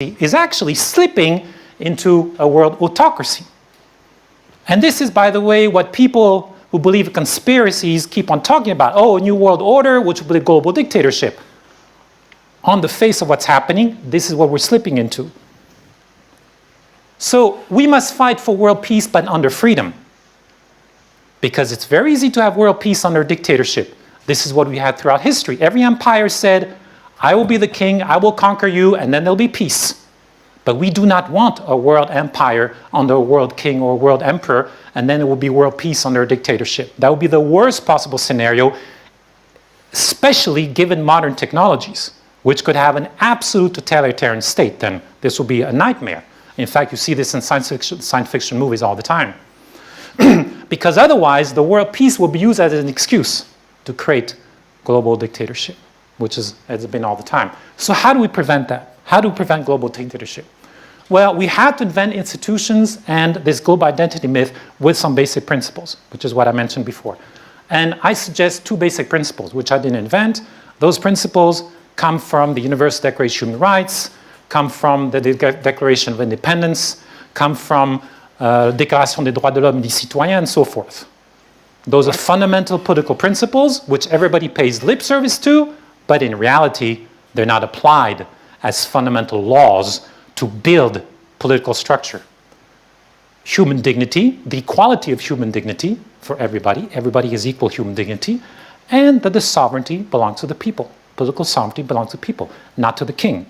is actually slipping into a world autocracy. And this is, by the way, what people who believe in conspiracies keep on talking about. Oh, a new world order, which will be a global dictatorship. On the face of what's happening, this is what we're slipping into. So we must fight for world peace, but under freedom. Because it's very easy to have world peace under dictatorship. This is what we had throughout history. Every empire said, I will be the king, I will conquer you, and then there'll be peace. But we do not want a world empire under a world king or a world emperor, and then it will be world peace under a dictatorship. That would be the worst possible scenario, especially given modern technologies, which could have an absolute totalitarian state. Then this will be a nightmare. In fact, you see this in science fiction movies all the time. Because otherwise, the world peace will be used as an excuse to create global dictatorship, which has been all the time. So how do we prevent that? How do we prevent global dictatorship? Well, we had to invent institutions and this global identity myth with some basic principles, which is what I mentioned before. And I suggest two basic principles, which I didn't invent. Those principles come from the Universal Declaration of Human Rights, come from the Declaration of Independence, come from Déclaration des droits de l'homme et des citoyens, and so forth. Those are fundamental political principles which everybody pays lip service to, but in reality, they're not applied as fundamental laws to build political structure. Human dignity, the equality of human dignity for everybody. Everybody has equal human dignity. And that the sovereignty belongs to the people. Political sovereignty belongs to people, not to the king.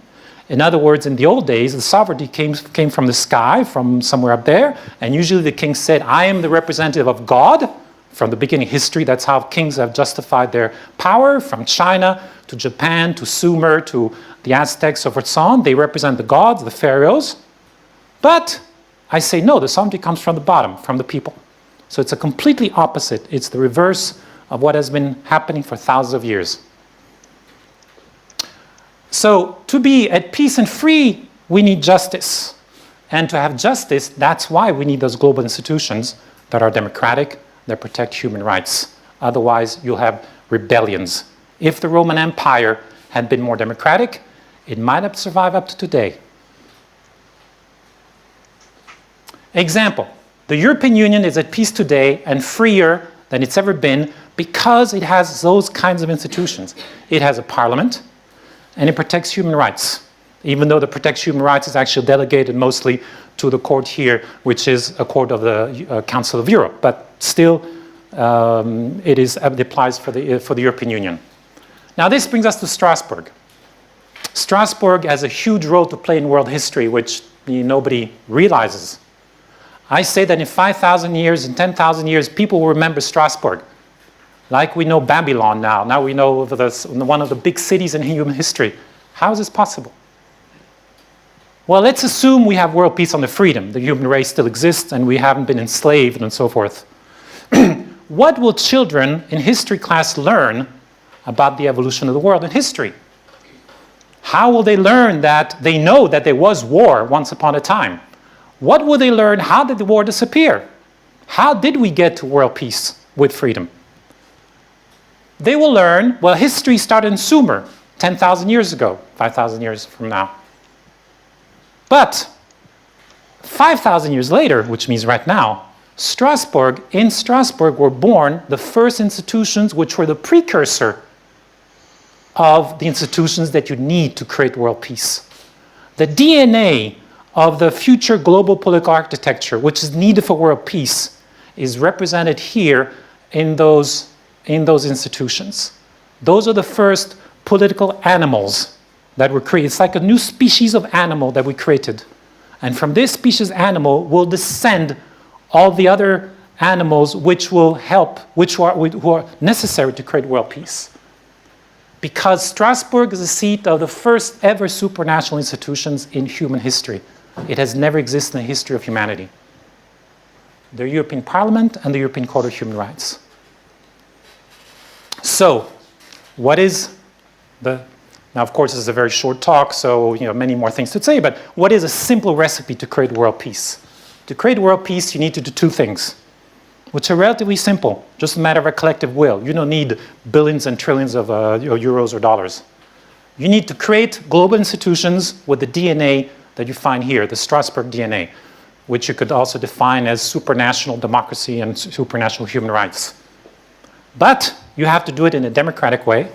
In other words, in the old days, the sovereignty came from the sky, from somewhere up there, and usually the king said, I am the representative of God. From the beginning of history, that's how kings have justified their power, from China to Japan to Sumer to the Aztecs, so forth, so on. They represent the gods, the pharaohs. But I say no, the sovereignty comes from the bottom, from the people. So it's a completely opposite. It's the reverse of what has been happening for thousands of years. So to be at peace and free, we need justice. And to have justice, that's why we need those global institutions that are democratic, that protect human rights. Otherwise, you'll have rebellions. If the Roman Empire had been more democratic, it might have survived up to today. Example, the European Union is at peace today and freer than it's ever been because it has those kinds of institutions. It has a parliament, and it protects human rights, even though the protection of human rights is actually delegated mostly to the court here, which is a court of the Council of Europe. But still, it applies for the European Union. Now this brings us to Strasbourg. Strasbourg has a huge role to play in world history, which nobody realizes. I say that in 5,000 years, in 10,000 years, people will remember Strasbourg. Like we know Babylon now. Now we know one of the big cities in human history. How is this possible? Well, let's assume we have world peace under freedom. The human race still exists and we haven't been enslaved and so forth. What will children in history class learn about the evolution of the world in history? How will they learn that they know that there was war once upon a time? What will they learn? How did the war disappear? How did we get to world peace with freedom? They will learn, well, history started in Sumer 10,000 years ago, 5,000 years from now. But 5,000 years later, which means right now, in Strasbourg were born the first institutions which were the precursor of the institutions that you need to create world peace. The DNA of the future global political architecture, which is needed for world peace, is represented here in those institutions. Those are the first political animals that were created. It's like a new species of animal that we created. And from this species animal will descend all the other animals which will help, who are necessary to create world peace. Because Strasbourg is the seat of the first ever supranational institutions in human history. It has never existed in the history of humanity. The European Parliament and the European Court of Human Rights. So, what is the... Now, of course, this is a very short talk, so many more things to say, but what is a simple recipe to create world peace? To create world peace, you need to do two things, which are relatively simple, just a matter of a collective will. You don't need billions and trillions of euros or dollars. You need to create global institutions with the DNA that you find here, the Strasbourg DNA, which you could also define as supranational democracy and supranational human rights. But you have to do it in a democratic way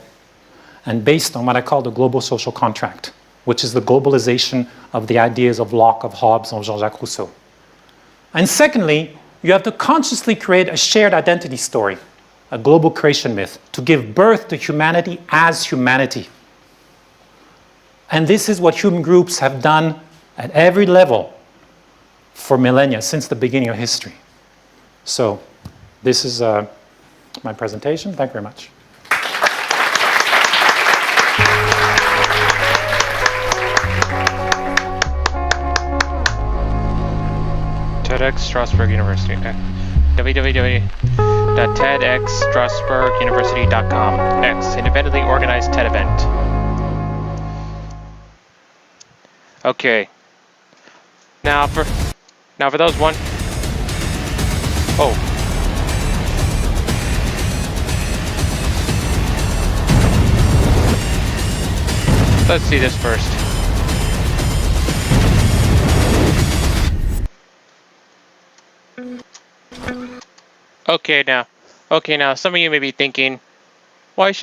and based on what I call the global social contract, which is the globalization of the ideas of Locke, of Hobbes, and Jean-Jacques Rousseau. And secondly, you have to consciously create a shared identity story, a global creation myth, to give birth to humanity as humanity. And this is what human groups have done at every level for millennia, since the beginning of history. So this is my presentation. Thank you very much. TEDx Strasbourg University. www.tedxstrasbourguniversity.com. X, independently organized TED event. Okay. Now for those one. Oh. Let's see this first. Okay, now, some of you may be thinking, world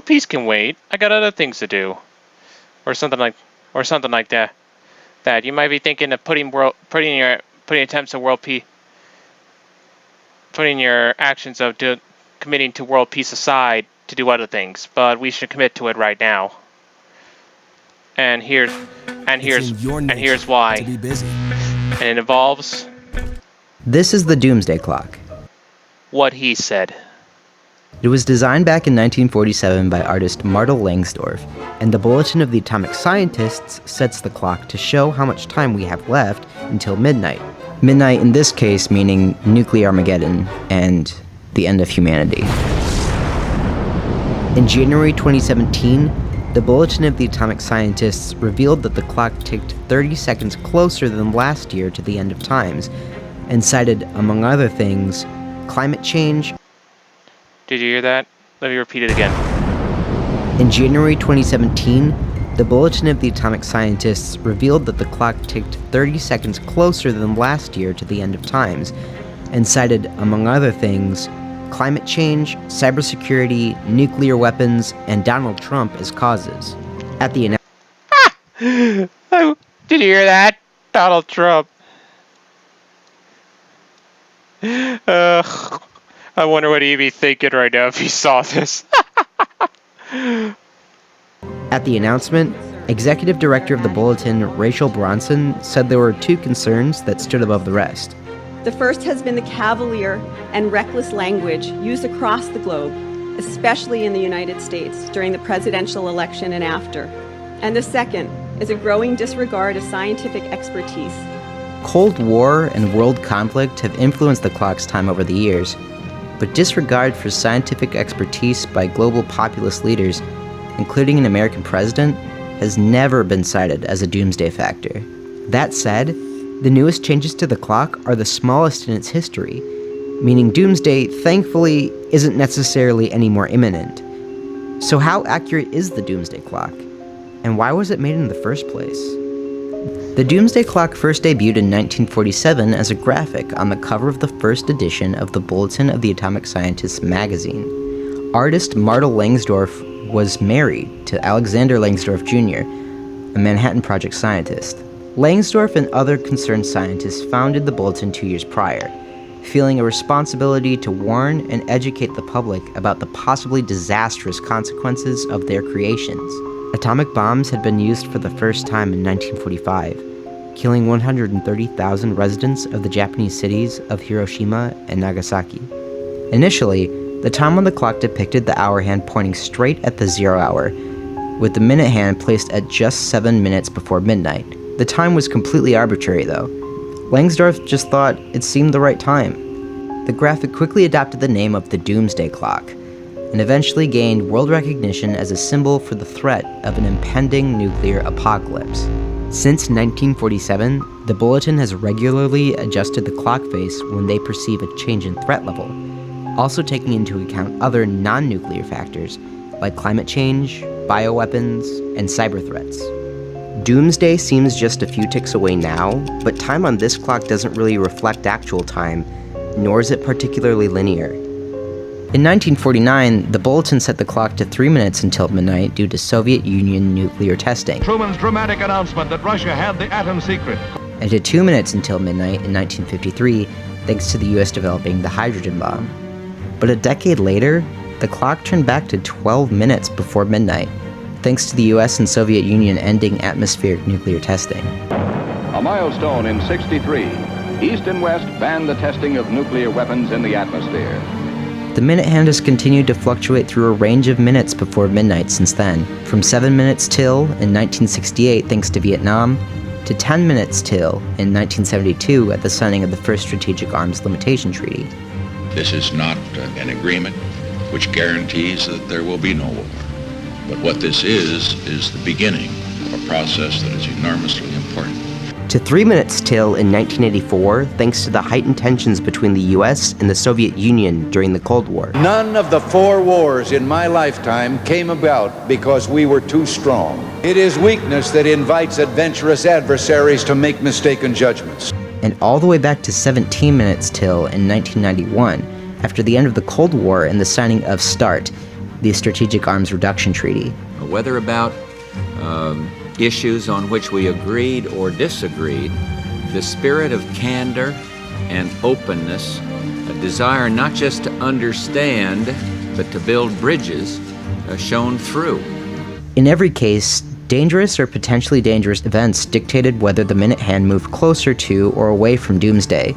peace can wait. I got other things to do, or something like that. That you might be thinking of putting attempts of world peace, putting your actions of committing to world peace aside to do other things, but we should commit to it right now. And here's why. To be busy. And it involves This is the Doomsday Clock. what he said. It was designed back in 1947 by artist Martel Langsdorff, and the Bulletin of the Atomic Scientists sets the clock to show how much time we have left until midnight. Midnight in this case meaning nuclear Armageddon and the end of humanity. In January 2017, the Bulletin of the Atomic Scientists revealed that the clock ticked 30 seconds closer than last year to the end of times, and cited, among other things, climate change. Did you hear that? Let me repeat it again. In January 2017, the Bulletin of the Atomic Scientists revealed that the clock ticked 30 seconds closer than last year to the end of times, and cited, among other things, climate change, cybersecurity, nuclear weapons, and Donald Trump as causes. At the Did you hear that? Donald Trump. I wonder what he'd be thinking right now if he saw this. At the announcement, Executive Director of the Bulletin, Rachel Bronson, said there were two concerns that stood above the rest. The first has been the cavalier and reckless language used across the globe, especially in the United States, during the presidential election and after. And the second is a growing disregard of scientific expertise. Cold War and world conflict have influenced the clock's time over the years, but disregard for scientific expertise by global populist leaders, including an American president, has never been cited as a doomsday factor. That said, the newest changes to the clock are the smallest in its history, meaning doomsday, thankfully, isn't necessarily any more imminent. So how accurate is the doomsday clock? And why was it made in the first place? The doomsday clock first debuted in 1947 as a graphic on the cover of the first edition of the Bulletin of the Atomic Scientists magazine. Artist Martel Langsdorff was married to Alexander Langsdorff Jr., a Manhattan Project scientist. Langsdorff and other concerned scientists founded the Bulletin 2 years prior, feeling a responsibility to warn and educate the public about the possibly disastrous consequences of their creations. Atomic bombs had been used for the first time in 1945, killing 130,000 residents of the Japanese cities of Hiroshima and Nagasaki. Initially, the time on the clock depicted the hour hand pointing straight at the 0 hour, with the minute hand placed at just 7 minutes before midnight. The time was completely arbitrary, though. Langsdorff just thought it seemed the right time. The graphic quickly adopted the name of the Doomsday Clock, and eventually gained world recognition as a symbol for the threat of an impending nuclear apocalypse. Since 1947, the Bulletin has regularly adjusted the clock face when they perceive a change in threat level, also taking into account other non-nuclear factors, like climate change, bioweapons, and cyber threats. Doomsday seems just a few ticks away now, but time on this clock doesn't really reflect actual time, nor is it particularly linear. In 1949, the bulletin set the clock to 3 minutes until midnight due to Soviet Union nuclear testing, Truman's dramatic announcement that Russia had the atom secret. and to 2 minutes until midnight in 1953, thanks to the US developing the hydrogen bomb. But a decade later, the clock turned back to 12 minutes before midnight, thanks to the US and Soviet Union ending atmospheric nuclear testing. A milestone in '63. East and West banned the testing of nuclear weapons in the atmosphere. The minute hand has continued to fluctuate through a range of minutes before midnight since then, from 7 minutes till in 1968 thanks to Vietnam, to 10 minutes till in 1972 at the signing of the first Strategic Arms Limitation Treaty. This is not an agreement which guarantees that there will be no war. But what this is the beginning of a process that is enormously important. To 3 minutes till in 1984 thanks to the heightened tensions between the US and the Soviet Union during the Cold War. None of the 4 wars in my lifetime came about because we were too strong. It is weakness that invites adventurous adversaries to make mistaken judgments. And all the way back to 17 minutes till in 1991, after the end of the Cold War and the signing of START, the Strategic Arms Reduction Treaty. Whether about issues on which we agreed or disagreed, the spirit of candor and openness, a desire not just to understand, but to build bridges, shone through. In every case, dangerous or potentially dangerous events dictated whether the minute hand moved closer to or away from doomsday.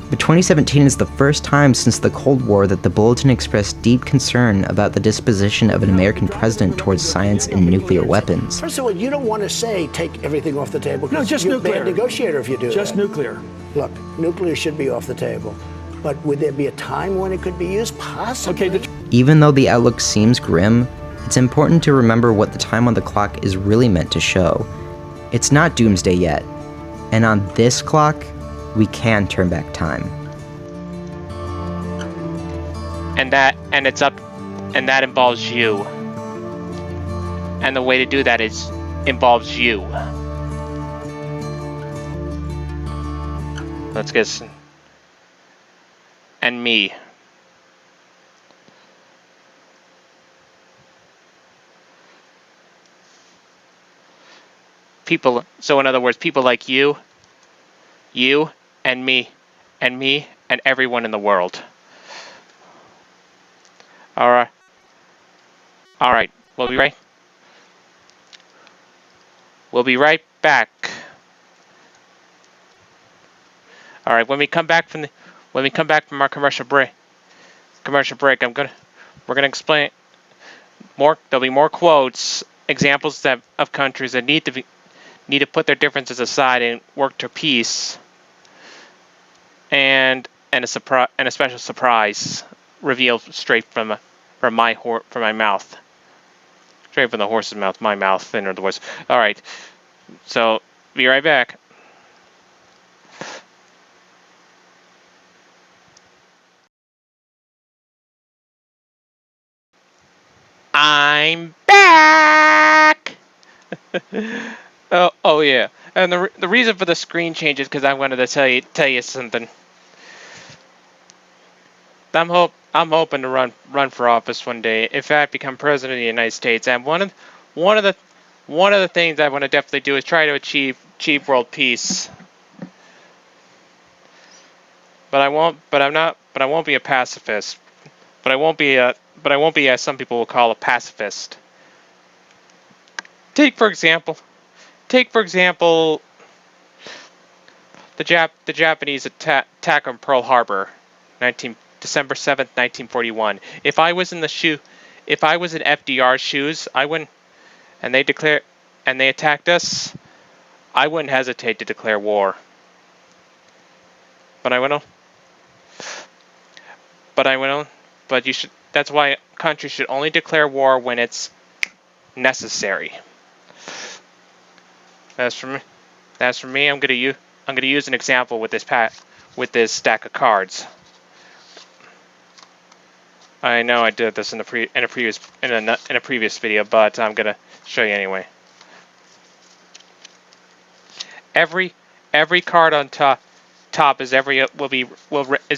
But 2017 is the first time since the Cold War that the bulletin expressed deep concern about the disposition of an American president towards science and nuclear weapons. First of all, you don't want to say take everything off the table. No, just you're a nuclear. bad negotiator if you do Just that. nuclear. Look, nuclear should be off the table. But would there be a time when it could be used? Possibly. Okay, Even though the outlook seems grim, it's important to remember what the time on the clock is really meant to show. It's not doomsday yet, and on this clock, we can turn back time. And that involves you. And the way to do that involves you. Let's get and me. People, so in other words, people like you, and me, and everyone in the world. All right. We'll be right back. All right. When we come back from our commercial break, we're gonna explain more. There'll be more quotes, examples of countries that need to put their differences aside and work to peace, and a special surprise revealed straight from my mouth, straight from the horse's mouth, my mouth, in other words. All right, so be right back. I'm back. Oh yeah, and the reason for the screen change is because I wanted to tell you something. I'm hoping to run for office one day. In fact, become president of the United States. And one of the things I want to definitely do is try to achieve world peace. But I won't be a pacifist. But I won't be as some people will call a pacifist. Take for example, the Japanese attack on Pearl Harbor, December 7th, 1941. If I was in FDR's shoes, I wouldn't, and they attacked us, I wouldn't hesitate to declare war. But I went on. But you should. That's why countries should only declare war when it's necessary. That's for me. I'm gonna use an example with this stack of cards. I know I did this in a previous video, but I'm gonna show you anyway. Every card on top is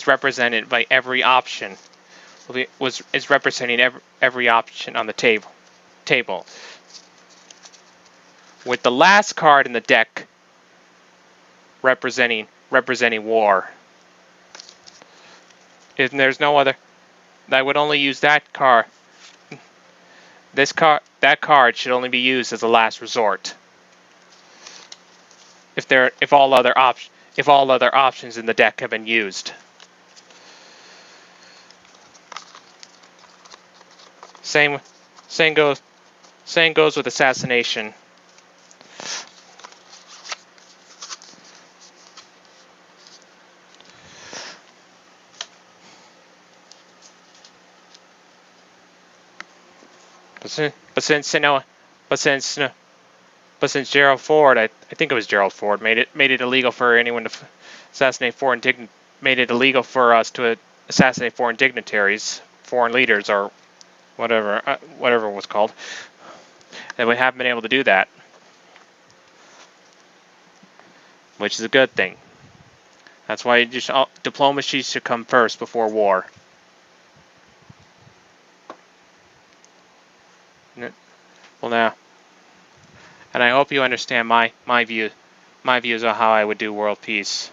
represented by every option. Is representing every option on the table. With the last card in the deck representing war. If there's no other, I would only use that card. That card should only be used as a last resort. If all other options in the deck have been used. Same goes with assassination. But since Gerald Ford, I think it was Gerald Ford, made it illegal for anyone to assassinate made it illegal for us to assassinate foreign dignitaries, foreign leaders, or whatever it was called, and we haven't been able to do that, which is a good thing. That's why diplomacy should come first before war. Well, now, and I hope you understand my views on how I would do world peace.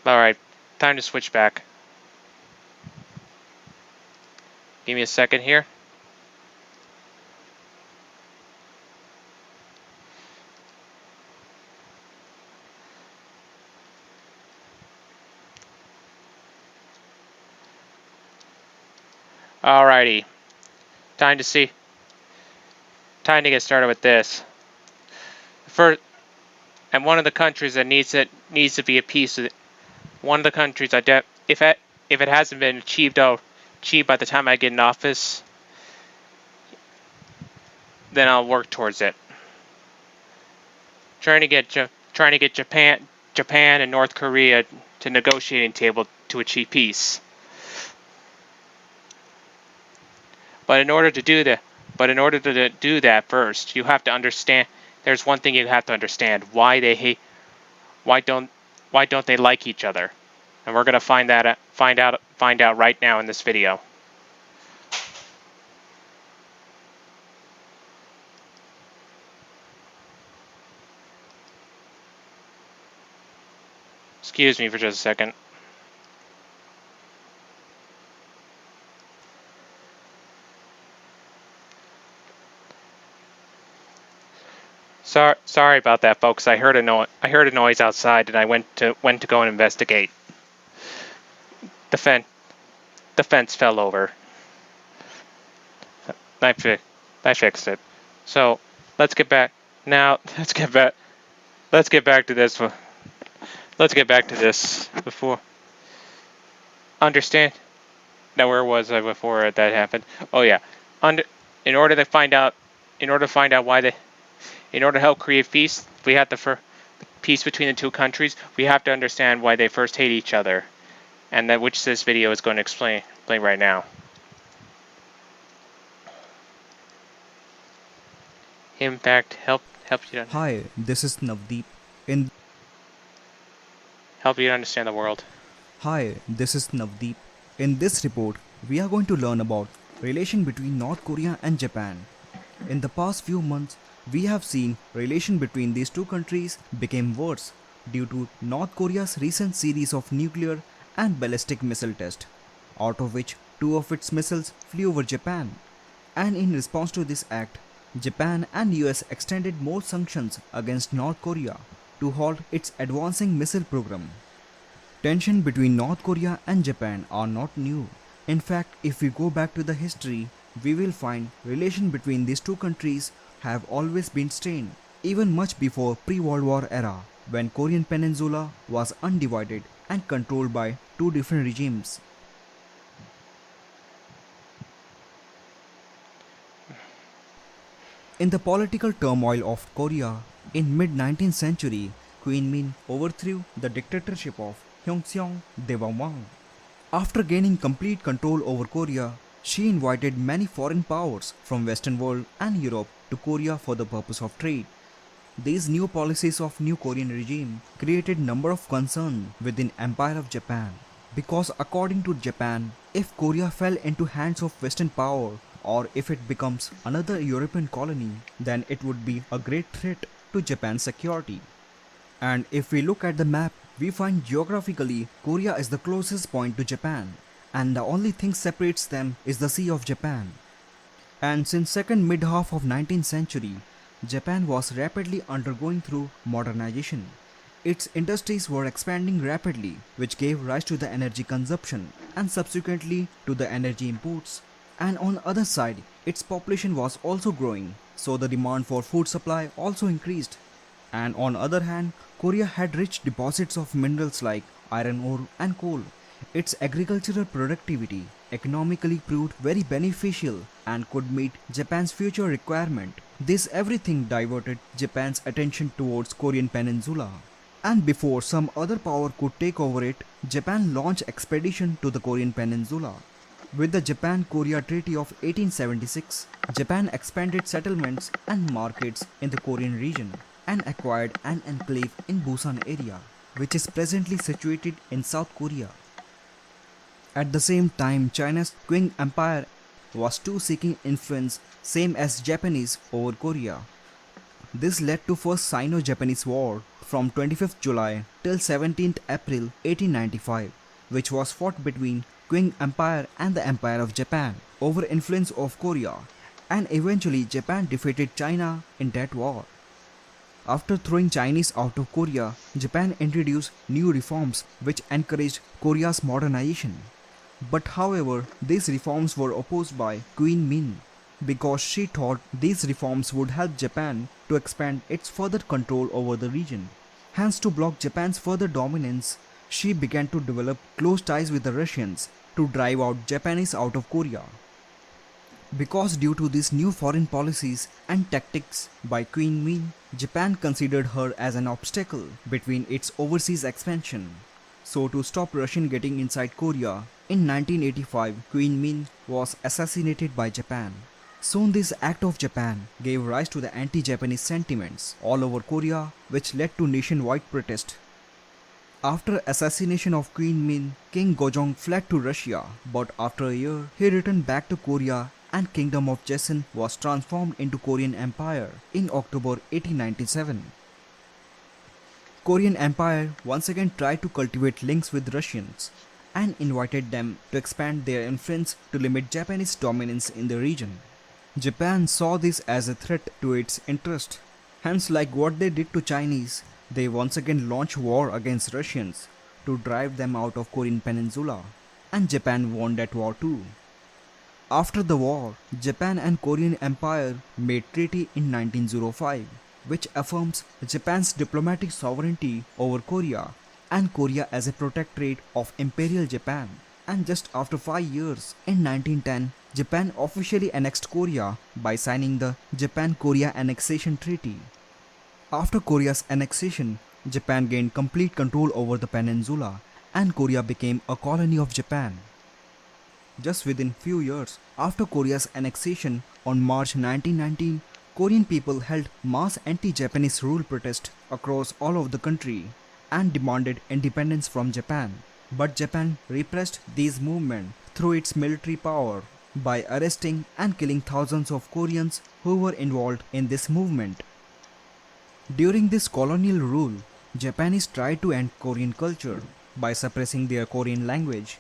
All right, time to switch back. Give me a second here. Alrighty. Time to get started with this. First, and one of the countries that needs to be a piece of one of the countries if it hasn't been achieved by the time I get in office, then I'll work towards it. Trying to get Japan and North Korea to negotiating table to achieve peace. But in order to do that first, you have to understand. There's one thing you have to understand: why don't they like each other? And we're gonna find out right now in this video. Excuse me for just a second. Sorry about that, folks. I heard a noise outside, and I went to go and investigate. The fence fell over. I fixed it. So let's get back now. Let's get back to this. Let's get back to this before. Understand. Now, where was I before that happened? Oh yeah. In order to help create peace, we have peace between the two countries. We have to understand why they first hate each other, and which this video is going to explain right now. In fact, help you. Hi, this is Navdeep. Help you understand the world. Hi, this is Navdeep. In this report, we are going to learn about relation between North Korea and Japan. In the past few months, we have seen relation between these two countries became worse due to North Korea's recent series of nuclear and ballistic missile tests, out of which 2 of its missiles flew over Japan. And in response to this act, Japan and US extended more sanctions against North Korea to halt its advancing missile program. Tension between North Korea and Japan are not new. In fact, if we go back to the history, we will find relation between these two countries have always been strained, even much before pre-World War era, when Korean Peninsula was undivided and controlled by 2 different regimes. In the political turmoil of Korea in mid-19th century, Queen Min overthrew the dictatorship of Hyungseong Daewang. After gaining complete control over Korea, she invited many foreign powers from Western world and Europe to Korea for the purpose of trade. These new policies of new Korean regime created number of concerns within Empire of Japan, because according to Japan, if Korea fell into hands of Western power or if it becomes another European colony, then it would be a great threat to Japan's security. And if we look at the map, we find geographically Korea is the closest point to Japan, and the only thing separates them is the Sea of Japan. And since second mid-half of 19th century, Japan was rapidly undergoing through modernization. Its industries were expanding rapidly, which gave rise to the energy consumption and subsequently to the energy imports. And on the other side, its population was also growing, so the demand for food supply also increased. And on the other hand, Korea had rich deposits of minerals like iron ore and coal. Its agricultural productivity economically proved very beneficial and could meet Japan's future requirement. This everything diverted Japan's attention towards Korean peninsula. And before some other power could take over it, Japan launched expedition to the Korean peninsula. With the Japan-Korea Treaty of 1876, Japan expanded settlements and markets in the Korean region and acquired an enclave in Busan area, which is presently situated in South Korea. At the same time, China's Qing Empire was too seeking influence same as Japanese over Korea. This led to First Sino-Japanese War from 25th July till 17th April 1895, which was fought between Qing Empire and the Empire of Japan over influence of Korea, and eventually Japan defeated China in that war. After throwing Chinese out of Korea, Japan introduced new reforms which encouraged Korea's modernization. But however, these reforms were opposed by Queen Min, because she thought these reforms would help Japan to expand its further control over the region. Hence, to block Japan's further dominance, she began to develop close ties with the Russians to drive out Japanese out of Korea. Because due to these new foreign policies and tactics by Queen Min, Japan considered her as an obstacle between its overseas expansion. So to stop Russian getting inside Korea, in 1985 Queen Min was assassinated by Japan. Soon this act of Japan gave rise to the anti-Japanese sentiments all over Korea, which led to nationwide protest. After assassination of Queen Min, King Gojong fled to Russia, but after a year he returned back to Korea and Kingdom of Joseon was transformed into Korean Empire in October 1897. Korean Empire once again tried to cultivate links with Russians and invited them to expand their influence to limit Japanese dominance in the region. Japan saw this as a threat to its interest. Hence, like what they did to Chinese, they once again launched war against Russians to drive them out of Korean peninsula, and Japan won that war too. After the war, Japan and Korean Empire made treaty in 1905, which affirms Japan's diplomatic sovereignty over Korea and Korea as a protectorate of Imperial Japan. And just after 5 years, in 1910, Japan officially annexed Korea by signing the Japan-Korea Annexation Treaty. After Korea's annexation, Japan gained complete control over the peninsula and Korea became a colony of Japan. Just within few years after Korea's annexation, on March 1919, Korean people held mass anti-Japanese rule protests across all of the country and demanded independence from Japan. But Japan repressed these movements through its military power by arresting and killing thousands of Koreans who were involved in this movement. During this colonial rule, Japanese tried to end Korean culture by suppressing their Korean language.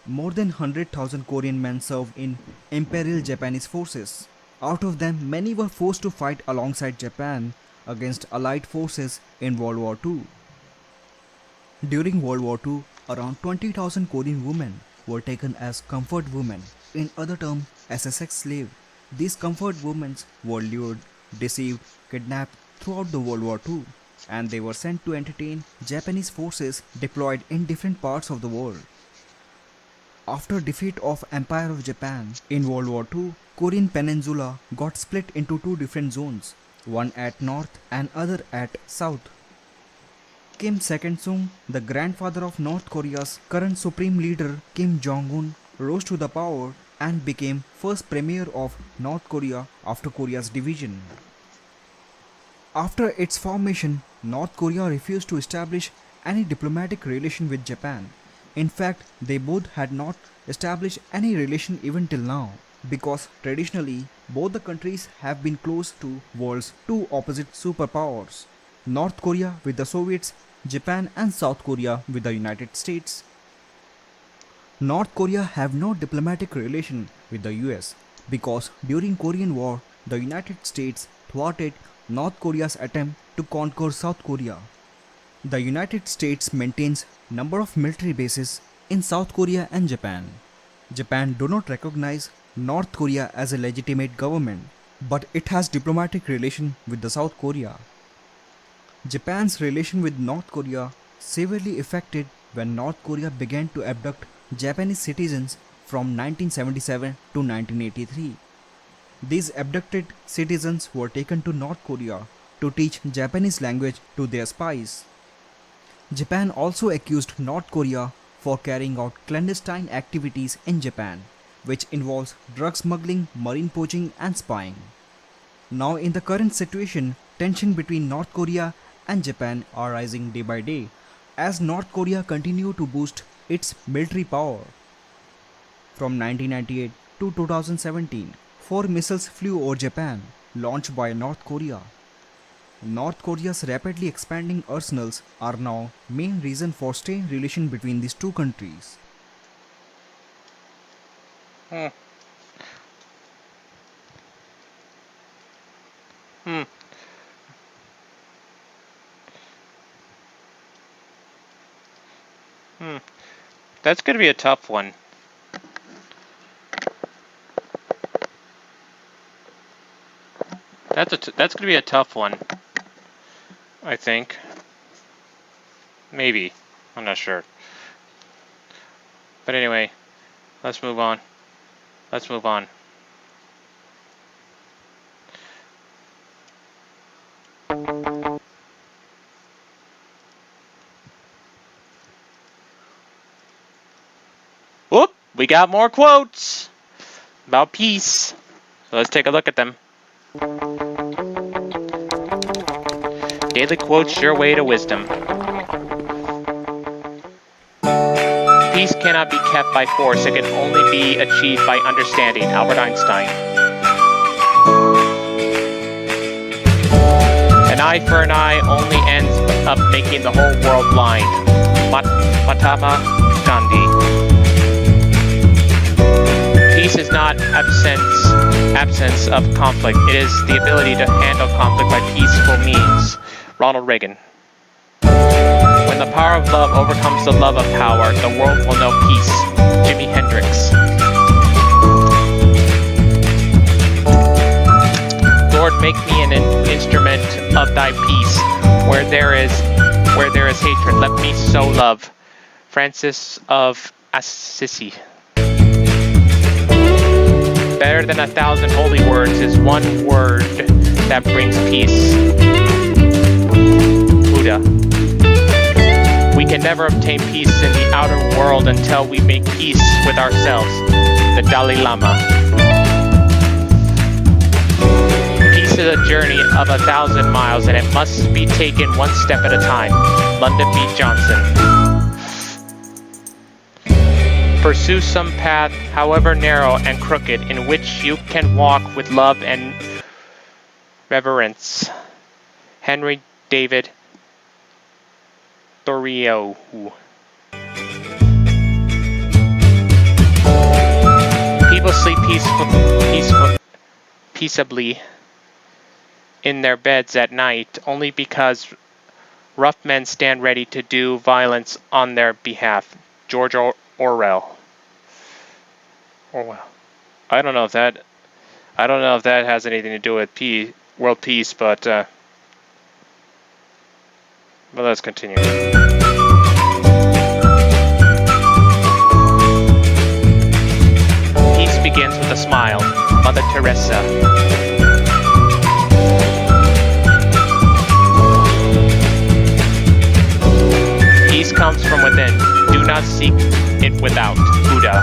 More than 100,000 Korean men served in Imperial Japanese forces. Out of them, many were forced to fight alongside Japan against Allied forces in World War II. During World War II, around 20,000 Korean women were taken as comfort women, in other terms as a sex slave. These comfort women were lured, deceived, kidnapped throughout the World War II, and they were sent to entertain Japanese forces deployed in different parts of the world. After defeat of Empire of Japan in World War II, Korean Peninsula got split into two different zones, one at north and other at south. came second soon. The grandfather of North Korea's current supreme leader Kim Jong-un rose to the power and became first premier of North Korea after Korea's division. After its formation, North Korea refused to establish any diplomatic relation with Japan. In fact, they both had not established any relation even till now, because traditionally both the countries have been close to world's two opposite superpowers, North Korea with the Soviets, Japan and South Korea with the United States. North Korea have no diplomatic relation with the US because during Korean War, the United States thwarted North Korea's attempt to conquer South Korea. The United States maintains number of military bases in South Korea and Japan. Japan do not recognize North Korea as a legitimate government, but it has diplomatic relation with the South Korea. Japan's relation with North Korea severely affected when North Korea began to abduct Japanese citizens from 1977 to 1983. These abducted citizens were taken to North Korea to teach Japanese language to their spies. Japan also accused North Korea for carrying out clandestine activities in Japan, which involves drug smuggling, marine poaching and spying. Now in the current situation, tension between North Korea and Japan are rising day by day as North Korea continue to boost its military power. From 1998 to 2017, 4 missiles flew over Japan, launched by North Korea. North Korea's rapidly expanding arsenals are now main reason for strained relation between these two countries. That's going to be a tough one. That's going to be a tough one, I think. Maybe. I'm not sure. But anyway, let's move on. Let's move on. Whoop! We got more quotes about peace. So let's take a look at them. Daily quotes your way to wisdom. Peace cannot be kept by force. It can only be achieved by understanding. Albert Einstein. An eye for an eye only ends up making the whole world blind. Mahatma Gandhi. Peace is not absence of conflict. It is the ability to handle conflict by peaceful means. Ronald Reagan. When the power of love overcomes the love of power, the world will know peace. Jimi Hendrix. Lord, make me an instrument of thy peace. Where there is hatred, let me sow love. Francis of Assisi. Better than 1,000 holy words is one word that brings peace. Buddha. We can never obtain peace in the outer world until we make peace with ourselves. The Dalai Lama. Peace is a journey of 1,000 miles and it must be taken one step at a time. Lyndon B. Johnson. Pursue some path, however narrow and crooked, in which you can walk with love and reverence. Henry David Thoreau. People sleep peaceably in their beds at night only because rough men stand ready to do violence on their behalf. George Orwell. I don't know if that has anything to do with world peace, but let's continue. Peace begins with a smile. Mother Teresa. cannot seek it without Buddha.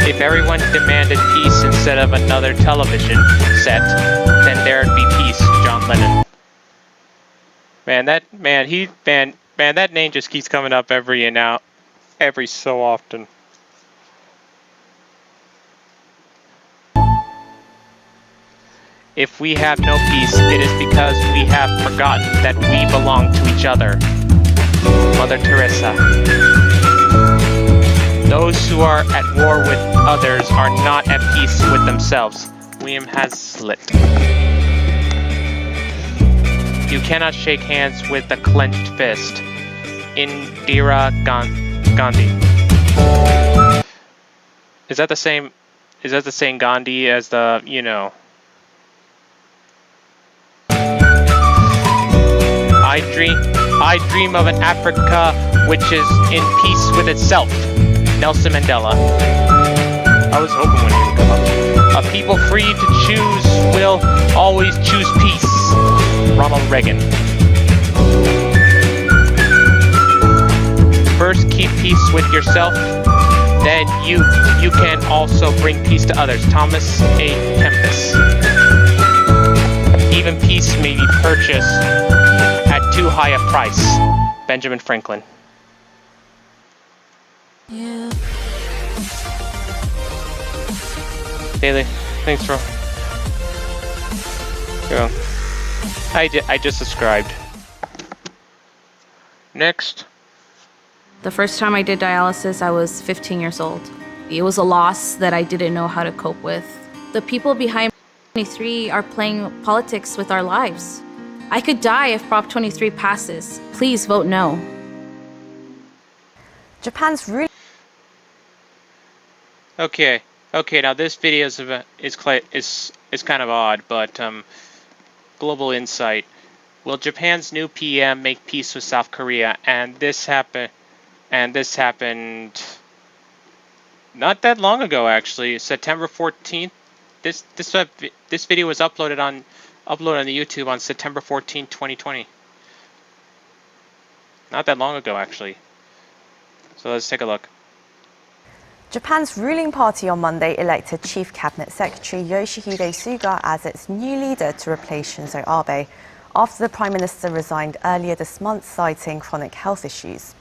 If everyone demanded peace instead of another television set, then there'd be peace, John Lennon. Man, that name just keeps coming up every so often. If we have no peace, it is because we have forgotten that we belong to each other. Mother Teresa. Those who are at war with others are not at peace with themselves. William Hazlitt. You cannot shake hands with a clenched fist. Indira Gandhi. Is that the same Gandhi as the, you know? I dream of an Africa which is in peace with itself. Nelson Mandela. I was hoping when he would come up. A people free to choose will always choose peace. Ronald Reagan. First keep peace with yourself, then you can also bring peace to others. Thomas A. Kempis. Even peace may be purchased at too high a price. Benjamin Franklin. Yeah. Haley, thanks for... Go. I just subscribed. Next. The first time I did dialysis, I was 15 years old. It was a loss that I didn't know how to cope with. The people behind 23 are playing politics with our lives. I could die if Prop 23 passes. Please vote no. Japan's ruling... Okay, now this video is kind of odd, but global insight. Will Japan's new PM make peace with South Korea? And this happened not that long ago, actually, September 14th. This video was uploaded on the YouTube on September 14th, 2020. Not that long ago, actually. So let's take a look. Japan's ruling party on Monday elected Chief Cabinet Secretary Yoshihide Suga as its new leader to replace Shinzo Abe, after the Prime Minister resigned earlier this month citing chronic health issues.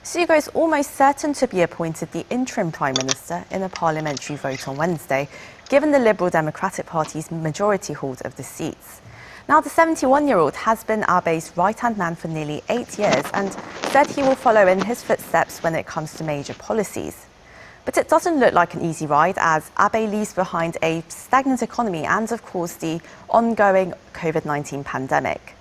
Suga is almost certain to be appointed the interim Prime Minister in a parliamentary vote on Wednesday, given the Liberal Democratic Party's majority hold of the seats. Now, the 71-year-old has been Abe's right-hand man for nearly 8 years and said he will follow in his footsteps when it comes to major policies. But it doesn't look like an easy ride, as Abe leaves behind a stagnant economy and, of course, the ongoing COVID-19 pandemic.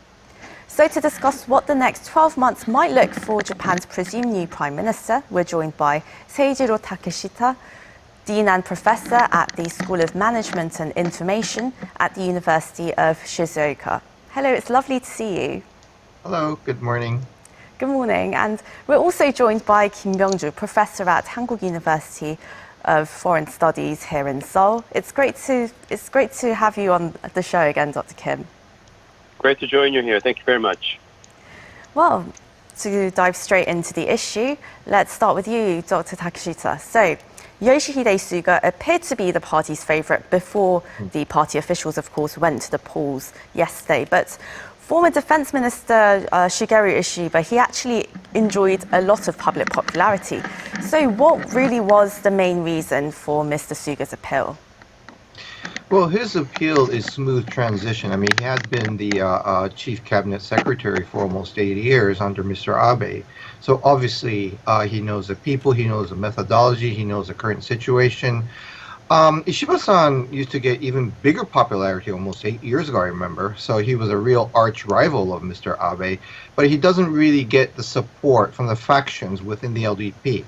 So to discuss what the next 12 months might look for Japan's presumed new Prime Minister, we're joined by Seijiro Takeshita, Dean and Professor at the School of Management and Information at the University of Shizuoka. Hello, it's lovely to see you. Hello, good morning. Good morning, and we're also joined by Kim Byung-ju, Professor at Hankuk University of Foreign Studies here in Seoul. It's great to have you on the show again, Dr. Kim. Great to join you here. Thank you very much. Well, to dive straight into the issue, let's start with you, Dr. Takeshita. So, Yoshihide Suga appeared to be the party's favourite before the party officials, of course, went to the polls yesterday. But former Defence Minister Shigeru Ishiba, he actually enjoyed a lot of public popularity. So what really was the main reason for Mr. Suga's appeal? Well, his appeal is smooth transition. I mean, he had been the Chief Cabinet Secretary for almost 8 years under Mr. Abe. So obviously, he knows the people, he knows the methodology, he knows the current situation. Ishiba-san used to get even bigger popularity almost 8 years ago, I remember. So he was a real arch rival of Mr. Abe, but he doesn't really get the support from the factions within the LDP.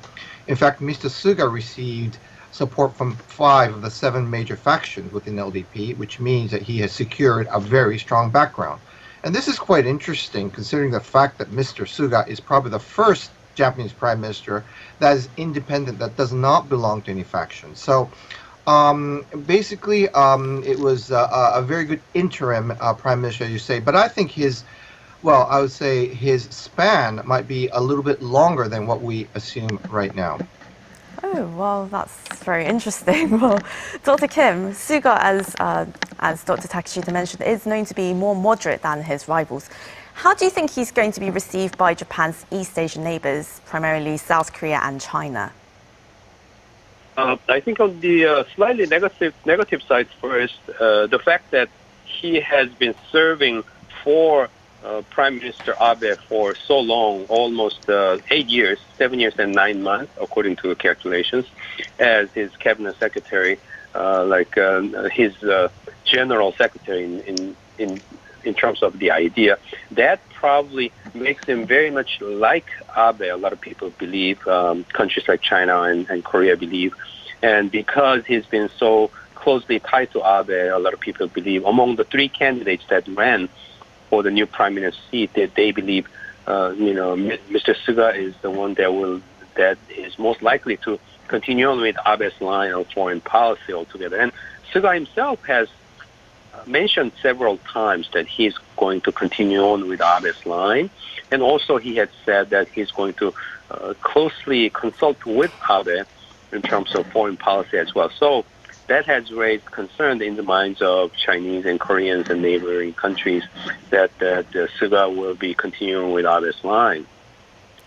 In fact, Mr. Suga received support from 5 of the 7 major factions within LDP, which means that he has secured a very strong background. And this is quite interesting, considering the fact that Mr. Suga is probably the first Japanese Prime Minister that is independent, that does not belong to any faction. So basically, it was a very good interim Prime Minister, as you say, but I think his Well, I would say his span might be a little bit longer than what we assume right now. Oh, well, that's very interesting. Well, Dr. Kim, Suga, as Dr. Takeshita mentioned, is known to be more moderate than his rivals. How do you think he's going to be received by Japan's East Asian neighbors, primarily South Korea and China? I think on the slightly negative side first, the fact that he has been serving for Prime Minister Abe for so long, almost 8 years, 7 years and 9 months, according to the calculations, as his cabinet secretary, his general secretary in terms of the idea. That probably makes him very much like Abe. A lot of people believe, countries like China and Korea believe. And because he's been so closely tied to Abe, a lot of people believe, among the three candidates that ran for the new prime minister seat, that they believe, Mr. Suga is the one that is most likely to continue on with Abe's line of foreign policy altogether. And Suga himself has mentioned several times that he's going to continue on with Abe's line, and also he had said that he's going to closely consult with Abe in terms of foreign policy as well. So that has raised concern in the minds of Chinese and Koreans and neighboring countries that Suga will be continuing with Abe's line,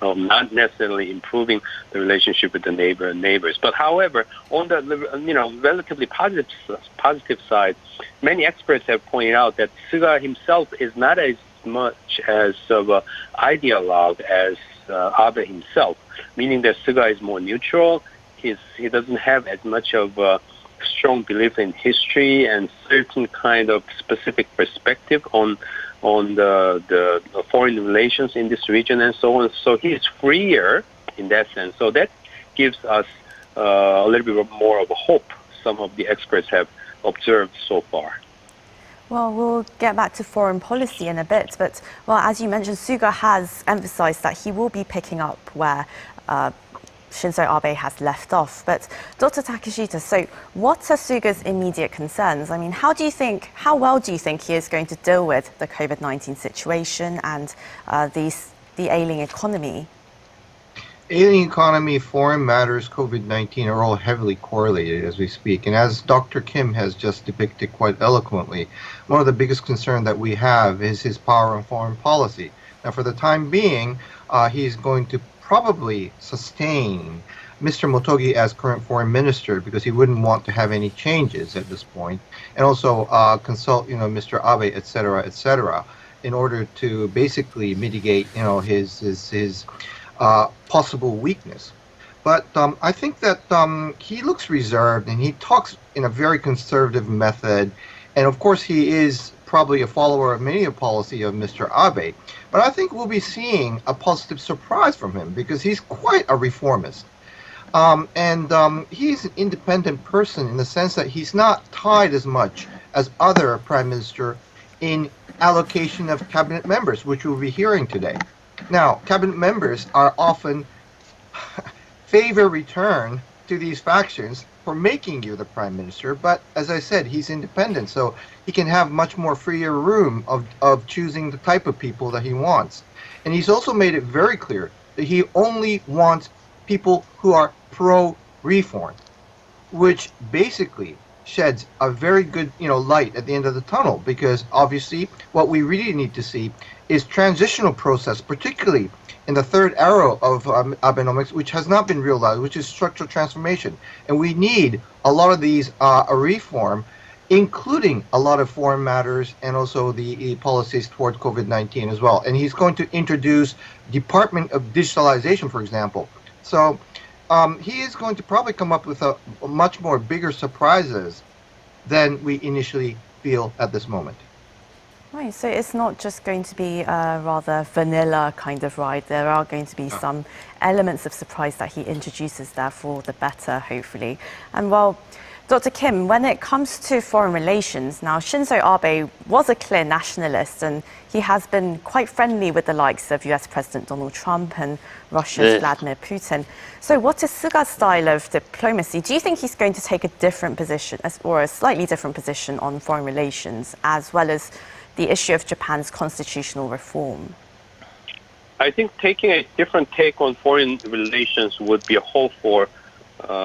not necessarily improving the relationship with the neighbors. But however, on the relatively positive side, many experts have pointed out that Suga himself is not as much as of an ideologue as Abe himself, meaning that Suga is more neutral. He doesn't have as much of a strong belief in history and certain kind of specific perspective on the foreign relations in this region and so on. So he is freer in that sense. So that gives us a little bit more of a hope some of the experts have observed so far. Well, we'll get back to foreign policy in a bit, but, well, as you mentioned, Suga has emphasized that he will be picking up where Shinzo Abe has left off. But Dr. Takeshita, so what are Suga's immediate concerns? I mean, how well do you think he is going to deal with the COVID-19 situation and the ailing economy? Ailing economy, foreign matters, COVID-19 are all heavily correlated as we speak. And as Dr. Kim has just depicted quite eloquently, one of the biggest concerns that we have is his power on foreign policy. Now, for the time being, he's going to probably sustain Mr. Motegi as current foreign minister because he wouldn't want to have any changes at this point, and also consult, Mr. Abe, etc., in order to basically mitigate, his possible weakness. But I think that he looks reserved and he talks in a very conservative method, and of course he is probably a follower of many of policy of Mr. Abe. But I think we'll be seeing a positive surprise from him because he's quite a reformist. He's an independent person in the sense that he's not tied as much as other prime minister in allocation of cabinet members, which we'll be hearing today. Now, cabinet members are often favor return to these factions for making you the prime minister, but as I said, he's independent, so he can have much more freer room of choosing the type of people that he wants. And he's also made it very clear that he only wants people who are pro-reform, which basically sheds a very good, light at the end of the tunnel, because obviously what we really need to see is transitional process, particularly in the third arrow of Abenomics, which has not been realized, which is structural transformation. And we need a lot of these reform, including a lot of foreign matters and also the policies towards COVID-19 as well. And he's going to introduce Department of Digitalization, for example. So he is going to probably come up with a much more bigger surprises than we initially feel at this moment. Right, so it's not just going to be a rather vanilla kind of ride. There are going to be some elements of surprise that he introduces there for the better, hopefully. And well, Dr. Kim, when it comes to foreign relations, now Shinzo Abe was a clear nationalist and he has been quite friendly with the likes of US President Donald Trump and Russia's Vladimir Putin. So what is Suga's style of diplomacy? Do you think he's going to take a different position or a slightly different position on foreign relations, as well as the issue of Japan's constitutional reform? I think taking a different take on foreign relations would be a hope for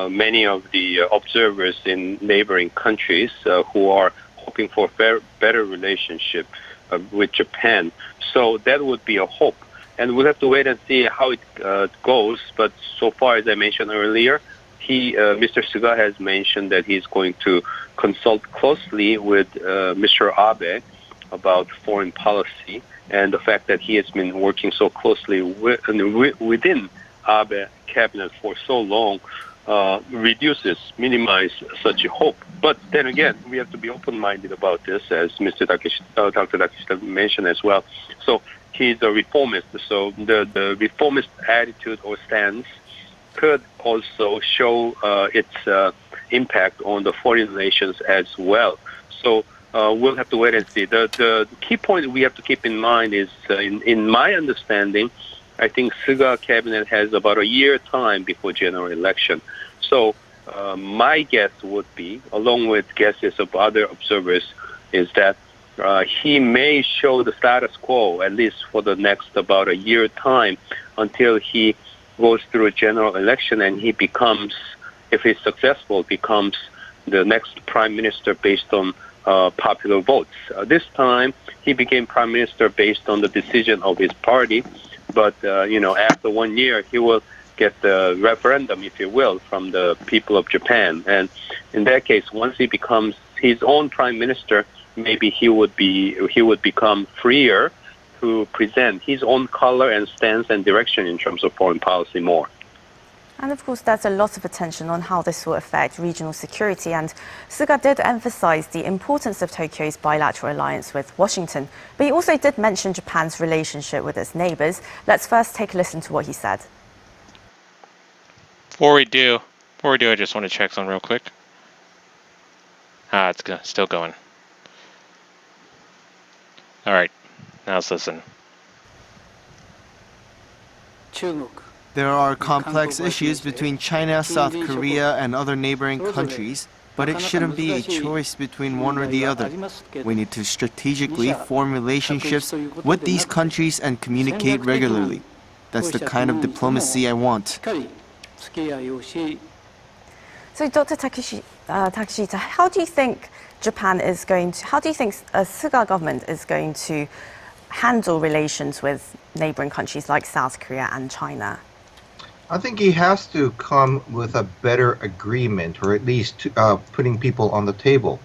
many of the observers in neighboring countries who are hoping for better relationship with Japan. So that would be a hope. And we'll have to wait and see how it goes. But so far, as I mentioned earlier, Mr. Suga has mentioned that he's going to consult closely with Mr. Abe about foreign policy, and the fact that he has been working so closely within Abe cabinet for so long minimize such a hope. But then again, we have to be open-minded about this, as Dr. Takeshita mentioned as well. So he's a reformist, so the reformist attitude or stance could also show its impact on the foreign relations as well. So we'll have to wait and see. The key point we have to keep in mind is, in my understanding, I think Suga cabinet has about a year time before general election. So my guess would be, along with guesses of other observers, is that he may show the status quo, at least for the next about a year time, until he goes through a general election and he becomes, if he's successful, becomes the next prime minister based on popular votes. This time, he became prime minister based on the decision of his party, but after 1 year, he will get the referendum, if you will, from the people of Japan. And in that case, once he becomes his own prime minister, maybe he would become freer to present his own color and stance and direction in terms of foreign policy more. And of course, there's a lot of attention on how this will affect regional security. And Suga did emphasize the importance of Tokyo's bilateral alliance with Washington. But he also did mention Japan's relationship with its neighbors. Let's first take a listen to what he said. Before we do, I just want to check something real quick. It's still going. All right, now let's listen. There are complex issues between China, South Korea, and other neighboring countries, but it shouldn't be a choice between one or the other. We need to strategically form relationships with these countries and communicate regularly. That's the kind of diplomacy I want. So, Dr. Takeshita, how do you think Suga government is going to handle relations with neighboring countries like South Korea and China? I think he has to come with a better agreement, or at least putting people on the table.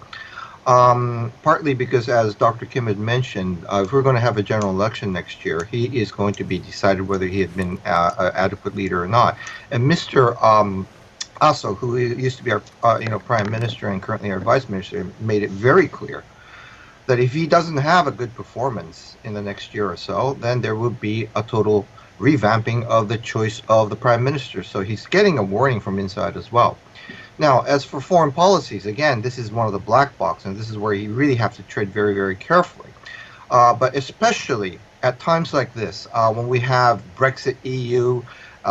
Partly because, as Dr. Kim had mentioned, if we're going to have a general election next year, he is going to be decided whether he had been an adequate leader or not. And Mr. Aso, who used to be our prime minister and currently our vice minister, made it very clear that if he doesn't have a good performance in the next year or so, then there will be a total revamping of the choice of the prime minister. So he's getting a warning from inside as well. Now, as for foreign policies, again, this is one of the black boxes, and this is where you really have to tread very, very carefully. But especially at times like this, when we have Brexit EU,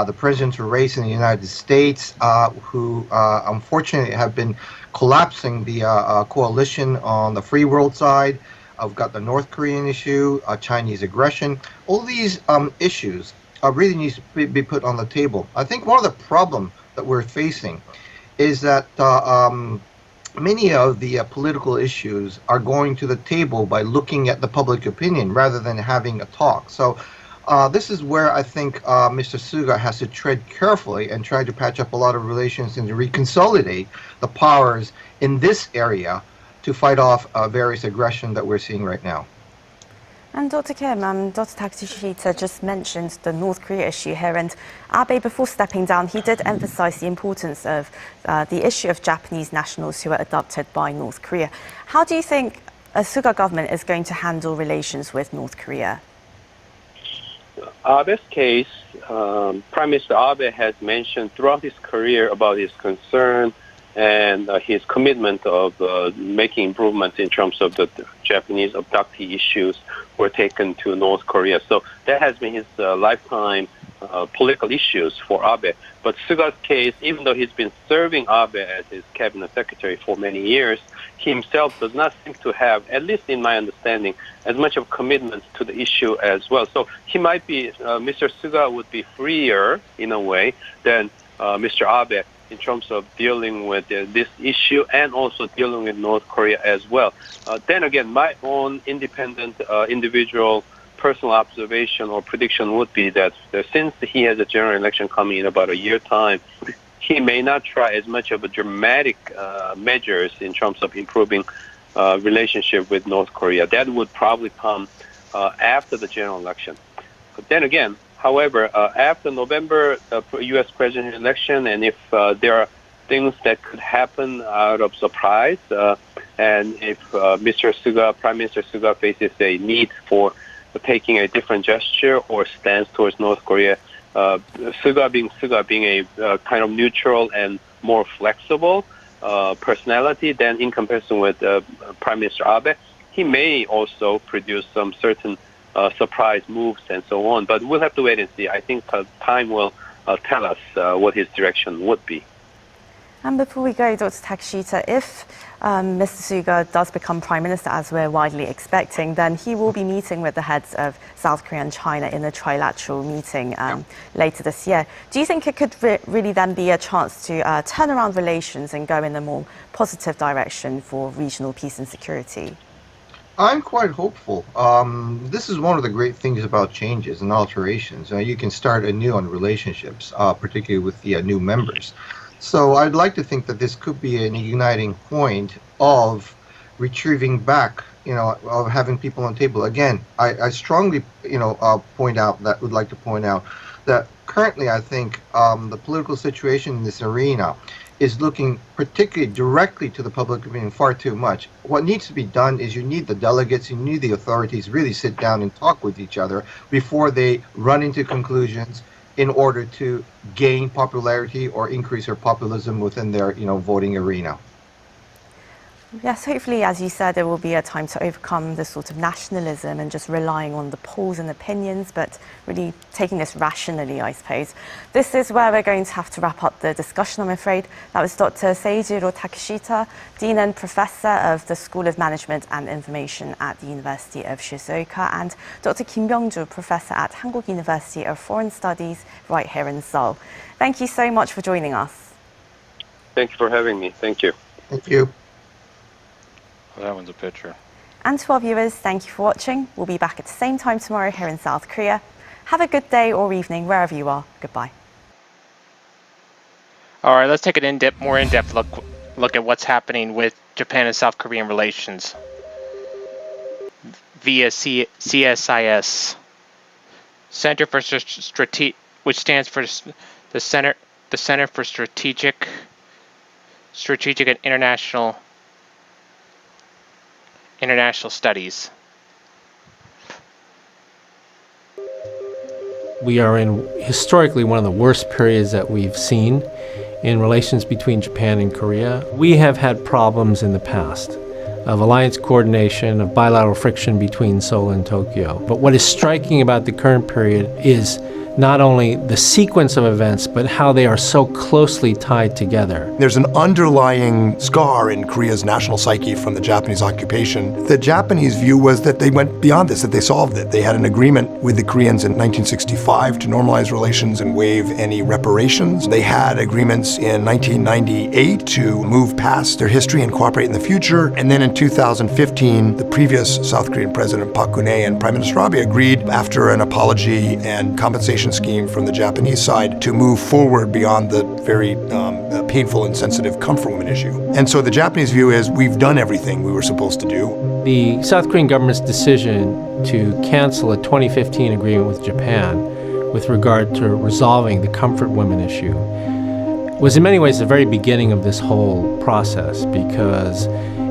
the presidential race in the United States, who unfortunately have been collapsing the coalition on the free world side. I've got the North Korean issue, Chinese aggression. All these issues really need to be put on the table. I think one of the problems that we're facing is that many of the political issues are going to the table by looking at the public opinion rather than having a talk. So this is where I think Mr. Suga has to tread carefully and try to patch up a lot of relations and to reconsolidate the powers in this area to fight off various aggression that we're seeing right now. And Dr. Kim, Dr. Takeshita just mentioned the North Korea issue here, and Abe, before stepping down, he did emphasize the importance of the issue of Japanese nationals who are adopted by North Korea. How do you think a Suga government is going to handle relations with North Korea? Abe's case, Prime Minister Abe has mentioned throughout his career about his concern and his commitment of making improvements in terms of the Japanese abductee issues were taken to North Korea. So that has been his lifetime political issues for Abe. But Suga's case, even though he's been serving Abe as his cabinet secretary for many years, he himself does not seem to have, at least in my understanding, as much of commitment to the issue as well. So he might be, Mr. Suga would be freer in a way than Mr. Abe in terms of dealing with this issue and also dealing with North Korea as well. Then again, my own independent individual personal observation or prediction would be that since he has a general election coming in about a year time, he may not try as much of a dramatic measures in terms of improving relationship with North Korea. That would probably come after the general election. But then again, however, after November U.S. presidential election, and if there are things that could happen out of surprise, and if Prime Minister Suga faces a need for taking a different gesture or stance towards North Korea, Suga being a kind of neutral and more flexible personality than in comparison with Prime Minister Abe, he may also produce some certain surprise moves and so on. But we'll have to wait and see. I think time will tell us what his direction would be. And before we go, Dr. Takeshita, if Mr. Suga does become Prime Minister, as we're widely expecting, then he will be meeting with the heads of South Korea and China in a trilateral meeting later this year. Do you think it could really then be a chance to turn around relations and go in a more positive direction for regional peace and security? I'm quite hopeful. This is one of the great things about changes and alterations. You can start anew on relationships, particularly with the new members. So I'd like to think that this could be an igniting point of retrieving back, of having people on the table. Again, I strongly, would like to point out that currently I think the political situation in this arena is looking particularly directly to the public opinion far too much. What needs to be done is you need the delegates, you need the authorities really sit down and talk with each other before they run into conclusions in order to gain popularity or increase their populism within their, voting arena. Yes, hopefully, as you said, there will be a time to overcome the sort of nationalism and just relying on the polls and opinions, but really taking this rationally, I suppose. This is where we're going to have to wrap up the discussion, I'm afraid. That was Dr. Seijiro Takeshita, Dean and Professor of the School of Management and Information at the University of Shizuoka, and Dr. Kim Byung-ju, Professor at Hankuk University of Foreign Studies, right here in Seoul. Thank you so much for joining us. Thank you for having me. Thank you. Thank you. Well, that one's a picture. And to our viewers, thank you for watching. We'll be back at the same time tomorrow here in South Korea. Have a good day or evening wherever you are. Goodbye. All right, let's take an more in-depth look at what's happening with Japan and South Korean relations via CSIS, Center for which stands for the Center for Strategic and International Studies. We are in historically one of the worst periods that we've seen in relations between Japan and Korea. We have had problems in the past of alliance coordination, of bilateral friction between Seoul and Tokyo. But what is striking about the current period is not only the sequence of events, but how they are so closely tied together. There's an underlying scar in Korea's national psyche from the Japanese occupation. The Japanese view was that they went beyond this, that they solved it. They had an agreement with the Koreans in 1965 to normalize relations and waive any reparations. They had agreements in 1998 to move past their history and cooperate in the future. And then in 2015, the previous South Korean President Park Geun-hye and Prime Minister Abe agreed, after an apology and compensation scheme from the Japanese side, to move forward beyond the very painful and sensitive comfort women issue. And so the Japanese view is we've done everything we were supposed to do. The South Korean government's decision to cancel a 2015 agreement with Japan with regard to resolving the comfort women issue was in many ways the very beginning of this whole process, because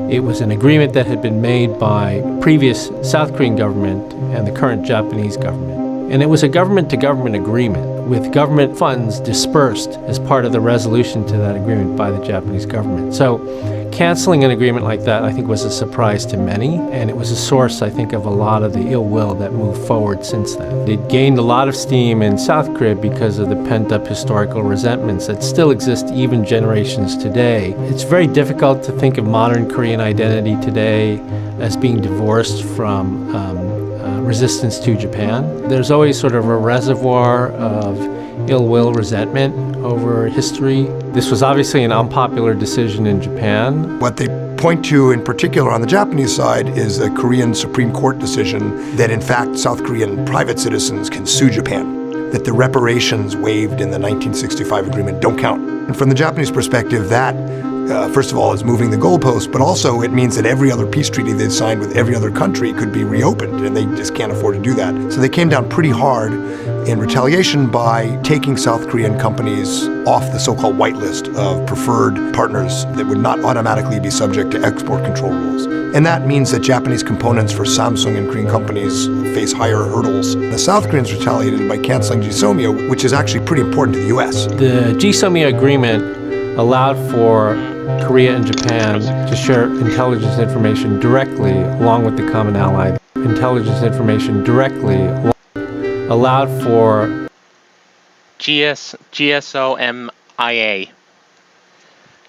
it was an agreement that had been made by previous South Korean government and the current Japanese government. And it was a government-to-government agreement with government funds dispersed as part of the resolution to that agreement by the Japanese government. So Canceling an agreement like that, I think, was a surprise to many, and it was a source, I think, of a lot of the ill will that moved forward since then. It gained a lot of steam in South Korea because of the pent-up historical resentments that still exist even generations today. It's very difficult to think of modern Korean identity today as being divorced from resistance to Japan. There's always sort of a reservoir of ill will, resentment over history. This was obviously an unpopular decision in Japan. What they point to in particular on the Japanese side is a Korean Supreme Court decision that in fact South Korean private citizens can sue Japan, that the reparations waived in the 1965 agreement don't count. And from the Japanese perspective, that first of all, is moving the goalpost, but also it means that every other peace treaty they've signed with every other country could be reopened, and they just can't afford to do that. So they came down pretty hard in retaliation by taking South Korean companies off the so-called whitelist of preferred partners that would not automatically be subject to export control rules. And that means that Japanese components for Samsung and Korean companies face higher hurdles. The South Koreans retaliated by canceling GSOMIA, which is actually pretty important to the US. The GSOMIA agreement allowed for Korea and Japan to share intelligence information directly along with the common ally. Intelligence information directly allowed for GSOMIA,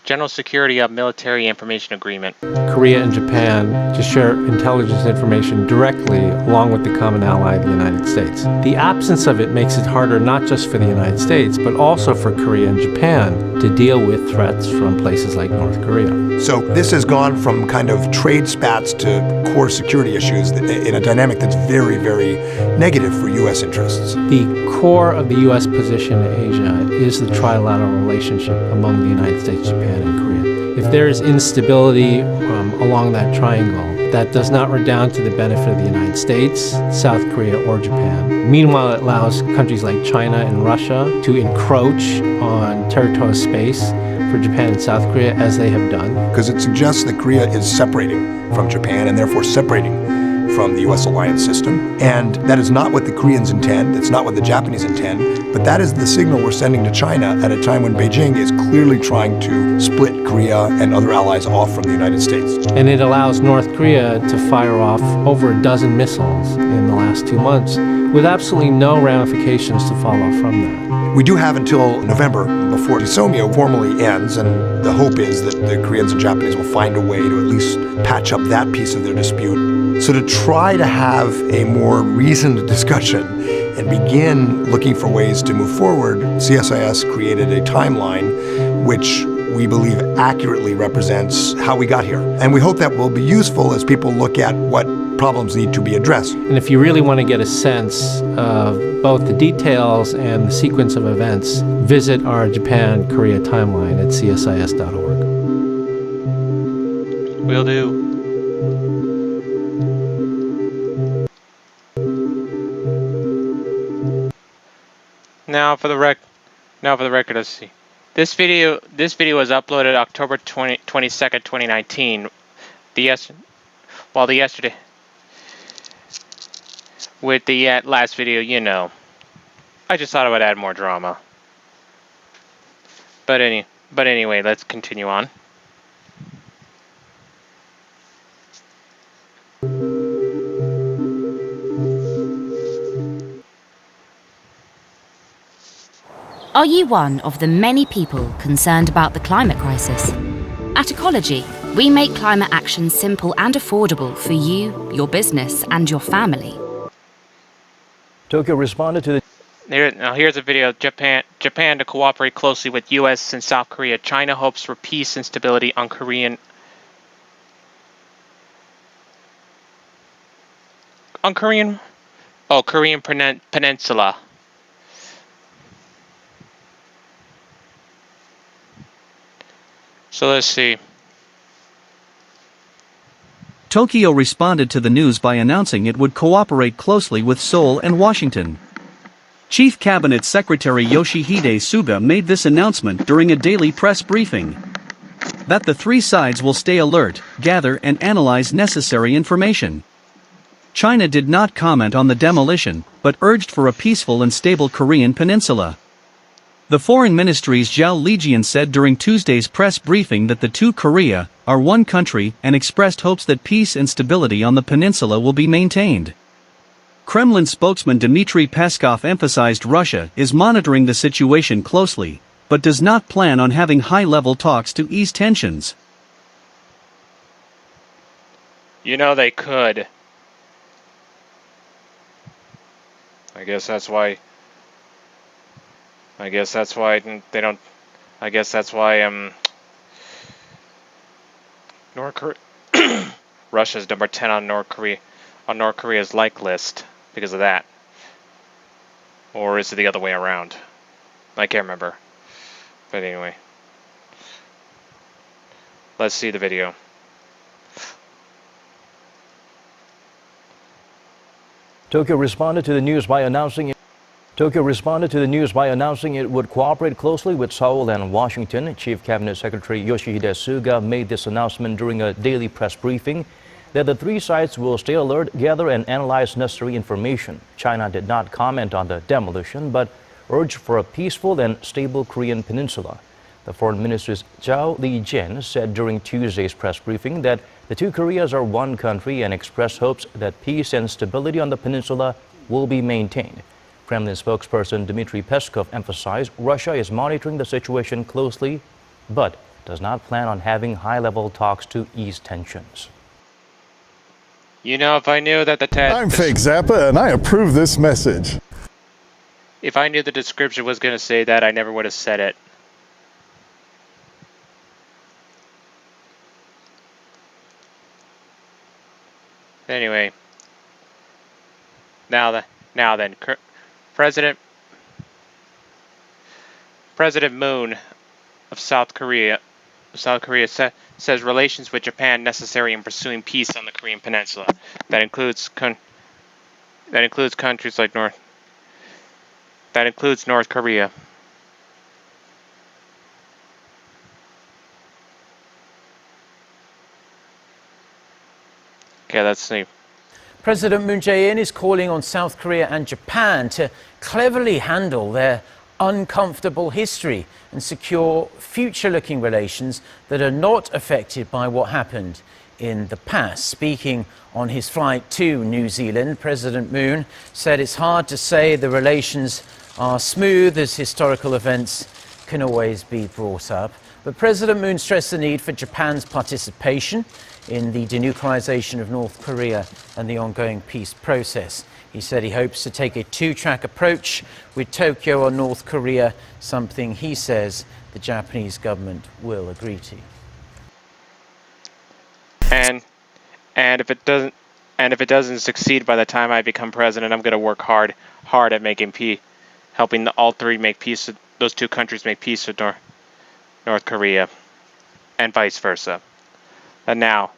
General Security of Military Information Agreement. Korea and Japan to share intelligence information directly along with the common ally, the United States. The absence of it makes it harder not just for the United States, but also for Korea and Japan to deal with threats from places like North Korea. So this has gone from kind of trade spats to core security issues in a dynamic that's very, very negative for U.S. interests. The core of the U.S. position in Asia is the trilateral relationship among the United States, Japan, and Korea. If there is instability along that triangle, that does not redound to the benefit of the United States, South Korea, or Japan. Meanwhile, it allows countries like China and Russia to encroach on territorial space for Japan and South Korea, as they have done. Because it suggests that Korea is separating from Japan and therefore separating from the U.S. alliance system. And that is not what the Koreans intend, it's not what the Japanese intend, but that is the signal we're sending to China at a time when Beijing is clearly trying to split Korea and other allies off from the United States. And it allows North Korea to fire off over a dozen missiles in the last 2 months with absolutely no ramifications to follow from that. We do have until November before GSOMIA formally ends, and the hope is that the Koreans and Japanese will find a way to at least patch up that piece of their dispute. So to try to have a more reasoned discussion and begin looking for ways to move forward, CSIS created a timeline which we believe accurately represents how we got here. And we hope that will be useful as people look at what problems need to be addressed. And if you really want to get a sense of both the details and the sequence of events, visit our Japan-Korea timeline at csis.org. Will do. Now for the record, let's see. This video was uploaded October 22nd, 2019. Yesterday. With the last video, you know. I just thought I would add more drama. But anyway, let's continue on. Are you one of the many people concerned about the climate crisis? At Ecology, we make climate action simple and affordable for you, your business, and your family. Tokyo responded to the... Here's a video of Japan to cooperate closely with U.S. and South Korea. China hopes for peace and stability on Korean Peninsula. So let's see. Tokyo responded to the news by announcing it would cooperate closely with Seoul and Washington. Chief Cabinet Secretary Yoshihide Suga made this announcement during a daily press briefing. That the three sides will stay alert, gather and analyze necessary information. China did not comment on the demolition, but urged for a peaceful and stable Korean peninsula. The Foreign Ministry's Zhao Lijian said during Tuesday's press briefing that the two Korea, are one country and expressed hopes that peace and stability on the peninsula will be maintained. Kremlin spokesman Dmitry Peskov emphasized Russia is monitoring the situation closely, but does not plan on having high-level talks to ease tensions. You know they could. I guess that's why they don't. I guess that's why North Korea, Russia's number 10 on North Korea's like list because of that. Or is it the other way around? I can't remember. But anyway, let's see the video. Tokyo responded to the news by announcing it would cooperate closely with Seoul and Washington. Chief Cabinet Secretary Yoshihide Suga made this announcement during a daily press briefing that the three sides will stay alert, gather and analyze necessary information. China did not comment on the demolition, but urged for a peaceful and stable Korean peninsula. The Foreign Minister's Zhao Lijian said during Tuesday's press briefing that the two Koreas are one country and expressed hopes that peace and stability on the peninsula will be maintained. Kremlin spokesperson Dmitry Peskov emphasized Russia is monitoring the situation closely, but does not plan on having high-level talks to ease tensions. You know, if I knew that I'm Fake Zappa, and I approve this message. If I knew the description was going to say that, I never would have said it. Anyway, now then, President Moon of South Korea says relations with Japan necessary in pursuing peace on the Korean Peninsula. That includes countries like North Korea. Okay, let's see. President Moon Jae-in is calling on South Korea and Japan to cleverly handle their uncomfortable history and secure future-looking relations that are not affected by what happened in the past. Speaking on his flight to New Zealand, President Moon said it's hard to say the relations are smooth as historical events can always be brought up. But President Moon stressed the need for Japan's participation in the denuclearization of North Korea and the ongoing peace process. He said he hopes to take a two-track approach with Tokyo on North Korea, something he says the Japanese government will agree to. And if it doesn't succeed by the time I become president, I'm going to work hard at making peace, helping all three make peace. Those two countries make peace with North Korea, and vice versa. And now,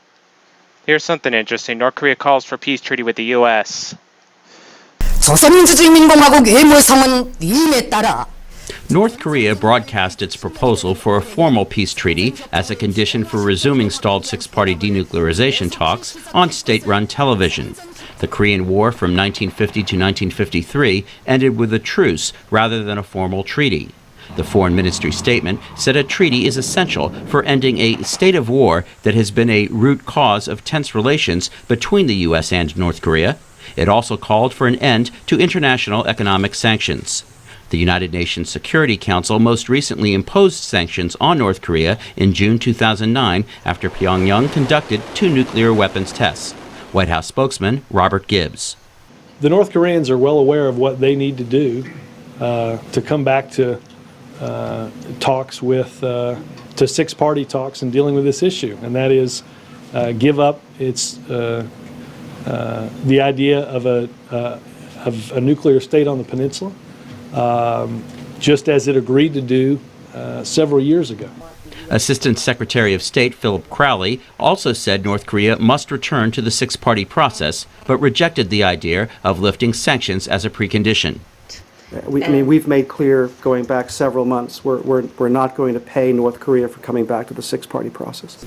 here's something interesting. North Korea calls for peace treaty with the U.S. North Korea broadcast its proposal for a formal peace treaty as a condition for resuming stalled six-party denuclearization talks on state-run television. The Korean War from 1950 to 1953 ended with a truce rather than a formal treaty. The Foreign Ministry statement said a treaty is essential for ending a state of war that has been a root cause of tense relations between the U.S. and North Korea. It also called for an end to international economic sanctions. The United Nations Security Council most recently imposed sanctions on North Korea in June 2009 after Pyongyang conducted 2 nuclear weapons tests. White House spokesman Robert Gibbs. The North Koreans are well aware of what they need to do to come back to talks with to six-party talks and dealing with this issue, and that is give up the idea of a nuclear state on the peninsula, just as it agreed to do several years ago. Assistant Secretary of State Philip Crowley also said North Korea must return to the six-party process, but rejected the idea of lifting sanctions as a precondition. We've made clear going back several months we're not going to pay North Korea for coming back to the six-party process.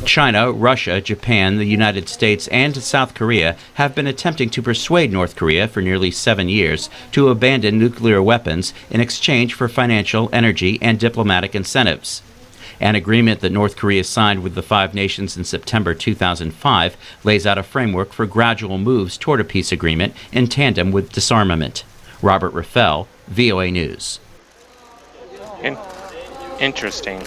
China, Russia, Japan, the United States, and South Korea have been attempting to persuade North Korea for nearly 7 years to abandon nuclear weapons in exchange for financial, energy, and diplomatic incentives. An agreement that North Korea signed with the five nations in September 2005 lays out a framework for gradual moves toward a peace agreement in tandem with disarmament. Robert Raffel, VOA News. Interesting.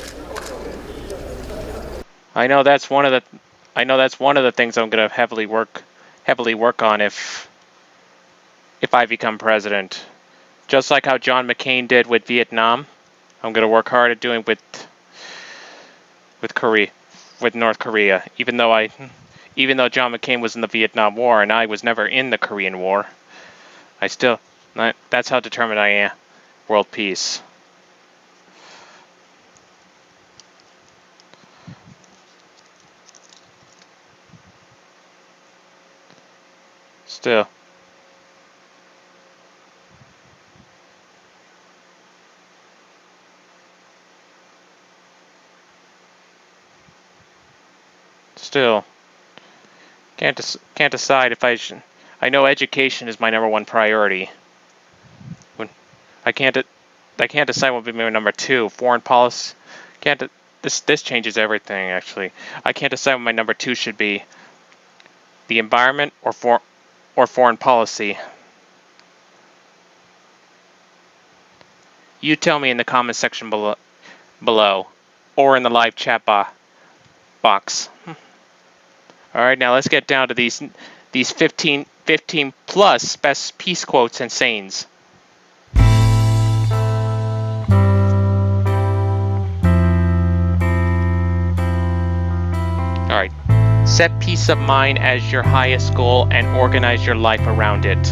I know that's one of the things I'm going to heavily work on if I become president. Just like how John McCain did with Vietnam, I'm going to work hard at doing with North Korea. Even though John McCain was in the Vietnam War and I was never in the Korean War, that's how determined I am. World peace. Still. Can't decide if I should. I know education is my number one priority. I can't decide what would be my number two. Foreign policy. This changes everything, actually. I can't decide what my number two should be. The environment or foreign policy. You tell me in the comment section below or in the live chat box. All right, now let's get down to these 15 plus best peace quotes and sayings. All right. Set peace of mind as your highest goal and organize your life around it.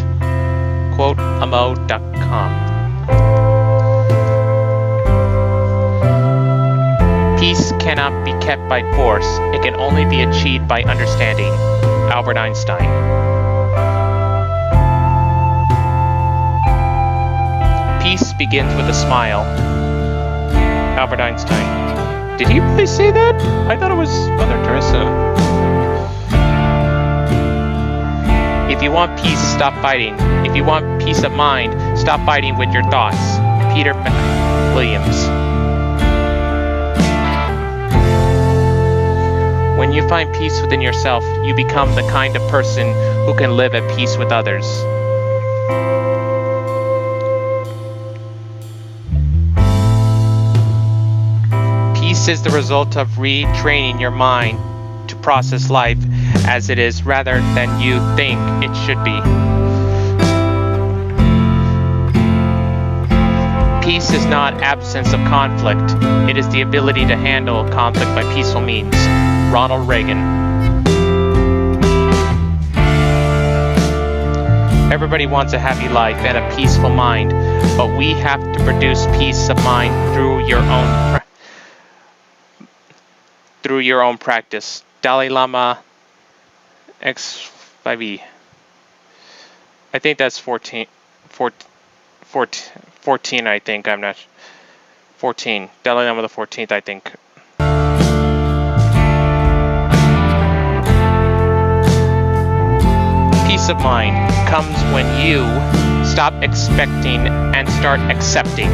Quoteamo.com. Peace cannot be kept by force. It can only be achieved by understanding. Albert Einstein. Peace begins with a smile. Albert Einstein. Did he really say that? I thought it was Mother Teresa. If you want peace, stop fighting. If you want peace of mind, stop fighting with your thoughts. Peter Williams. When you find peace within yourself, you become the kind of person who can live at peace with others. Peace is the result of retraining your mind to process life as it is rather than you think it should be. Peace is not absence of conflict. It is the ability to handle conflict by peaceful means. Ronald Reagan. Everybody wants a happy life and a peaceful mind, but we have to produce peace of mind through your own practice. Dalai Lama X5E. I think that's 14, I think. I'm not 14. Dalai Lama the 14th, I think. Peace of mind comes when you stop expecting and start accepting.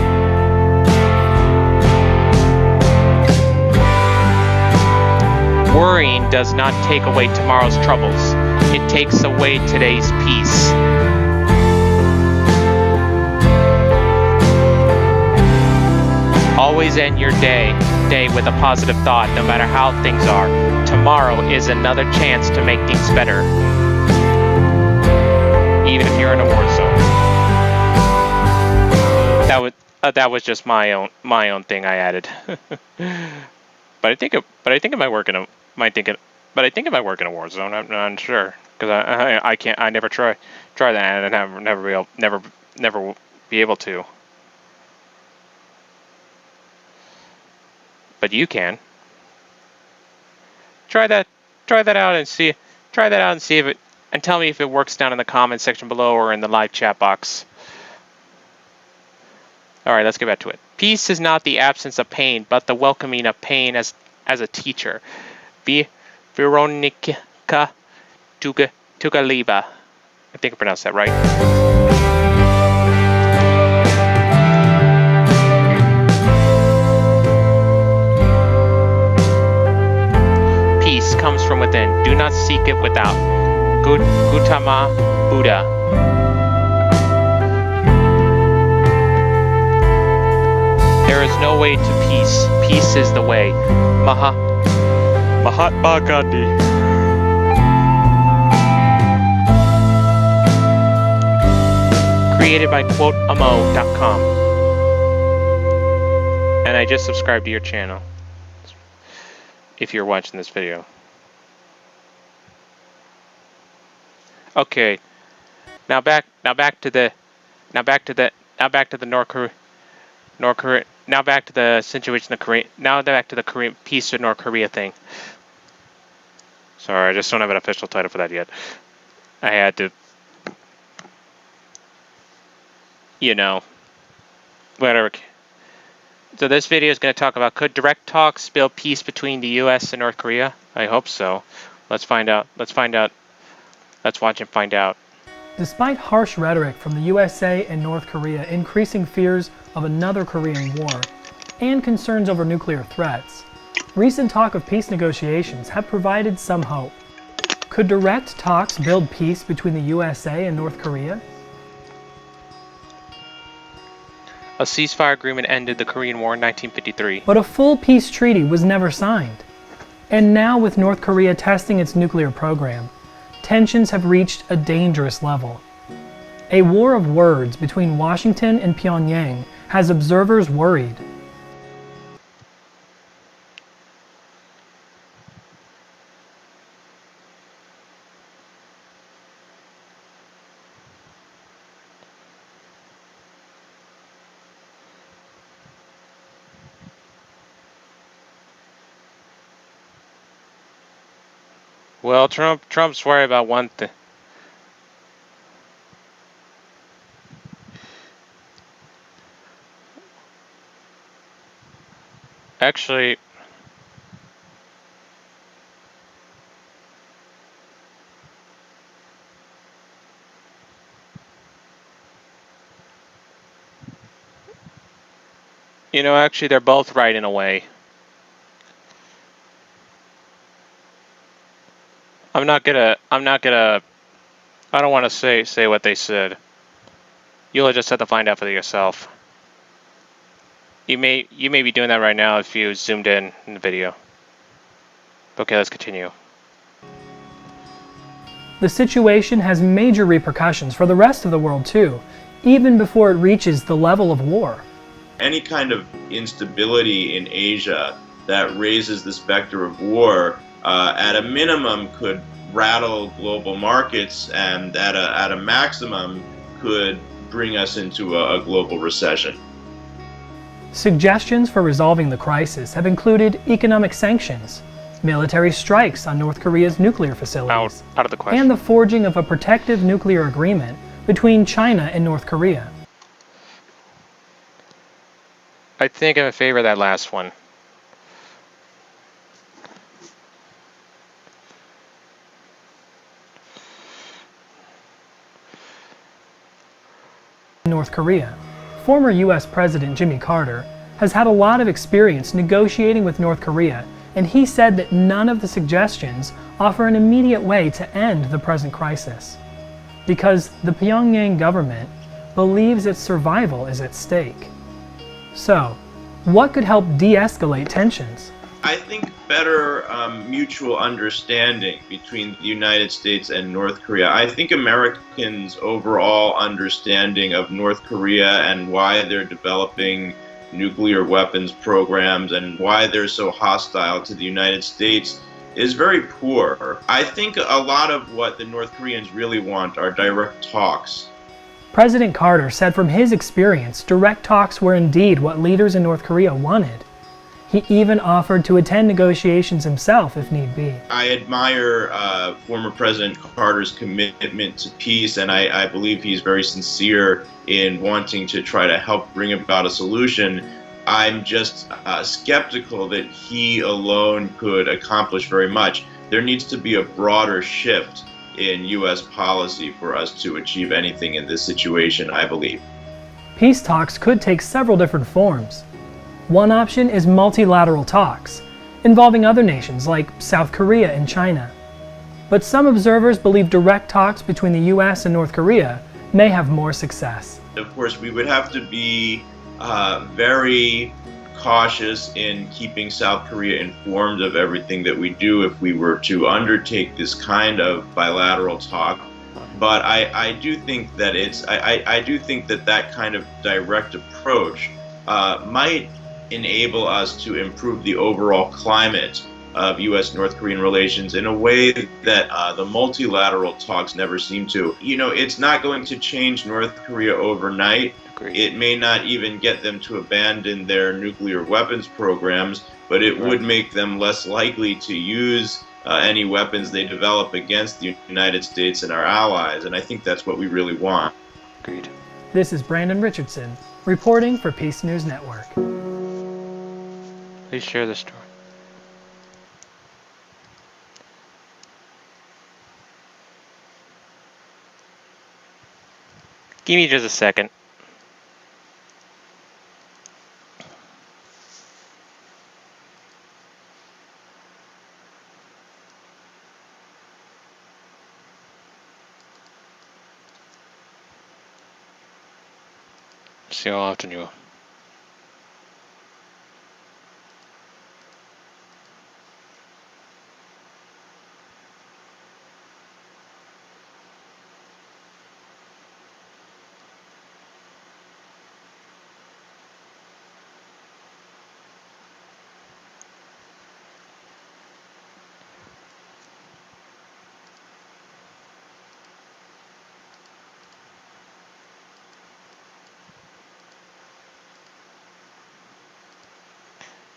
Worrying does not take away tomorrow's troubles. It takes away today's peace. Always end your day with a positive thought, no matter how things are. Tomorrow is another chance to make things better. Even if you're in a war zone. That was just my own thing I added. But I think it might work in a war zone. I'm not sure because I can't. I never try that and never be able to. But you can. Try that out and see. Try that out and see if it. And tell me if it works down in the comment section below or in the live chat box. All right, let's get back to it. Peace is not the absence of pain, but the welcoming of pain as a teacher. Veronica Tugaliba. I think I pronounced that right. peace comes from within. Do not seek it without. Gautama Buddha. There is no way to peace. Peace is the way. Mahatma Gandhi. Created by quoteamo.com. And I just subscribed to your channel. If you're watching this video. Okay. Now back to the situation of Korea. Now back to the Korean peace with North Korea thing. Sorry, I just don't have an official title for that yet. I had to, whatever. So this video is going to talk about, could direct talks build peace between the U.S. and North Korea? I hope so. Let's find out. Let's watch and find out. Despite harsh rhetoric from the USA and North Korea increasing fears of another Korean War and concerns over nuclear threats, recent talk of peace negotiations have provided some hope. Could direct talks build peace between the USA and North Korea? A ceasefire agreement ended the Korean War in 1953. But a full peace treaty was never signed. And now with North Korea testing its nuclear program, tensions have reached a dangerous level. A war of words between Washington and Pyongyang has observers worried. Well, Trump's worried about one thing. Actually, actually they're both right in a way. I don't want to say what they said. You'll just have to find out for yourself. You may be doing that right now if you zoomed in the video. Okay, let's continue. The situation has major repercussions for the rest of the world too, even before it reaches the level of war. Any kind of instability in Asia that raises the specter of war at a minimum could rattle global markets, and at a maximum could bring us into a global recession. Suggestions for resolving the crisis have included economic sanctions, military strikes on North Korea's nuclear facilities, out of the question, and the forging of a protective nuclear agreement between China and North Korea. I think I'm in favor of that last one. North Korea. Former U.S. President Jimmy Carter has had a lot of experience negotiating with North Korea, and he said that none of the suggestions offer an immediate way to end the present crisis, because the Pyongyang government believes its survival is at stake. So, what could help de-escalate tensions? I think better mutual understanding between the United States and North Korea. I think Americans' overall understanding of North Korea and why they're developing nuclear weapons programs and why they're so hostile to the United States is very poor. I think a lot of what the North Koreans really want are direct talks. President Carter said from his experience, direct talks were indeed what leaders in North Korea wanted. He even offered to attend negotiations himself if need be. I admire former President Carter's commitment to peace, and I believe he's very sincere in wanting to try to help bring about a solution. I'm just skeptical that he alone could accomplish very much. There needs to be a broader shift in U.S. policy for us to achieve anything in this situation, I believe. Peace talks could take several different forms. One option is multilateral talks, involving other nations like South Korea and China. But some observers believe direct talks between the US and North Korea may have more success. Of course, we would have to be very cautious in keeping South Korea informed of everything that we do if we were to undertake this kind of bilateral talk. But I do think that I do think that that kind of direct approach might enable us to improve the overall climate of U.S.-North Korean relations in a way that the multilateral talks never seem to. You know, it's not going to change North Korea overnight. Agreed. It may not even get them to abandon their nuclear weapons programs, but it would make them less likely to use any weapons they develop against the United States and our allies, and I think that's what we really want. Agreed. This is Brandon Richardson, reporting for Peace News Network. Please share the story. Give me just a second. See how often you will.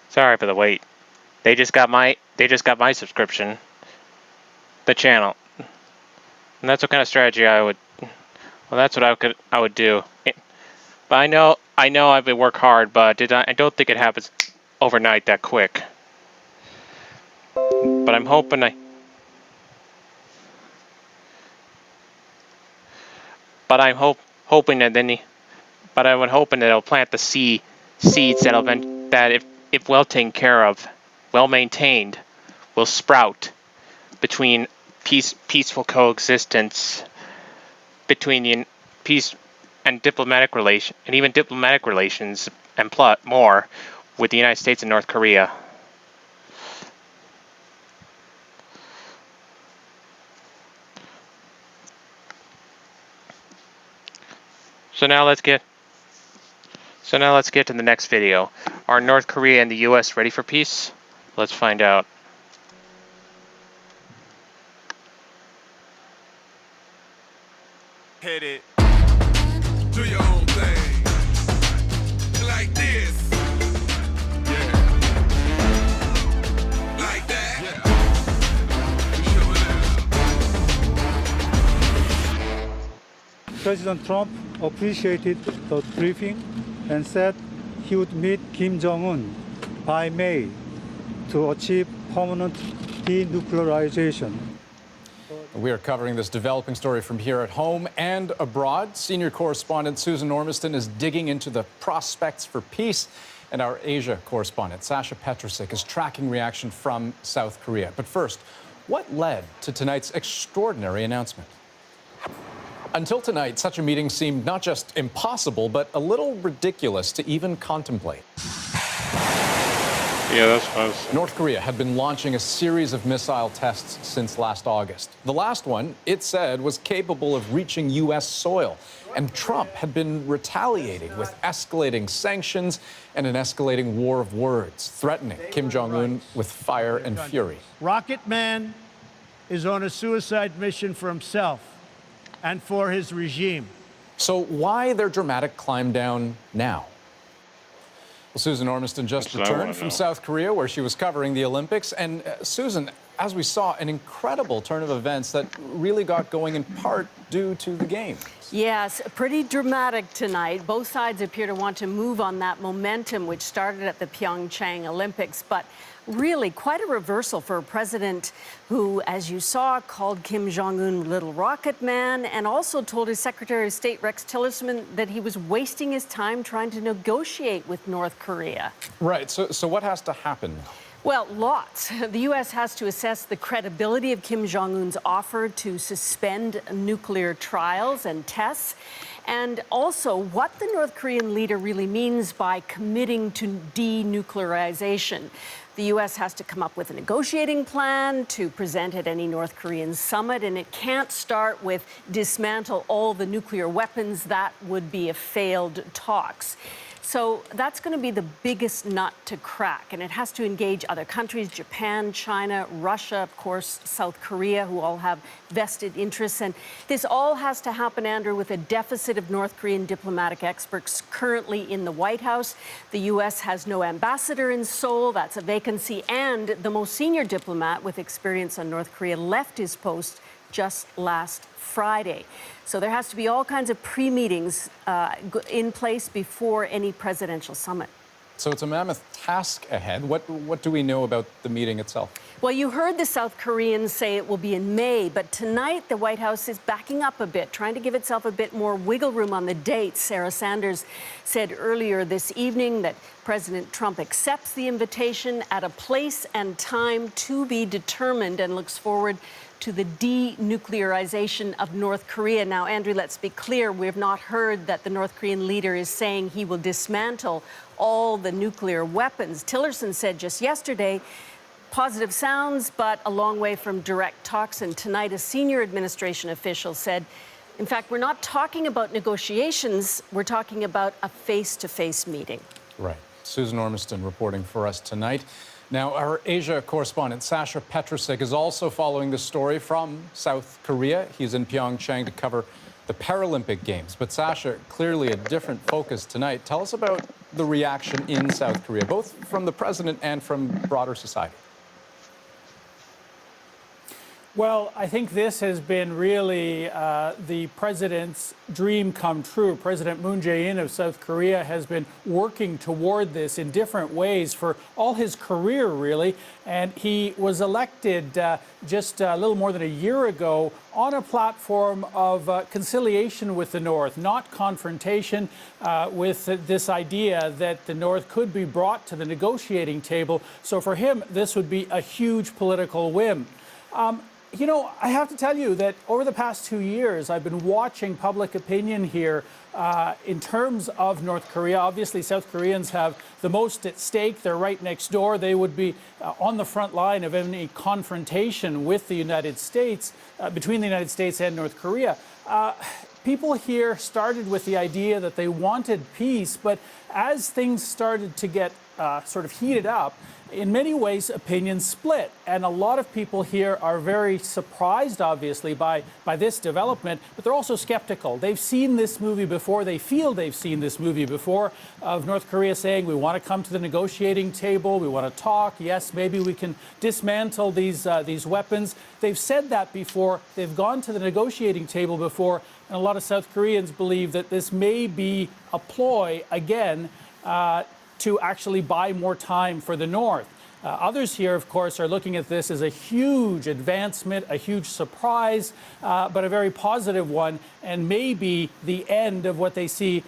Sorry for the wait. They just got my subscription, the channel, and that's what kind of strategy I would. Well, that's what I would do. But I know I've been work hard, but I don't think it happens overnight that quick. But I'm hoping hoping that it'll plant the seeds that if well taken care of, well maintained, will sprout between peaceful coexistence between peace and diplomatic relations and more with the United States and North Korea. So now let's get to the next video. Are North Korea and the U.S. ready for peace? Let's find out. Hit it. Do your own thing. Like this. Yeah. Like that. Yeah. President Trump appreciated the briefing and said he would meet Kim Jong-un by May to achieve permanent denuclearization. We are covering this developing story from here at home and abroad. Senior correspondent Susan Ormiston is digging into the prospects for peace, and our Asia correspondent Sasha Petrusik is tracking reaction from South Korea. But first, what led to tonight's extraordinary announcement? Until tonight, such a meeting seemed not just impossible, but a little ridiculous to even contemplate. Yeah, that's what I was saying. North Korea had been launching a series of missile tests since last August. The last one, it said, was capable of reaching U.S. soil. And Trump had been retaliating with escalating sanctions and an escalating war of words, threatening Kim Jong-un with fire and fury. Rocket Man is on a suicide mission for himself and for his regime. So why their dramatic climb down now? Well, Susan Ormiston just returned from South Korea, where she was covering the Olympics. And Susan, as we saw, an incredible turn of events that really got going in part due to the Games. Yes, pretty dramatic tonight. Both sides appear to want to move on that momentum which started at the Pyeongchang Olympics, but really quite a reversal for a president who, as you saw, called Kim Jong-un Little Rocket Man and also told his Secretary of State Rex Tillerson that he was wasting his time trying to negotiate with North Korea. Right. So what has to happen now? Well, lots. The U.S. has to assess the credibility of Kim Jong-un's offer to suspend nuclear trials and tests, and also what the North Korean leader really means by committing to denuclearization. The U.S. has to come up with a negotiating plan to present at any North Korean summit, and it can't start with dismantle all the nuclear weapons. That would be a failed talks. So that's going to be the biggest nut to crack, and it has to engage other countries, Japan, China, Russia, of course, South Korea, who all have vested interests. And this all has to happen, Andrew, with a deficit of North Korean diplomatic experts currently in the White House. The U.S. has no ambassador in Seoul. That's a vacancy. And the most senior diplomat with experience on North Korea left his post just last Friday. So there has to be all kinds of pre-meetings in place before any presidential summit. So it's a mammoth task ahead. What do we know about the meeting itself? Well, you heard the South Koreans say it will be in May, but tonight the White House is backing up a bit, trying to give itself a bit more wiggle room on the dates. Sarah Sanders said earlier this evening that President Trump accepts the invitation at a place and time to be determined and looks forward to the denuclearization of North Korea. Now, Andrew, let's be clear, we have not heard that the North Korean leader is saying he will dismantle all the nuclear weapons. Tillerson said just yesterday, positive sounds, but a long way from direct talks. And tonight, a senior administration official said, in fact, we're not talking about negotiations, we're talking about a face-to-face meeting. Right. Susan Ormiston reporting for us tonight. Now, our Asia correspondent, Sasha Petrusek, is also following this story from South Korea. He's in Pyeongchang to cover the Paralympic Games. But Sasha, clearly a different focus tonight. Tell us about the reaction in South Korea, both from the president and from broader society. Well, I think this has been really the president's dream come true. President Moon Jae-in of South Korea has been working toward this in different ways for all his career, really. And he was elected just a little more than a year ago on a platform of conciliation with the North, not confrontation, with this idea that the North could be brought to the negotiating table. So for him, this would be a huge political win. You know, I have to tell you that over the past 2 years, I've been watching public opinion here in terms of North Korea. Obviously, South Koreans have the most at stake. They're right next door. They would be on the front line of any confrontation with the United States, between the United States and North Korea. People here started with the idea that they wanted peace, but as things started to get sort of heated up, in many ways, opinions split. And a lot of people here are very surprised, obviously, by this development, but they're also skeptical. They've seen this movie before. They feel they've seen this movie before of North Korea saying, we want to come to the negotiating table. We want to talk. Yes, maybe we can dismantle these weapons. They've said that before. They've gone to the negotiating table before. And a lot of South Koreans believe that this may be a ploy again to actually buy more time for the North. Others here, of course, are looking at this as a huge advancement, a huge surprise, but a very positive one, and maybe the end of what they see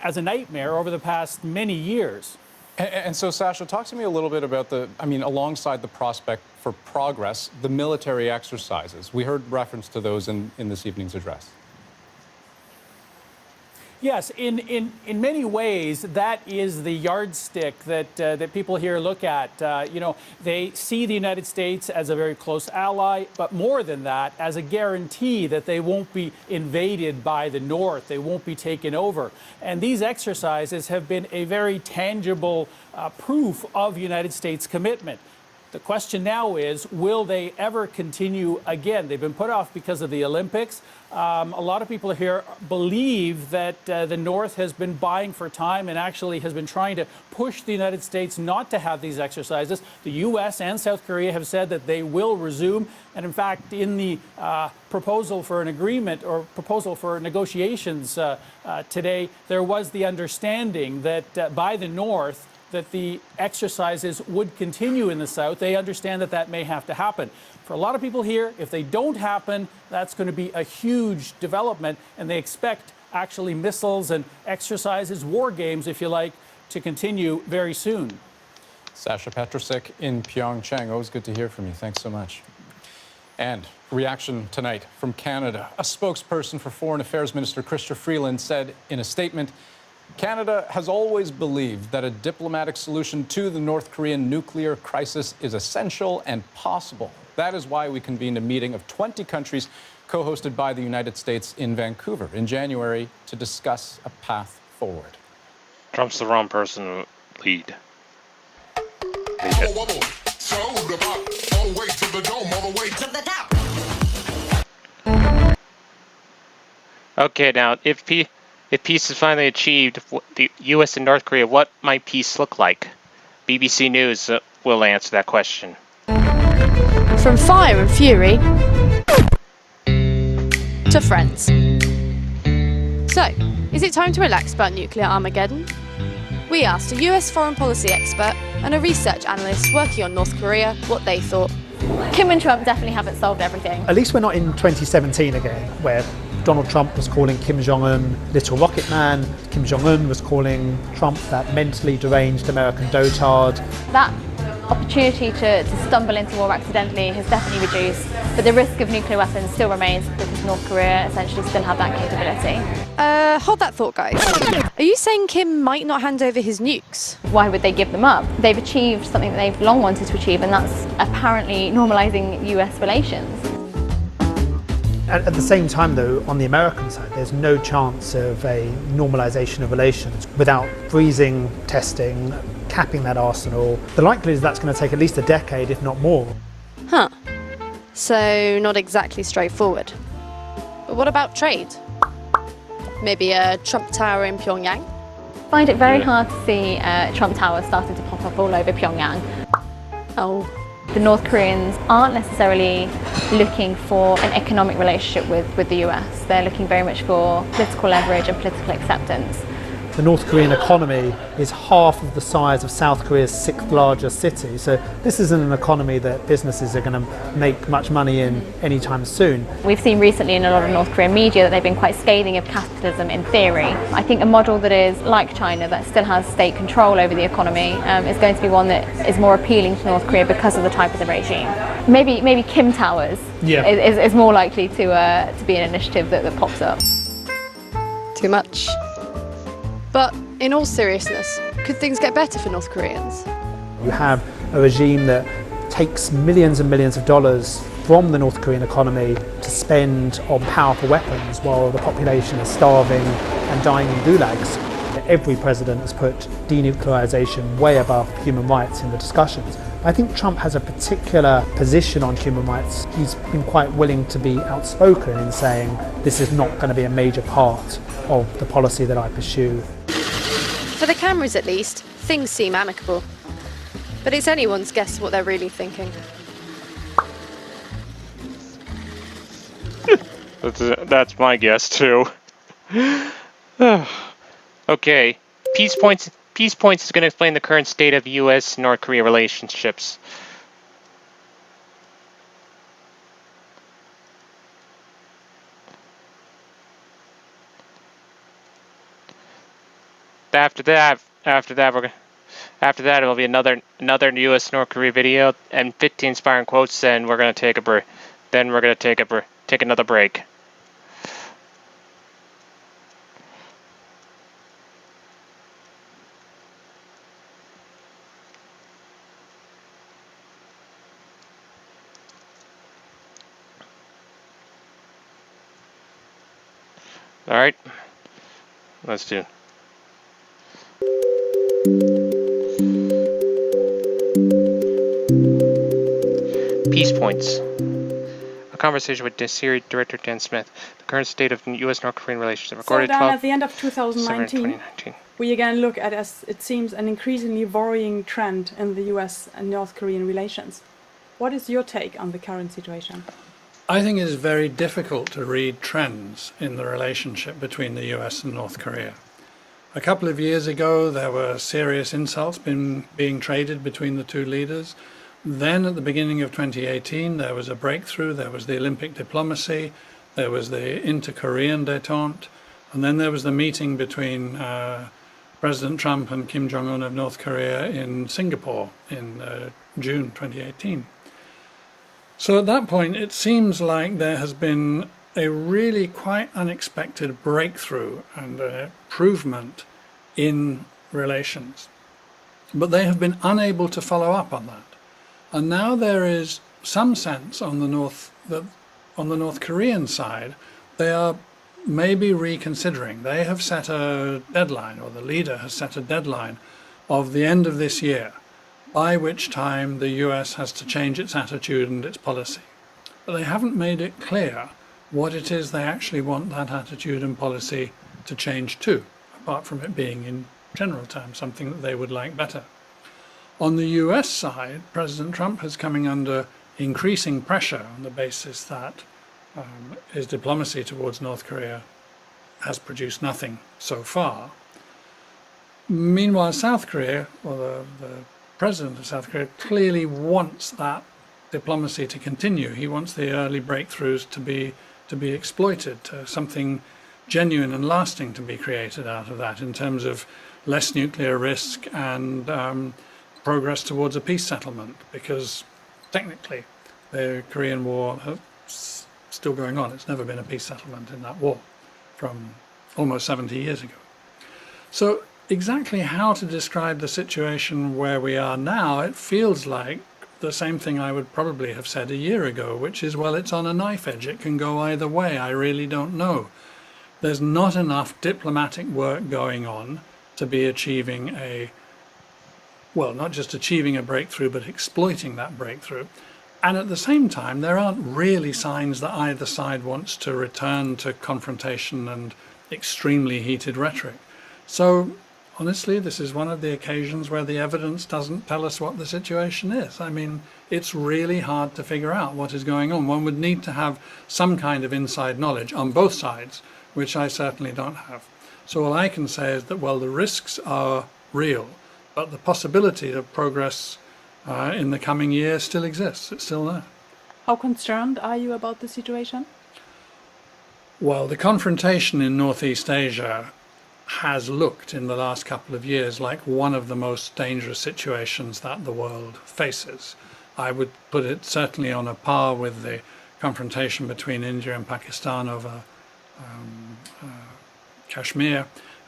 as a nightmare over the past many years. And so, Sasha, talk to me a little bit about alongside the prospect for progress, the military exercises. We heard reference to those in this evening's address. Yes, in many ways, that is the yardstick that people here look at. You know, they see the United States as a very close ally, but more than that, as a guarantee that they won't be invaded by the North, they won't be taken over. And these exercises have been a very tangible proof of United States commitment. The question now is, will they ever continue again? They've been put off because of the Olympics. A lot of people here believe that the North has been buying for time and actually has been trying to push the United States not to have these exercises. The U.S. and South Korea have said that they will resume. And in fact, in the proposal for an agreement or proposal for negotiations today, there was the understanding that by the North, that the exercises would continue in the South. They understand that that may have to happen. For a lot of people here, if they don't happen, that's going to be a huge development, and they expect actually missiles and exercises, war games, if you like, to continue very soon. Sasha Petrusek in Pyeongchang. Always good to hear from you. Thanks so much. And reaction tonight from Canada. A spokesperson for Foreign Affairs Minister Chrystia Freeland said in a statement, Canada has always believed that a diplomatic solution to the North Korean nuclear crisis is essential and possible. That is why we convened a meeting of 20 countries co-hosted by the United States in Vancouver in January to discuss a path forward. Trump's the wrong person to lead. Okay, now, if peace is finally achieved, the U.S. and North Korea, what might peace look like? BBC News will answer that question. From fire and fury to friends. So, is it time to relax about nuclear Armageddon? We asked a US foreign policy expert and a research analyst working on North Korea what they thought. Kim and Trump definitely haven't solved everything. At least we're not in 2017 again, where Donald Trump was calling Kim Jong-un Little Rocket Man, Kim Jong-un was calling Trump that mentally deranged American dotard. That opportunity to stumble into war accidentally has definitely reduced, but the risk of nuclear weapons still remains because North Korea essentially still have that capability. Hold that thought, guys. Are you saying Kim might not hand over his nukes? Why would they give them up? They've achieved something that they've long wanted to achieve, and that's apparently normalising US relations. At the same time, though, on the American side, there's no chance of a normalisation of relations without freezing, testing, capping that arsenal. The likelihood is that's going to take at least a decade, if not more. Huh. So, not exactly straightforward. But what about trade? Maybe a Trump Tower in Pyongyang? I find it very hard to see Trump Towers starting to pop up all over Pyongyang. Oh. The North Koreans aren't necessarily looking for an economic relationship with the US. They're looking very much for political leverage and political acceptance. The North Korean economy is half of the size of South Korea's 6th largest city. So this isn't an economy that businesses are going to make much money in anytime soon. We've seen recently in a lot of North Korean media that they've been quite scathing of capitalism in theory. I think a model that is like China, that still has state control over the economy, is going to be one that is more appealing to North Korea because of the type of the regime. Maybe Kim Towers is more likely to be an initiative that pops up. Too much. But in all seriousness, could things get better for North Koreans? You have a regime that takes millions and millions of dollars from the North Korean economy to spend on powerful weapons while the population is starving and dying in gulags. Every president has put denuclearization way above human rights in the discussions. I think Trump has a particular position on human rights. He's been quite willing to be outspoken in saying this is not going to be a major part of the policy that I pursue. For the cameras at least, things seem amicable. But it's anyone's guess what they're really thinking. That's my guess too. Okay, Peace Points is going to explain the current state of U.S. North Korea relationships. After that, it'll be another U.S. North Korea video and 15 inspiring quotes. Then we're gonna take a break. Then we're gonna take another break. All right, let's do it. Peace Points. A conversation with series director Dan Smith. The current state of U.S.-North Korean relations. Recorded So Dan, at the end of 2019, 2019, we again look at, as it seems, an increasingly worrying trend in the U.S. and North Korean relations. What is your take on the current situation? I think it is very difficult to read trends in the relationship between the US and North Korea. A couple of years ago, there were serious insults being traded between the two leaders. Then at the beginning of 2018, there was a breakthrough. There was the Olympic diplomacy, there was the inter-Korean détente, and then there was the meeting between President Trump and Kim Jong-un of North Korea in Singapore in June 2018. So at that point, it seems like there has been a really quite unexpected breakthrough and improvement in relations. But they have been unable to follow up on that. And now there is some sense on the North Korean side, they are maybe reconsidering. They have set a deadline, or the leader has set a deadline of the end of this year, by which time the US has to change its attitude and its policy. But they haven't made it clear what it is they actually want that attitude and policy to change to, apart from it being in general terms something that they would like better. On the US side, President Trump is coming under increasing pressure on the basis that his diplomacy towards North Korea has produced nothing so far. Meanwhile, South Korea, or the president of South Korea, clearly wants that diplomacy to continue. He wants the early breakthroughs to be exploited, something genuine and lasting to be created out of that in terms of less nuclear risk and progress towards a peace settlement, because technically the Korean War is still going on. It's never been a peace settlement in that war from almost 70 years ago. So exactly how to describe the situation where we are now, it feels like the same thing I would probably have said a year ago, which is, well, it's on a knife edge. It can go either way. I really don't know. There's not enough diplomatic work going on to be achieving not just achieving a breakthrough, but exploiting that breakthrough. And at the same time, there aren't really signs that either side wants to return to confrontation and extremely heated rhetoric. So honestly, this is one of the occasions where the evidence doesn't tell us what the situation is. I mean, it's really hard to figure out what is going on. One would need to have some kind of inside knowledge on both sides, which I certainly don't have. So all I can say is that, well, the risks are real, but the possibility of progress in the coming year still exists. It's still there. How concerned are you about the situation? Well, the confrontation in Northeast Asia has looked in the last couple of years like one of the most dangerous situations that the world faces. I would put it certainly on a par with the confrontation between India and Pakistan over Kashmir,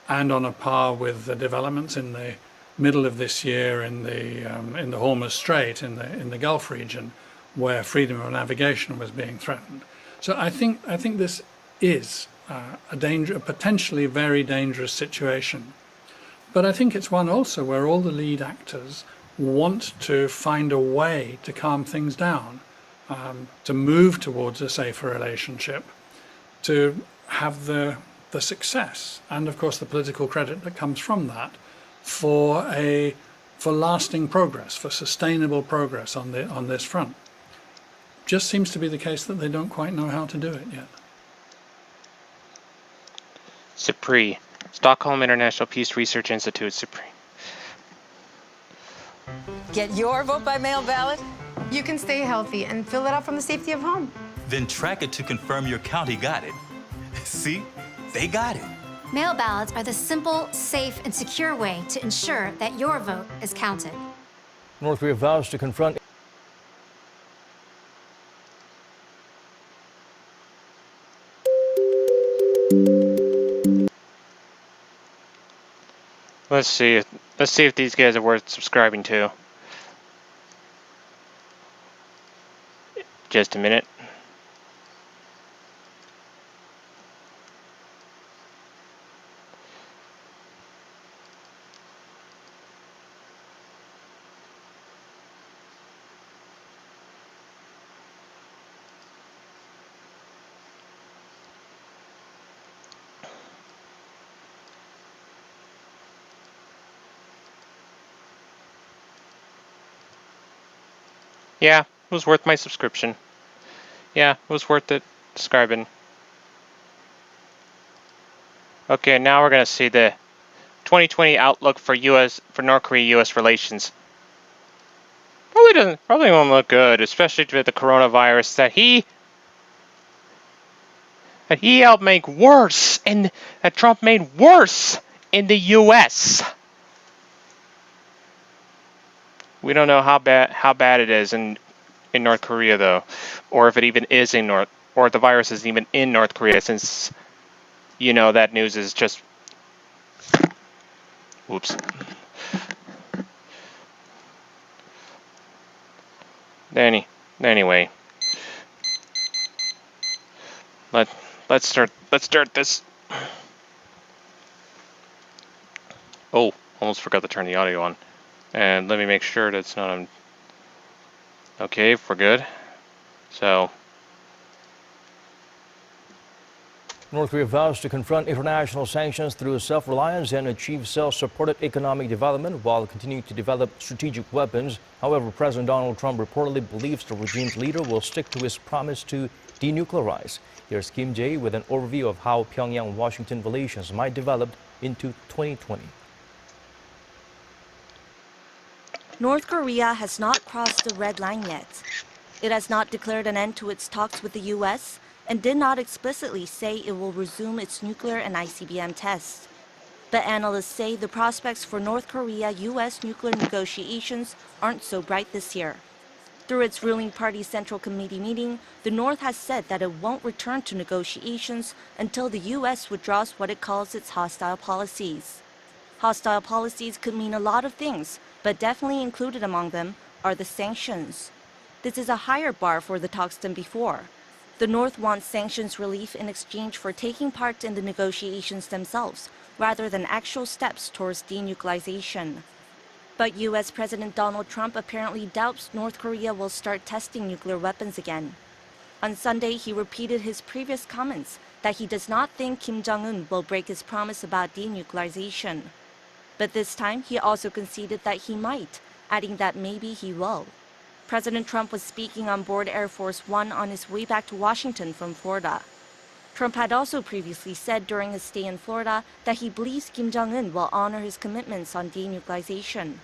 and on a par with the developments in the middle of this year in the Hormuz Strait in the Gulf region, where freedom of navigation was being threatened. So I think this is a potentially very dangerous situation. But I think it's one also where all the lead actors want to find a way to calm things down, to move towards a safer relationship, to have the success and of course the political credit that comes from that for lasting progress, for sustainable progress on this front. Just seems to be the case that they don't quite know how to do it yet. SIPRI, Stockholm International Peace Research Institute, SIPRI. Get your vote by mail ballot? You can stay healthy and fill it out from the safety of home. Then track it to confirm your county got it. See? They got it. Mail ballots are the simple, safe, and secure way to ensure that your vote is counted. North Korea vows to confront Let's see if these guys are worth subscribing to. Just a minute. Yeah, it was worth my subscription. Yeah, it was worth it subscribing. Okay, now we're gonna see the 2020 outlook for North Korea-US relations. Probably won't look good, especially with the coronavirus that he helped make worse, and that Trump made worse in the U.S. We don't know how bad it is in North Korea though, or if it even is in or if the virus is even in North Korea, since you know that news is just. Oops. Anyway, let's start this. Oh, almost forgot to turn the audio on. And let me make sure that it's not on. Okay, we're good. So. North Korea vows to confront international sanctions through self-reliance and achieve self-supported economic development while continuing to develop strategic weapons. However, President Donald Trump reportedly believes the regime's leader will stick to his promise to denuclearize. Here's Kim Jae with an overview of how Pyongyang-Washington relations might develop into 2020. North Korea has not crossed the red line yet. It has not declared an end to its talks with the U.S., and did not explicitly say it will resume its nuclear and ICBM tests. But analysts say the prospects for North Korea-U.S. nuclear negotiations aren't so bright this year. Through its ruling party Central Committee meeting, the North has said that it won't return to negotiations until the U.S. withdraws what it calls its hostile policies. Hostile policies could mean a lot of things, but definitely included among them are the sanctions. This is a higher bar for the talks than before. The North wants sanctions relief in exchange for taking part in the negotiations themselves, rather than actual steps towards denuclearization. But U.S. President Donald Trump apparently doubts North Korea will start testing nuclear weapons again. On Sunday, he repeated his previous comments that he does not think Kim Jong-un will break his promise about denuclearization. But this time, he also conceded that he might, adding that maybe he will. President Trump was speaking on board Air Force One on his way back to Washington from Florida. Trump had also previously said during his stay in Florida that he believes Kim Jong-un will honor his commitments on denuclearization.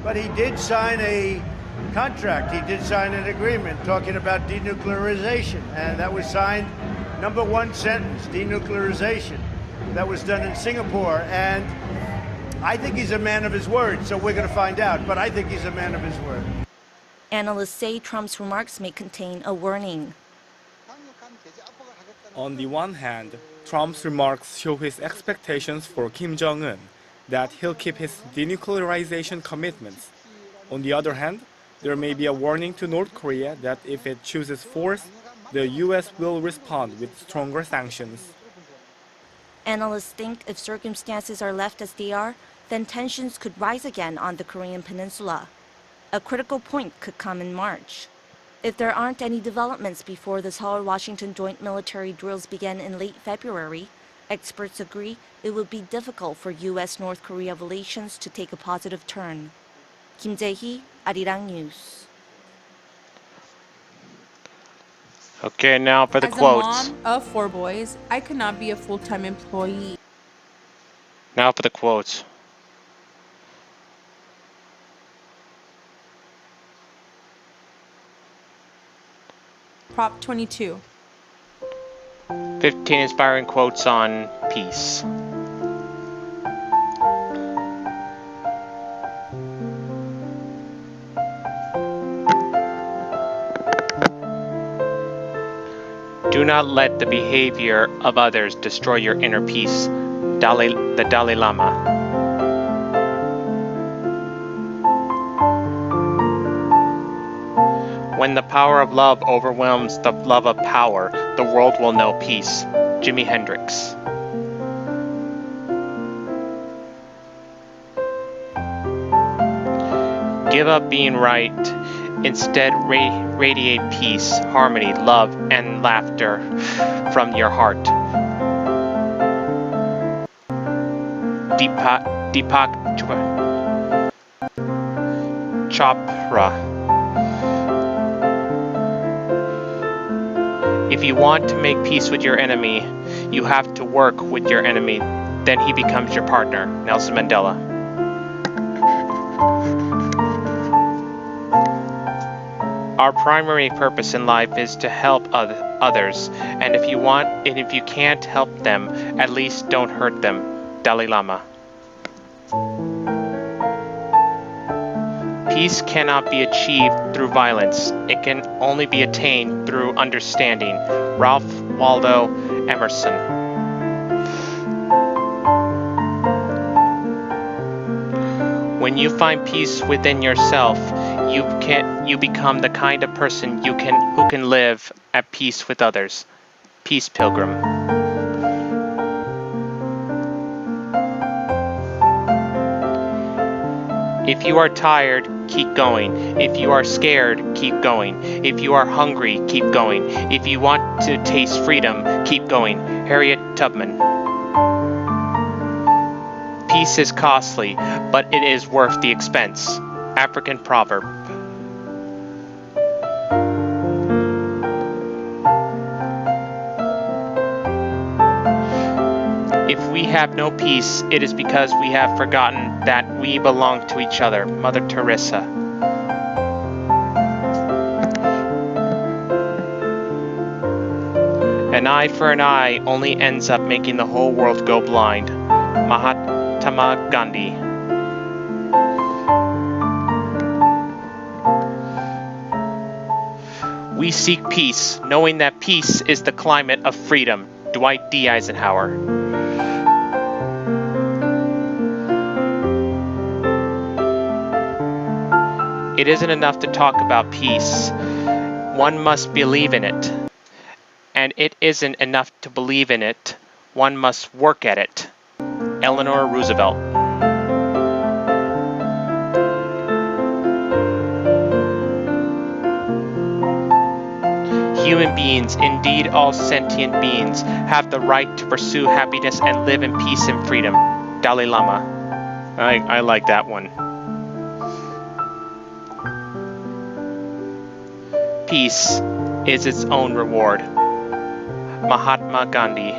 But he did sign a contract, he did sign an agreement talking about denuclearization, and that was signed, number one sentence, denuclearization. That was done in Singapore, and I think he's a man of his word, so we're going to find out, but I think he's a man of his word. Analysts say Trump's remarks may contain a warning. On the one hand, Trump's remarks show his expectations for Kim Jong-un, that he'll keep his denuclearization commitments. On the other hand, there may be a warning to North Korea that if it chooses force, the U.S. will respond with stronger sanctions. Analysts think if circumstances are left as they are, then tensions could rise again on the Korean peninsula. A critical point could come in March. If there aren't any developments before the Seoul-Washington joint military drills begin in late February, experts agree it would be difficult for U.S.-North Korea relations to take a positive turn. Kim Jae-hee, Arirang News. Okay, now for the quotes. As a mom of 4 boys, I could not be a full-time employee. Now for the quotes. Prop 22. 15 inspiring quotes on peace. Do not let the behavior of others destroy your inner peace. The Dalai Lama. When the power of love overwhelms the love of power, the world will know peace. Jimi Hendrix. Give up being right. Instead, radiate peace, harmony, love, and laughter from your heart. Deepak Chopra. If you want to make peace with your enemy, you have to work with your enemy. Then he becomes your partner. Nelson Mandela. Our primary purpose in life is to help others, and if you can't help them, at least don't hurt them. Dalai Lama. Peace cannot be achieved through violence. It can only be attained through understanding. Ralph Waldo Emerson. When you find peace within yourself, you become the kind of person who can live at peace with others. Peace, Pilgrim. If you are tired, keep going. If you are scared, keep going. If you are hungry, keep going. If you want to taste freedom, keep going. Harriet Tubman. Peace is costly, but it is worth the expense. African proverb. If we have no peace, it is because we have forgotten that we belong to each other. Mother Teresa. An eye for an eye only ends up making the whole world go blind. Mahatma Gandhi. We seek peace, knowing that peace is the climate of freedom. Dwight D. Eisenhower. It isn't enough to talk about peace. One must believe in it. And it isn't enough to believe in it. One must work at it. Eleanor Roosevelt. Human beings, indeed all sentient beings, have the right to pursue happiness and live in peace and freedom. Dalai Lama. I like that one. Peace is its own reward. Mahatma Gandhi.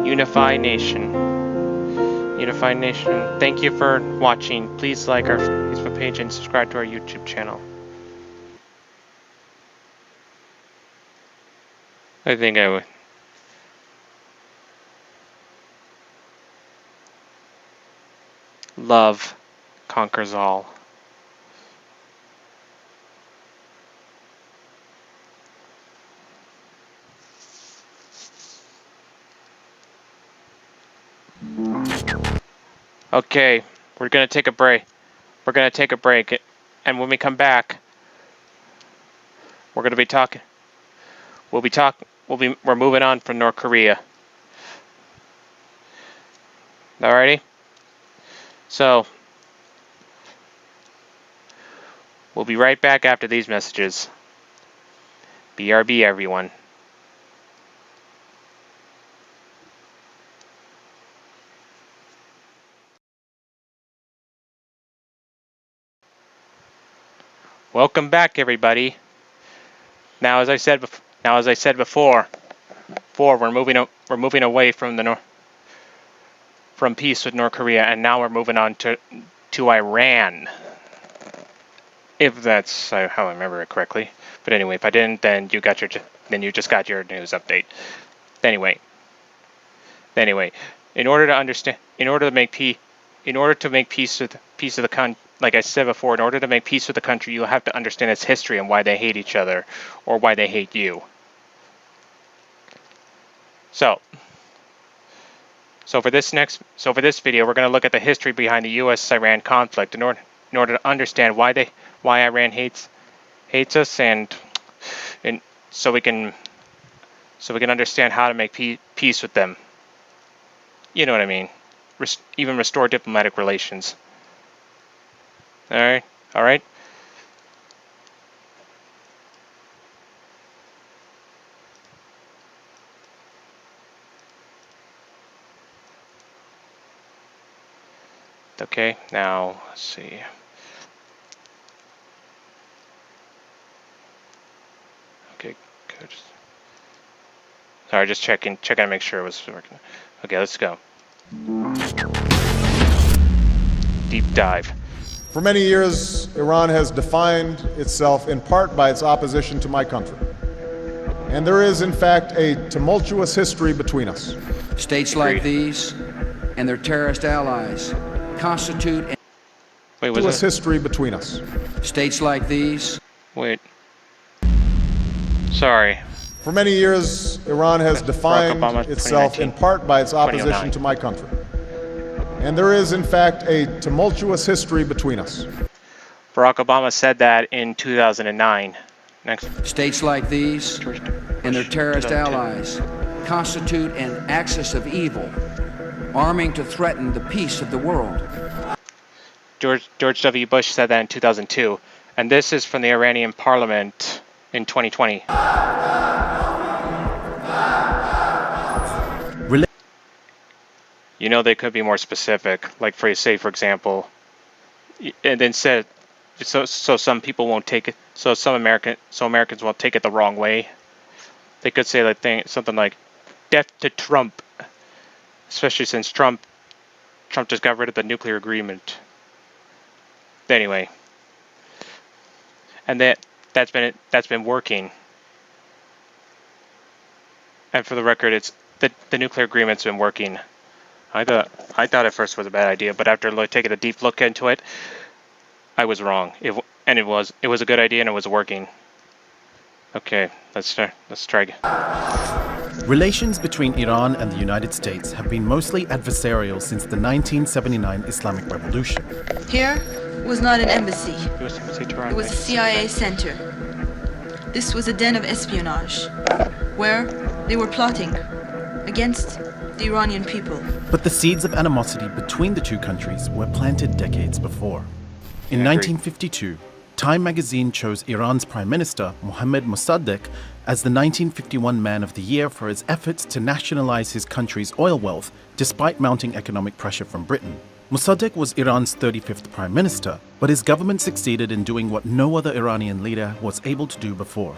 Unified Nation. Unified Nation. Thank you for watching. Please like our Facebook page and subscribe to our YouTube channel. I think I would. Love conquers all. Okay, we're gonna take a break. We're gonna take a break, and when we come back, we're gonna be talking. We're moving on from North Korea. Alrighty. So, we'll be right back after these messages. BRB, everyone. Welcome back, everybody. Now, as I said before, we're moving away from from peace with North Korea, and now we're moving on to Iran. If that's how I remember it correctly. But anyway, if I didn't, then you just got your news update. Anyway, in order to make peace with the country, like I said before, in order to make peace with the country, you have to understand its history and why they hate each other or why they hate you. So for this video, we're going to look at the history behind the U.S.-Iran conflict in order to understand why Iran hates us, and so we can understand how to make peace with them. You know what I mean? Even restore diplomatic relations. All right. Okay, now let's see. Okay, good. Sorry, just checking to make sure it was working. Okay, let's go. Deep dive. For many years, Iran has defined itself in part by its opposition to my country. And there is, in fact, a tumultuous history between us. States like these and their terrorist allies constitute a tumultuous history between us. States like these. Wait. Sorry. For many years, Iran has defined Obama, itself in part by its opposition to my country. And there is, in fact, a tumultuous history between us. Barack Obama said that in 2009. Next. States like these and their terrorist allies constitute an axis of evil, arming to threaten the peace of the world. George W. Bush said that in 2002, and this is from the Iranian parliament in 2020. You know, they could be more specific, like say, for example, and then said, so some people won't take it, so Americans won't take it the wrong way. They could say something like, "Death to Trump," especially since Trump just got rid of the nuclear agreement. Anyway, and that's been working. And for the record, it's the nuclear agreement's been working. I thought at first it was a bad idea, but after taking a deep look into it, I was wrong. It was a good idea and it was working. Okay, let's try again. Relations between Iran and the United States have been mostly adversarial since the 1979 Islamic Revolution. Here was not an embassy. It was a CIA center. This was a den of espionage, where they were plotting against the Iranian people. But the seeds of animosity between the two countries were planted decades before. In 1952, Time magazine chose Iran's Prime Minister, Mohammad Mossadegh, as the 1951 Man of the Year for his efforts to nationalize his country's oil wealth despite mounting economic pressure from Britain. Mossadegh was Iran's 35th Prime Minister, but his government succeeded in doing what no other Iranian leader was able to do before.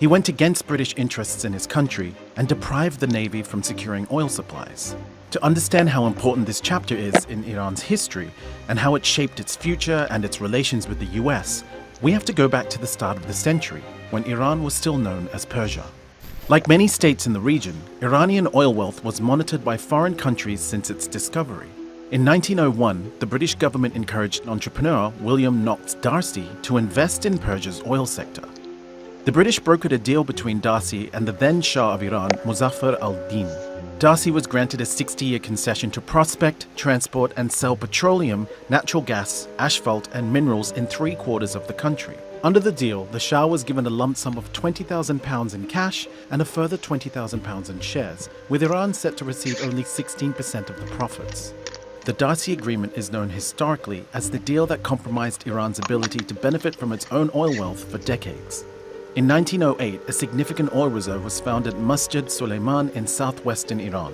He went against British interests in his country and deprived the Navy from securing oil supplies. To understand how important this chapter is in Iran's history and how it shaped its future and its relations with the US, we have to go back to the start of the century, when Iran was still known as Persia. Like many states in the region, Iranian oil wealth was monitored by foreign countries since its discovery. In 1901, the British government encouraged entrepreneur William Knox Darcy to invest in Persia's oil sector. The British brokered a deal between Darcy and the then Shah of Iran, Muzaffar al-Din. Darcy was granted a 60-year concession to prospect, transport and sell petroleum, natural gas, asphalt and minerals in 3/4 of the country. Under the deal, the Shah was given a lump sum of £20,000 in cash and a further £20,000 in shares, with Iran set to receive only 16% of the profits. The Darcy Agreement is known historically as the deal that compromised Iran's ability to benefit from its own oil wealth for decades. In 1908, a significant oil reserve was found at Masjid Suleiman in southwestern Iran.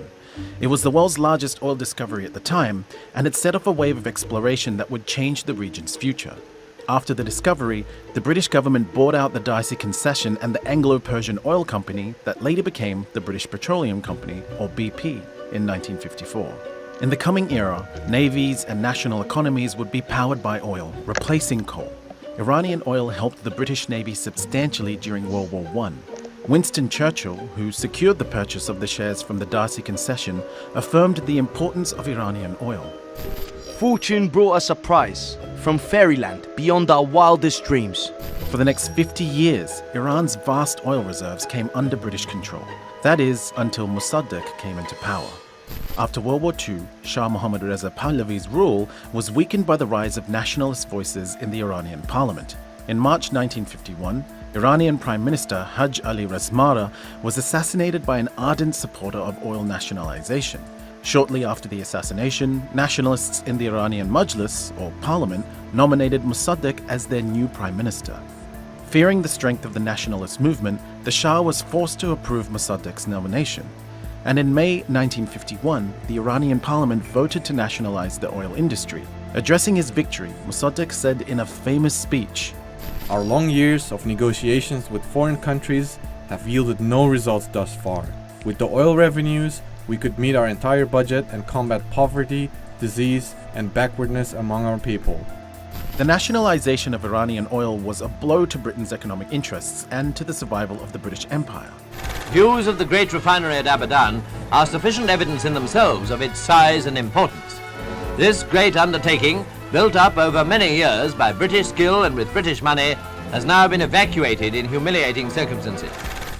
It was the world's largest oil discovery at the time, and it set off a wave of exploration that would change the region's future. After the discovery, the British government bought out the Darcy concession and the Anglo-Persian Oil Company that later became the British Petroleum Company, or BP, in 1954. In the coming era, navies and national economies would be powered by oil, replacing coal. Iranian oil helped the British Navy substantially during World War I. Winston Churchill, who secured the purchase of the shares from the Darcy concession, affirmed the importance of Iranian oil. Fortune brought us a prize from fairyland beyond our wildest dreams. For the next 50 years, Iran's vast oil reserves came under British control. That is, until Mossadegh came into power. After World War II, Shah Mohammad Reza Pahlavi's rule was weakened by the rise of nationalist voices in the Iranian parliament. In March 1951, Iranian Prime Minister Hajj Ali Razmara was assassinated by an ardent supporter of oil nationalization. Shortly after the assassination, nationalists in the Iranian Majlis, or parliament, nominated Mossadegh as their new prime minister. Fearing the strength of the nationalist movement, the Shah was forced to approve Mossadegh's nomination. And in May 1951, the Iranian parliament voted to nationalize the oil industry. Addressing his victory, Mossadegh said in a famous speech, "Our long years of negotiations with foreign countries have yielded no results thus far. With the oil revenues, we could meet our entire budget and combat poverty, disease, and backwardness among our people." The nationalization of Iranian oil was a blow to Britain's economic interests and to the survival of the British Empire. Views of the great refinery at Abadan are sufficient evidence in themselves of its size and importance. This great undertaking, built up over many years by British skill and with British money, has now been evacuated in humiliating circumstances.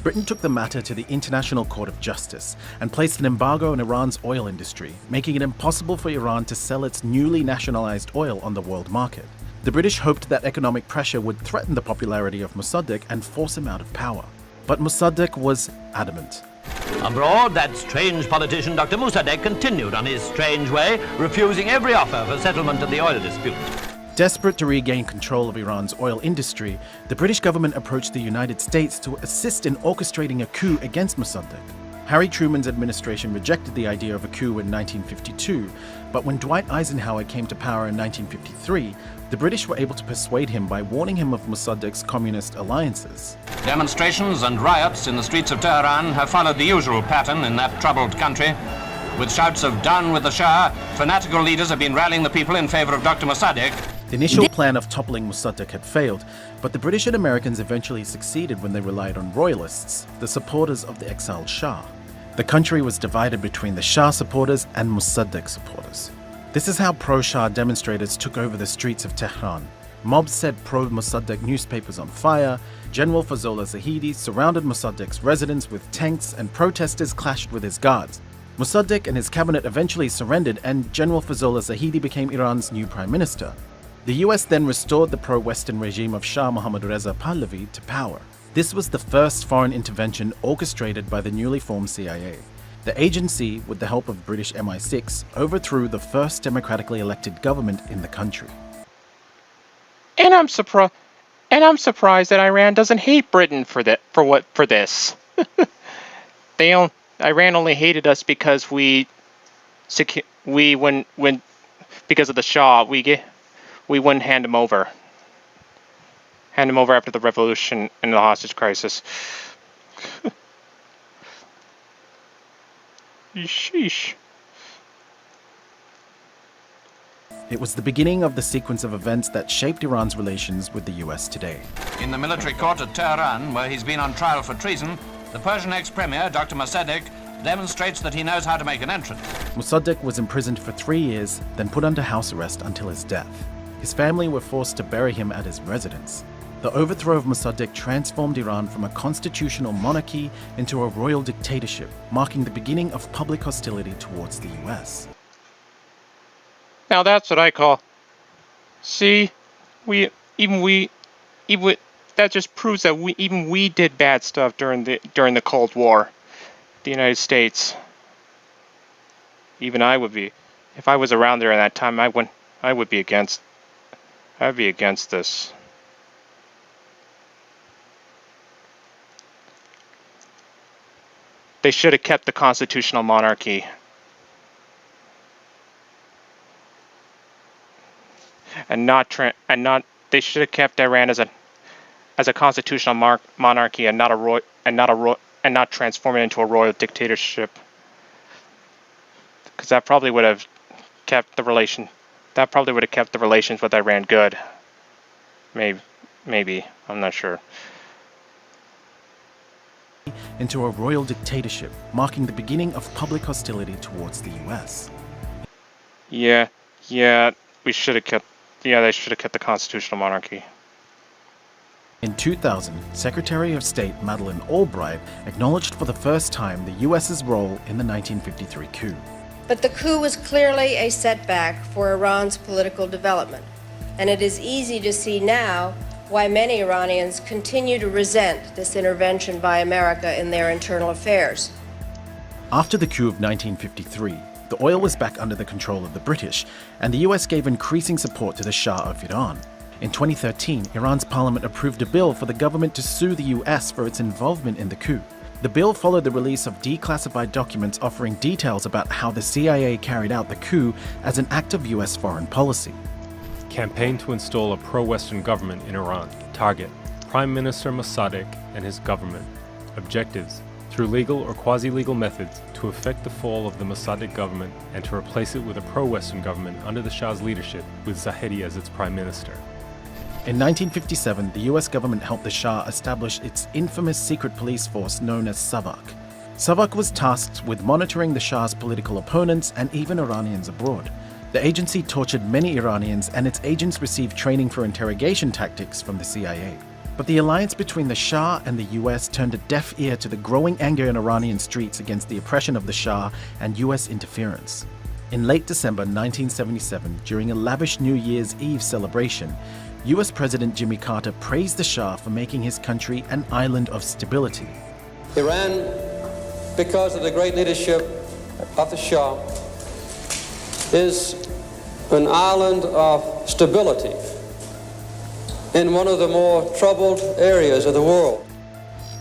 Britain took the matter to the International Court of Justice and placed an embargo on Iran's oil industry, making it impossible for Iran to sell its newly nationalized oil on the world market. The British hoped that economic pressure would threaten the popularity of Mossadegh and force him out of power. But Mossadegh was adamant. Abroad, that strange politician Dr. Mossadegh continued on his strange way, refusing every offer for settlement of the oil dispute. Desperate to regain control of Iran's oil industry, the British government approached the United States to assist in orchestrating a coup against Mossadegh. Harry Truman's administration rejected the idea of a coup in 1952, but when Dwight Eisenhower came to power in 1953, the British were able to persuade him by warning him of Mossadegh's communist alliances. Demonstrations and riots in the streets of Tehran have followed the usual pattern in that troubled country. With shouts of "down with the Shah," fanatical leaders have been rallying the people in favor of Dr. Mossadegh. The initial plan of toppling Mossadegh had failed, but the British and Americans eventually succeeded when they relied on royalists, the supporters of the exiled Shah. The country was divided between the Shah supporters and Mossadegh supporters. This is how pro-Shah demonstrators took over the streets of Tehran. Mobs set pro-Mossadegh newspapers on fire, General Fazollah Zahedi surrounded Mossadegh's residence with tanks, and protesters clashed with his guards. Mossadegh and his cabinet eventually surrendered, and General Fazollah Zahedi became Iran's new prime minister. The US then restored the pro-Western regime of Shah Mohammad Reza Pahlavi to power. This was the first foreign intervention orchestrated by the newly formed CIA. The agency, with the help of British MI6, overthrew the first democratically elected government in the country. And I'm surprised that Iran doesn't hate Britain for this. Iran only hated us because because of the Shah, we wouldn't hand him over. Hand him over after the revolution and the hostage crisis. Sheesh. It was the beginning of the sequence of events that shaped Iran's relations with the US today. In the military court at Tehran, where he's been on trial for treason, the Persian ex-premier, Dr. Mossadegh, demonstrates that he knows how to make an entrance. Mossadegh was imprisoned for 3 years, then put under house arrest until his death. His family were forced to bury him at his residence. The overthrow of Mossadegh transformed Iran from a constitutional monarchy into a royal dictatorship, marking the beginning of public hostility towards the US. Now that's what I call. See, that just proves that we did bad stuff during the Cold War. The United States. Even I would be, if I was around there at that time, I'd be against this. They should have kept the constitutional monarchy. They should have kept Iran as a constitutional monarchy and not transform it into a royal dictatorship. Because that probably would have kept the relations with Iran good. Maybe, I'm not sure. Into a royal dictatorship, marking the beginning of public hostility towards the US. Yeah, they should have kept the constitutional monarchy. In 2000, Secretary of State Madeleine Albright acknowledged for the first time the US's role in the 1953 coup. But the coup was clearly a setback for Iran's political development, and it is easy to see now why many Iranians continue to resent this intervention by America in their internal affairs. After the coup of 1953, the oil was back under the control of the British, and the US gave increasing support to the Shah of Iran. In 2013, Iran's parliament approved a bill for the government to sue the US for its involvement in the coup. The bill followed the release of declassified documents offering details about how the CIA carried out the coup as an act of US foreign policy. Campaign to install a pro-Western government in Iran. Target: Prime Minister Mossadegh and his government. Objectives: through legal or quasi-legal methods to effect the fall of the Mossadegh government and to replace it with a pro-Western government under the Shah's leadership with Zahedi as its prime minister. In 1957, the US government helped the Shah establish its infamous secret police force known as Savak. Savak was tasked with monitoring the Shah's political opponents and even Iranians abroad. The agency tortured many Iranians, and its agents received training for interrogation tactics from the CIA. But the alliance between the Shah and the US turned a deaf ear to the growing anger in Iranian streets against the oppression of the Shah and US interference. In late December 1977, during a lavish New Year's Eve celebration, US President Jimmy Carter praised the Shah for making his country an island of stability. Iran, because of the great leadership of the Shah, is an island of stability in one of the more troubled areas of the world.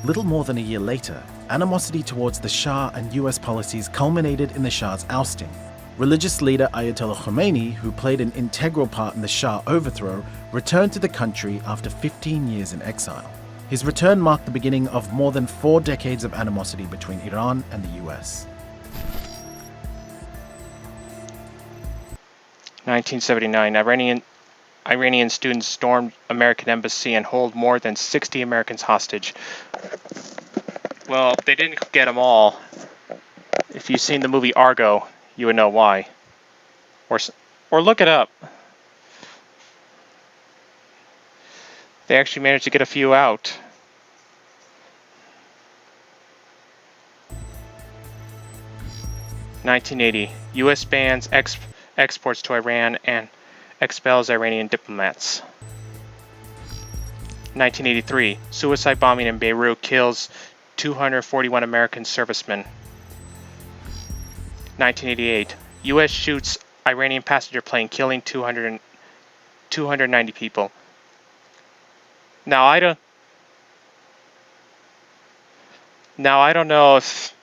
Little more than a year later, animosity towards the Shah and US policies culminated in the Shah's ousting. Religious leader Ayatollah Khomeini, who played an integral part in the Shah overthrow, returned to the country after 15 years in exile. His return marked the beginning of more than 4 decades of animosity between Iran and the US. 1979, Iranian students stormed American embassy and hold more than 60 Americans hostage. Well, they didn't get them all. If you've seen the movie Argo, you would know why. Or look it up. They actually managed to get a few out. (1980) U.S. bans exports to Iran and expels Iranian diplomats. 1983, suicide bombing in Beirut kills 241 American servicemen. 1988, U.S. shoots Iranian passenger plane, killing 290 people. Now I don't know if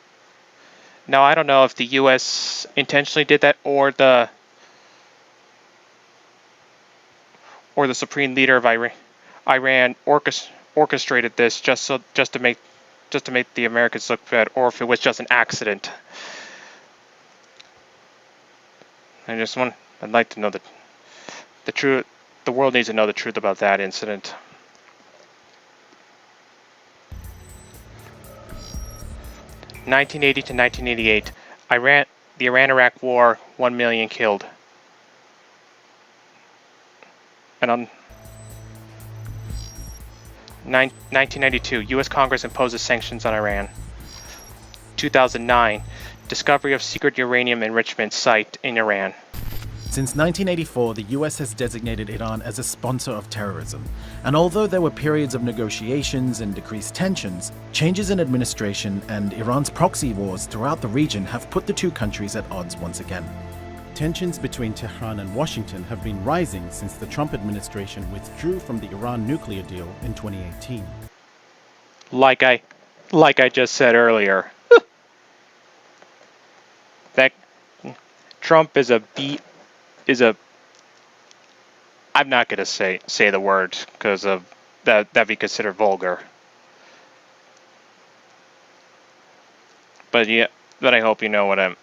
the U.S. intentionally did that, or the supreme leader of Iran orchestrated this just to make the Americans look bad, or if it was just an accident. I'd like to know the truth. The world needs to know the truth about that incident. (1980 to 1988), the Iran-Iraq War, 1 million killed. And on 1992, U.S. Congress imposes sanctions on Iran. 2009, discovery of secret uranium enrichment site in Iran. Since 1984, the US has designated Iran as a sponsor of terrorism. And although there were periods of negotiations and decreased tensions, changes in administration and Iran's proxy wars throughout the region have put the two countries at odds once again. Tensions between Tehran and Washington have been rising since the Trump administration withdrew from the Iran nuclear deal in 2018. Like I just said earlier, that Trump is a I'm not gonna say the word because of that'd be considered vulgar. But I hope you know what I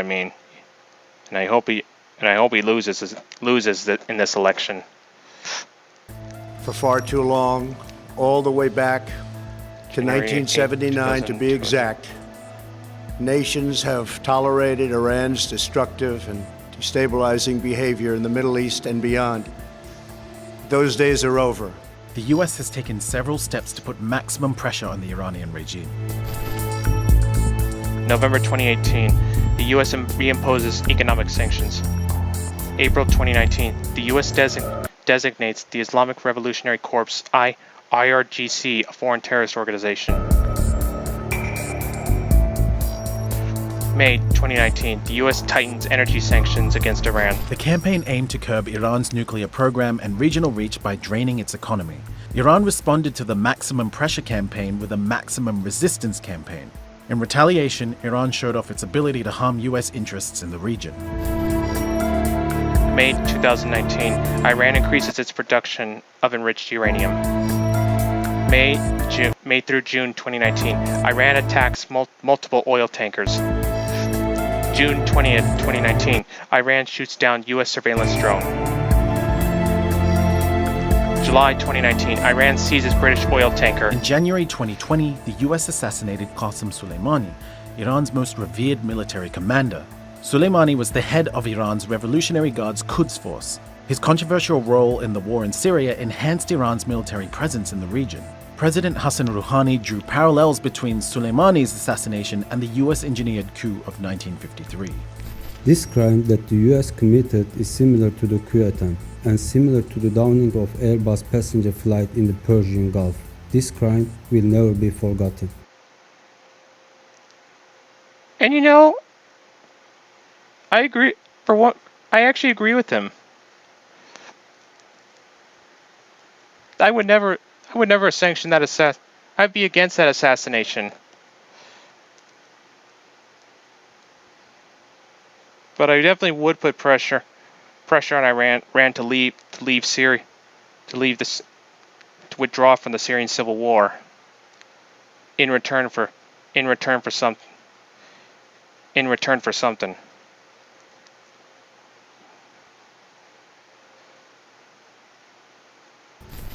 mean. And I hope he loses in this election. For far too long, all the way back to 1979 to be exact, nations have tolerated Iran's destructive and destabilizing behavior in the Middle East and beyond. Those days are over. The US has taken several steps to put maximum pressure on the Iranian regime. November 2018, the US reimposes economic sanctions. April 2019, the US designates the Islamic Revolutionary Corps IRGC a foreign terrorist organization. May 2019, the US tightens energy sanctions against Iran. The campaign aimed to curb Iran's nuclear program and regional reach by draining its economy. Iran responded to the maximum pressure campaign with a maximum resistance campaign. In retaliation, Iran showed off its ability to harm US interests in the region. May 2019, Iran increases its production of enriched uranium. May through June 2019. Iran attacks multiple oil tankers. June 20th, 2019. Iran shoots down U.S. surveillance drone. July 2019. Iran seizes British oil tanker. In January 2020, the US assassinated Qasem Soleimani, Iran's most revered military commander. Soleimani was the head of Iran's Revolutionary Guards Quds Force. His controversial role in the war in Syria enhanced Iran's military presence in the region. President Hassan Rouhani drew parallels between Soleimani's assassination and the US-engineered coup of 1953. This crime that the US committed is similar to the coup attempt and similar to the downing of Airbus passenger flight in the Persian Gulf. This crime will never be forgotten. And you know, I agree. For what, I actually agree with him. I would never sanction that I'd be against that assassination. But I definitely would put pressure on Iran to leave Syria, to withdraw from the Syrian civil war. In return for something.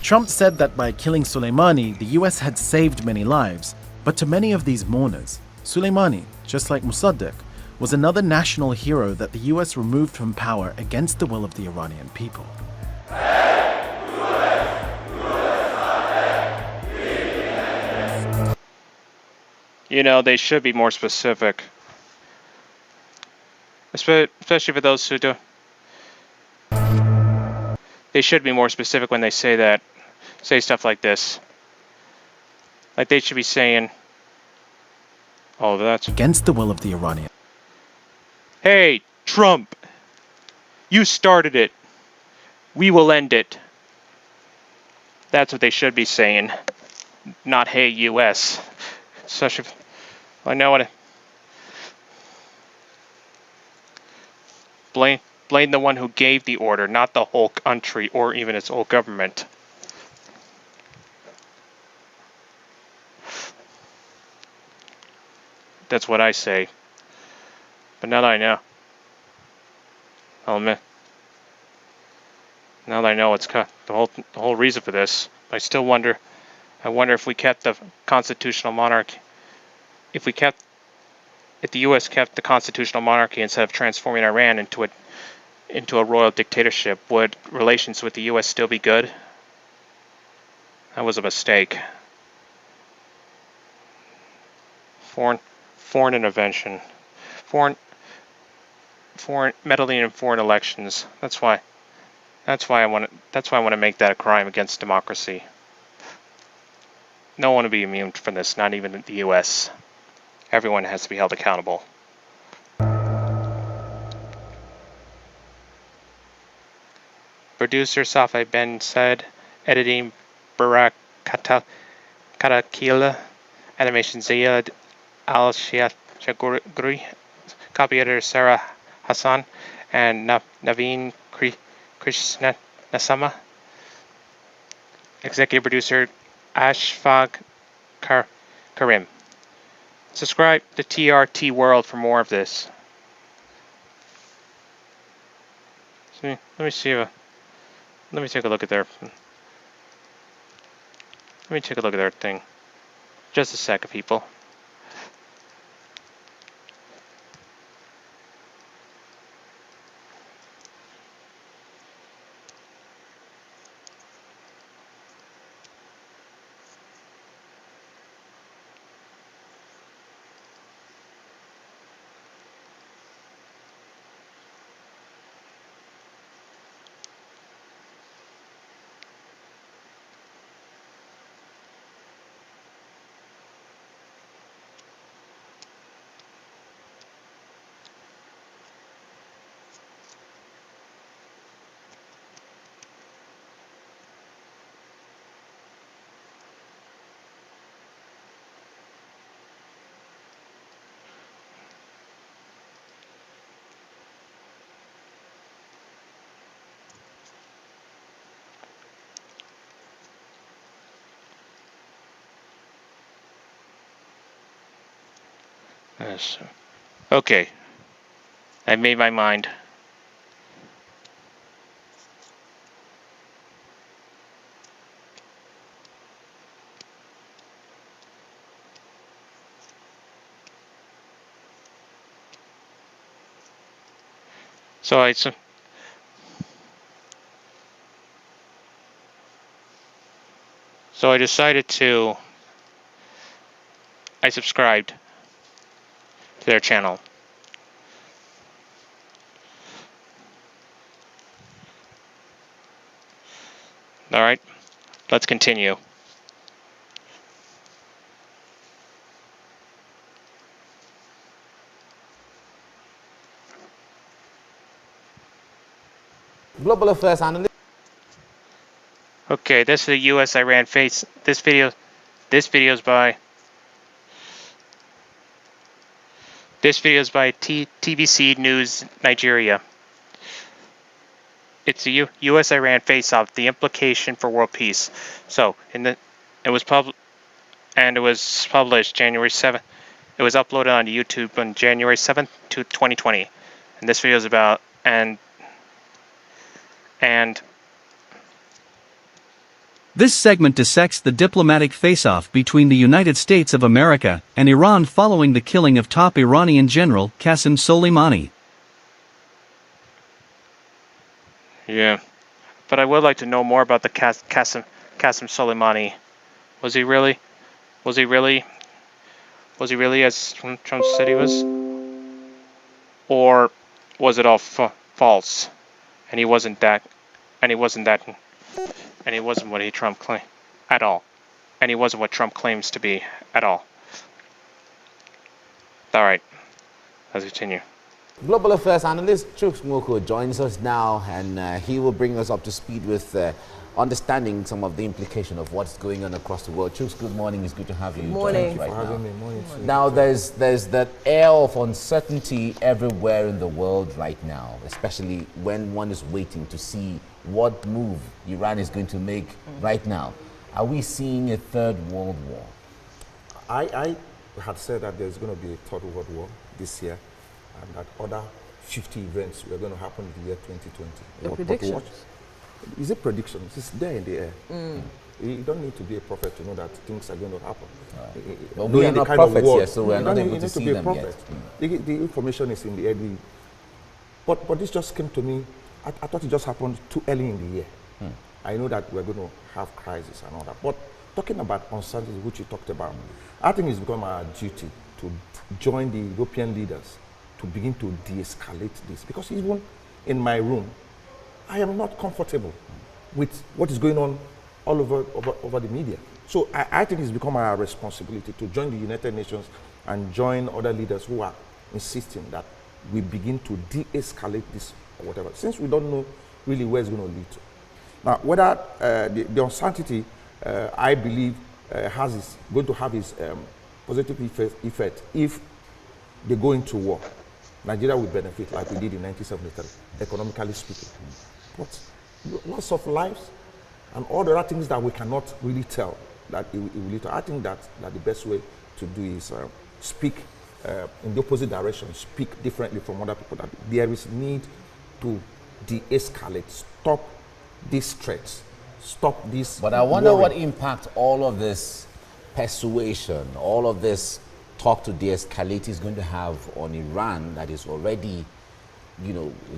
Trump said that by killing Soleimani, the US had saved many lives. But to many of these mourners, Soleimani, just like Mossadegh, was another national hero that the US removed from power against the will of the Iranian people. You know, they should be more specific. Especially for those who do. They should be more specific when they say stuff like this. Like they should be saying, oh, that's against the will of the Iranian. Hey, Trump, you started it. We will end it. That's what they should be saying. Not, hey, US. I know what. Blame the one who gave the order, not the whole country or even its whole government. That's what I say. But now that I know, I'll admit. Now that I know the whole reason for this, I still wonder. I wonder if we kept the constitutional monarchy. If the U.S. kept the constitutional monarchy instead of transforming Iran into a royal dictatorship, would relations with the U.S. still be good? That was a mistake. Foreign intervention, foreign meddling in foreign elections. That's why I want to make that a crime against democracy. No one will be immune from this, not even the U.S. Everyone has to be held accountable. Producer Safai Ben Said, editing Barak Karakila, animation Zayed Al Shaguri, copy editor Sarah Hassan, and Naveen Krishnasama, executive producer Ashfaq Karim. Subscribe to TRT World for more of this. Let me take a look at their thing. Just a second, people. Yes. Okay. I made my mind. So I decided to. I subscribed to their channel. All right, let's continue. Global Affairs Analyst. Okay, this is the U.S.-Iran face. This video is by. This video is by TVC News Nigeria. It's a U.S.-Iran face-off. The implication for world peace. So it was published January 7th. It was uploaded on YouTube on January 7th, 2020. And this video is about This segment dissects the diplomatic face-off between the United States of America and Iran following the killing of top Iranian general Qasem Soleimani. Yeah, but I would like to know more about the Qasem Soleimani. Was he really as Trump said he was? Or was it all false? And he wasn't what Trump claimed at all. And he wasn't what Trump claims to be at all. All right, let's continue. Global Affairs Analyst Chuks Nwoko joins us now, and he will bring us up to speed with understanding some of the implication of what's going on across the world. Chuks, good morning. It's good to have you. Good morning. Thank you for having me. Morning. Now, there's that air of uncertainty everywhere in the world right now, especially when one is waiting to see what move Iran is going to make right now. Are we seeing a third world war? I had said that there's going to be a third world war this year, and that other 50 events were going to happen in the year 2020. The predictions? Is it predictions? It's there in the air. You don't need to be a prophet to know that things are going to happen. But we are not prophets yet, so we're not able to see them yet. The information is in the air. But this just came to me. I thought it just happened too early in the year. I know that we're going to have crisis and all that. But talking about uncertainty, which you talked about, I think it's become our duty to join the European leaders to begin to de-escalate this. Because even in my room, I am not comfortable with what is going on all over the media. So I think it's become our responsibility to join the United Nations and join other leaders who are insisting that we begin to de-escalate this or whatever, since we don't know really where it's going to lead to. Now, whether the uncertainty, I believe, going to have its positive effect if they go into war. Nigeria will benefit like we did in 1973, economically speaking. But loss of lives and all the other things that we cannot really tell that it will lead to. I think that the best way to do is speak in the opposite direction, speak differently from other people, that there is need to de-escalate, stop these threats, stop this. But I wonder worry. what impact all of this persuasion, all of this talk to de-escalate is going to have on Iran that is already,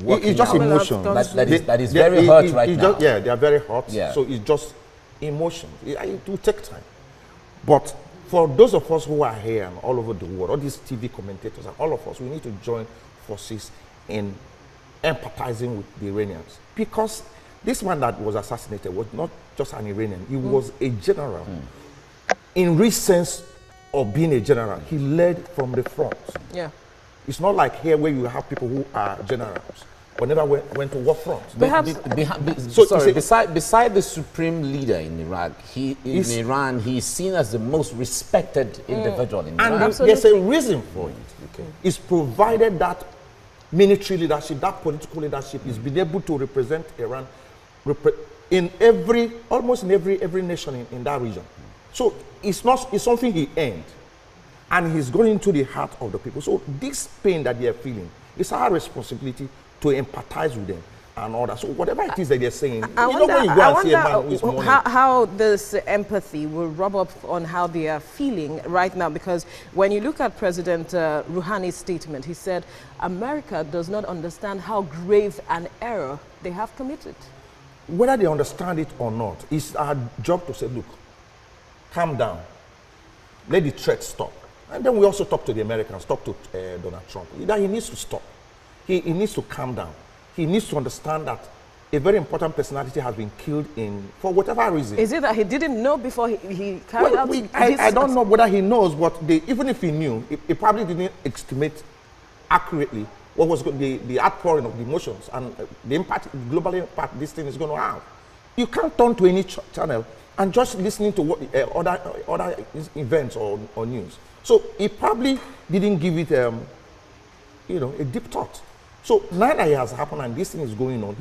working it's just out. emotion. That is very hurt right now. Yeah, they are very hurt. Yeah. So it's just emotion. It will take time. But for those of us who are here and all over the world, all these TV commentators and all of us, we need to join forces in empathizing with the Iranians. Because this man that was assassinated was not just an Iranian, he was a general. In real sense of being a general, he led from the front. Yeah. It's not like here where you have people who are generals, but never went to war front. Beside the supreme leader in Iraq, Iran, he's seen as the most respected individual in Iran. And there's a reason for it. It's provided that military leadership, that political leadership is being able to represent Iran almost in every nation in that region. So it's something he earned. And he's going into the heart of the people. So this pain that they're feeling, it's our responsibility to empathize with them and all that. So whatever it is that they're saying, I you know when you go and see a man who is wonder mourning. how this empathy will rub up on how they are feeling right now, because when you look at President Rouhani's statement, he said America does not understand how grave an error they have committed. Whether they understand it or not, it's our job to say, look, calm down, let the threat stop. And then we also talk to the Americans, talk to Donald Trump, that he needs to stop. He needs to calm down. He needs to understand that a very important personality has been killed for whatever reason. Is it that he didn't know before he carried out this? I don't know whether he knows, but even if he knew, he probably didn't estimate accurately what was the outpouring of the emotions and the impact, the global impact this thing is going to have. You can't turn to any channel and just listening to what other events or news. So he probably didn't give it, a deep thought. So now that it has happened and this thing is going on,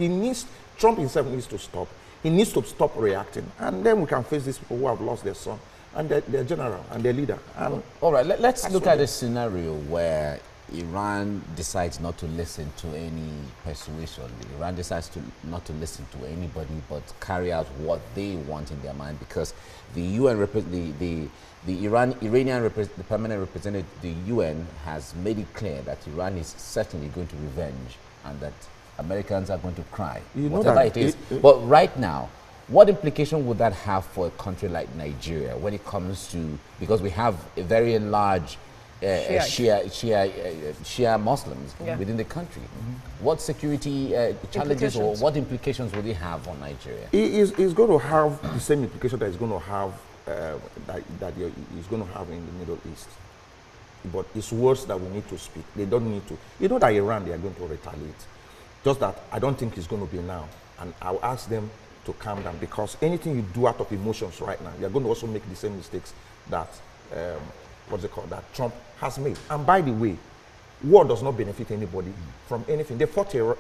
Trump himself needs to stop. He needs to stop reacting, and then we can face these people who have lost their son and their general and their leader. And all right, let's look at a scenario where Iran decides not to listen to any persuasion. Iran decides not to listen to anybody, but carry out what they want in their mind, because the UN, the permanent representative, the UN, has made it clear that Iran is certainly going to revenge and that Americans are going to cry, whatever it is. But right now, what implication would that have for a country like Nigeria when it comes to, because we have a very large Shia Muslims within the country. What security challenges or what implications will it have on Nigeria? It's going to have the same implication that it's going to have that it's going to have in the Middle East. But it's words that we need to speak. They don't need to. You know that Iran, they are going to retaliate. Just that I don't think it's going to be now. And I'll ask them to calm down, because anything you do out of emotions right now, you're going to also make the same mistakes that that Trump has made. And by the way, war does not benefit anybody from anything. They fought a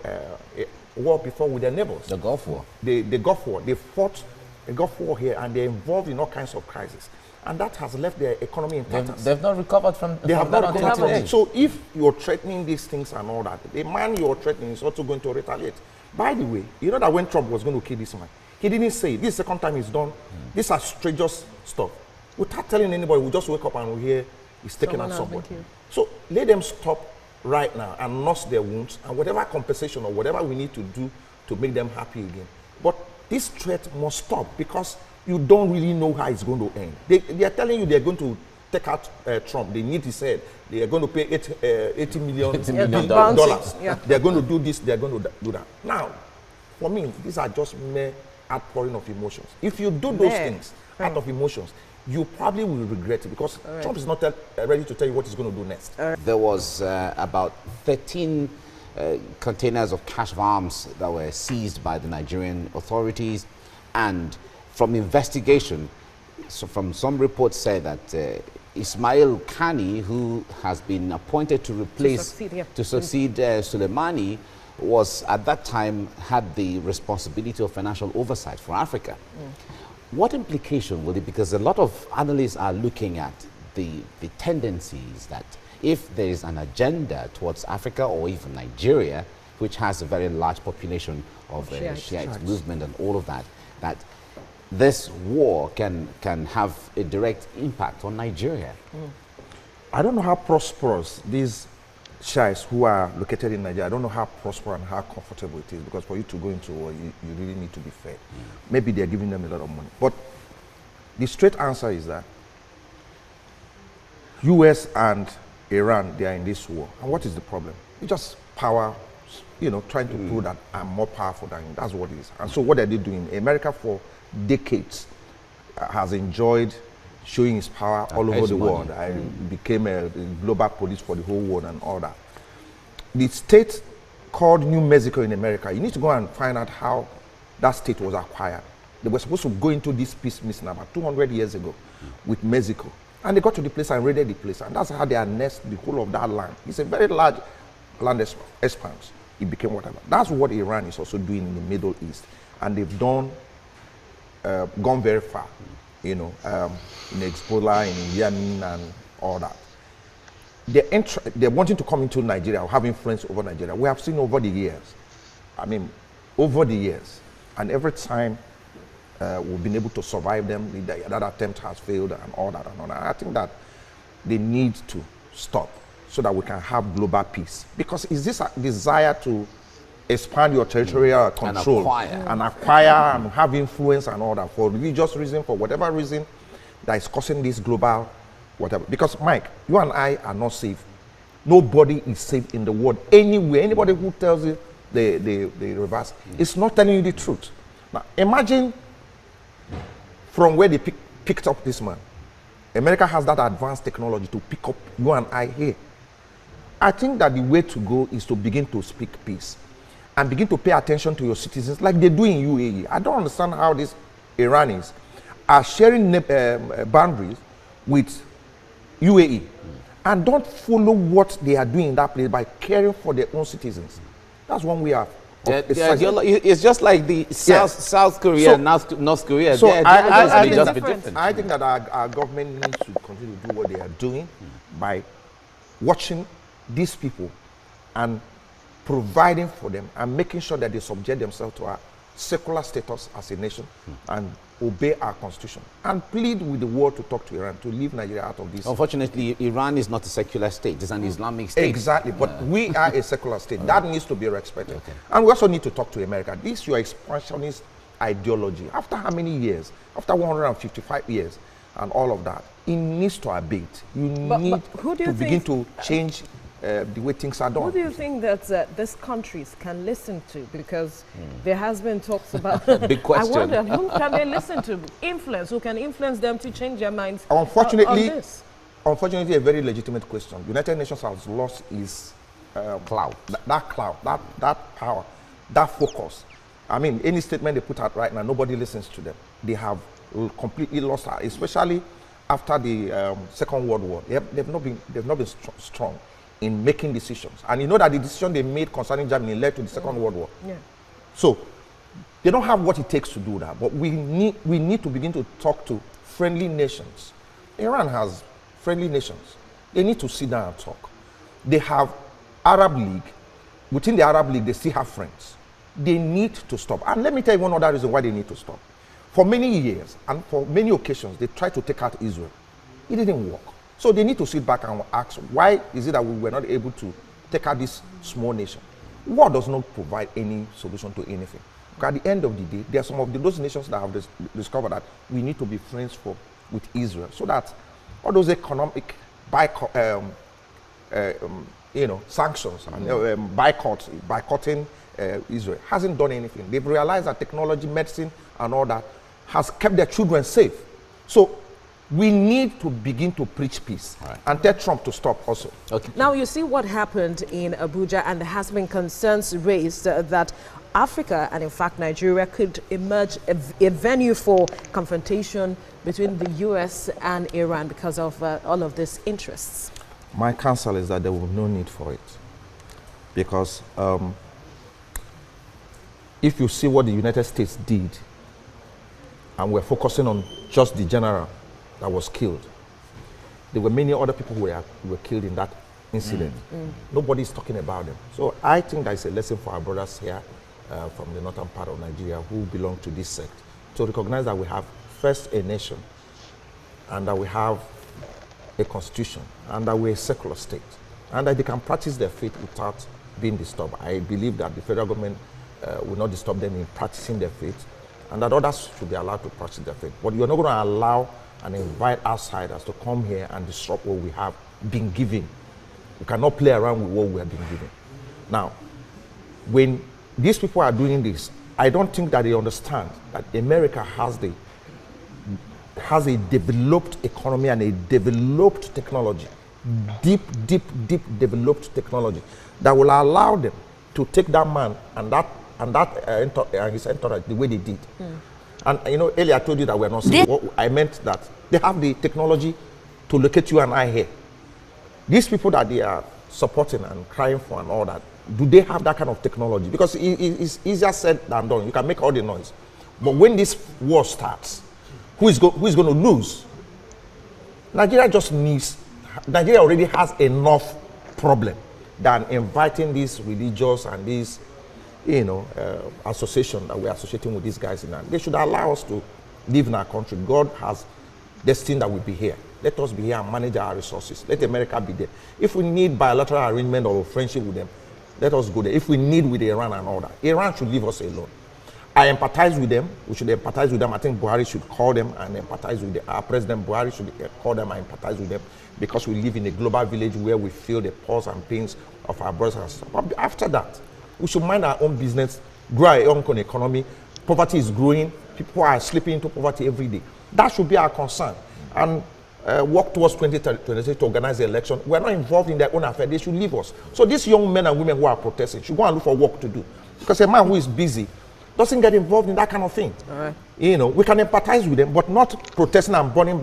war before with their neighbors. The Gulf War. The Gulf War. They fought a Gulf War here, and they're involved in all kinds of crises. And that has left their economy in tatters. They've not recovered from They have not that recovered from it. So if you're threatening these things and all that, the man you're threatening is also going to retaliate. By the way, you know that when Trump was going to kill this man, he didn't say, this is the second time he's done. These are outrageous stuff. Without telling anybody, we just wake up and we hear he's taken out somebody. So let them stop right now and nurse their wounds, and whatever compensation or whatever we need to do to make them happy again. But this threat must stop, because you don't really know how it's going to end. They are telling you they're going to take out Trump. They need his head. They are going to pay $80 million. They're going to do this, they're going to do that. Now, for me, these are just mere outpouring of emotions. If you do those things out of emotions, you probably will regret it, because Trump is not ready to tell you what he's going to do next. There was about 13 containers of cache of arms that were seized by the Nigerian authorities, and from investigation, so from some reports say that Ismail Kani, who has been appointed to succeed Soleimani, was at that time had the responsibility of financial oversight for Africa. What implication will it, because a lot of analysts are looking at the tendencies that if there is an agenda towards Africa or even Nigeria, which has a very large population of Shiite movement and all of that, that this war can have a direct impact on Nigeria. I don't know how prosperous these Shiites who are located in Nigeria, I don't know how prosperous and how comfortable it is, because for you to go into war, you really need to be fed. Maybe they're giving them a lot of money. But the straight answer is that US and Iran, they are in this war. And what is the problem? It's just power, trying to prove that I'm more powerful than you. That's what it is. And so what are they doing? America for decades has enjoyed showing its power all over the world. I became a global police for the whole world and all that. The state called New Mexico in America, you need to go and find out how that state was acquired. They were supposed to go into this peace mission about 200 years ago with Mexico. And they got to the place and raided the place. And that's how they annexed the whole of that land. It's a very large land expanse. It became whatever. That's what Iran is also doing in the Middle East. And they've gone very far, in Hezbollah, in Yemen, and all that. they're wanting to come into Nigeria or have influence over Nigeria. We have seen over the years. I mean, over the years. And every time we've been able to survive them, that attempt has failed and all that and all that. I think that they need to stop so that we can have global peace. Because is this a desire to expand your territorial control and acquire and have influence and all that for religious reason, for whatever reason that is causing this global whatever? Because Mike, you and I are not safe. Nobody is safe in the world anywhere. Anybody who tells you the reverse is not telling you the truth. Now imagine from where they picked up this man. America has that advanced technology to pick up you and I here. I think that the way to go is to begin to speak peace and begin to pay attention to your citizens like they do in UAE. I don't understand how these Iranis are sharing boundaries with UAE and don't follow what they are doing in that place by caring for their own citizens. That's one way of it's just like the South Korea and North Korea. So I think that our government needs to continue to do what they are doing by watching these people and providing for them and making sure that they subject themselves to our secular status as a nation and obey our constitution and plead with the world to talk to Iran to leave Nigeria out of this. Unfortunately, Iran is not a secular state. It's an Islamic state. Exactly, but we are a secular state. That needs to be respected. Okay. And we also need to talk to America. This your expansionist ideology. After how many years? After 155 years and all of that, it needs to abate. You need to begin to change the way things are done. Who do you think that these countries can listen to? Because there has been talks about... Big question. I wonder, who can they listen to? Who can influence them to change their minds unfortunately, on this? Unfortunately, a very legitimate question. United Nations has lost its cloud. That cloud, that power, that focus. I mean, any statement they put out right now, nobody listens to them. They have completely lost her, especially after the Second World War. They've not been strong in making decisions. And you know that the decision they made concerning Germany led to the Second World War. Yeah. So they don't have what it takes to do that. But we need to begin to talk to friendly nations. Iran has friendly nations. They need to sit down and talk. They have Arab League. Within the Arab League, they still have friends. They need to stop. And let me tell you one other reason why they need to stop. For many years and for many occasions, they tried to take out Israel. It didn't work. So they need to sit back and ask, why is it that we were not able to take out this small nation? War does not provide any solution to anything. Because at the end of the day, there are some of those nations that have discovered that we need to be friends with Israel, so that all those economic sanctions and boycotting Israel hasn't done anything. They've realized that technology, medicine, and all that has kept their children safe. So we need to begin to preach peace and tell Trump to stop also. Okay. Now you see what happened in Abuja, and there has been concerns raised that Africa, and in fact Nigeria, could emerge a venue for confrontation between the US and Iran because of all of these interests. My counsel is that there will be no need for it. Because if you see what the United States did, and we're focusing on just the general that was killed, there were many other people who were killed in that incident. Nobody is talking about them. So I think that is a lesson for our brothers here from the northern part of Nigeria who belong to this sect, to recognize that we have first a nation, and that we have a constitution, and that we're a secular state, and that they can practice their faith without being disturbed. I believe that the federal government will not disturb them in practicing their faith, and that others should be allowed to practice their faith. But you're not going to allow and invite outsiders to come here and disrupt what we have been given. We cannot play around with what we have been given. Now, when these people are doing this, I don't think that they understand that America has a developed economy and a developed technology, deep developed technology that will allow them to take that man and his entourage the way they did. And you know, earlier I told you that we're not safe. I meant that they have the technology to locate you and I here. These people that they are supporting and crying for and all that, do they have that kind of technology? Because it's easier said than done. You can make all the noise. But when this war starts, who is going to lose? Nigeria just needs Nigeria already has enough problem than inviting these religious and these, association that we're associating with these guys in. They should allow us to live in our country. God has destined that we be here. Let us be here and manage our resources. Let America be there. If we need bilateral arrangement or friendship with them, let us go there. If we need with Iran and all that, Iran should leave us alone. I empathize with them. We should empathize with them. I think Buhari should call them and empathize with them. Our President Buhari should call them and empathize with them, because we live in a global village where we feel the pulse and pains of our brothers and sisters. But after that, we should mind our own business, grow our own economy. Poverty is growing. People are slipping into poverty every day. That should be our concern. And work towards 2023 to organize the election. We're not involved in their own affairs. They should leave us. So these young men and women who are protesting should go and look for work to do. Because a man who is busy doesn't get involved in that kind of thing. All right. We can empathize with them, but not protesting and burning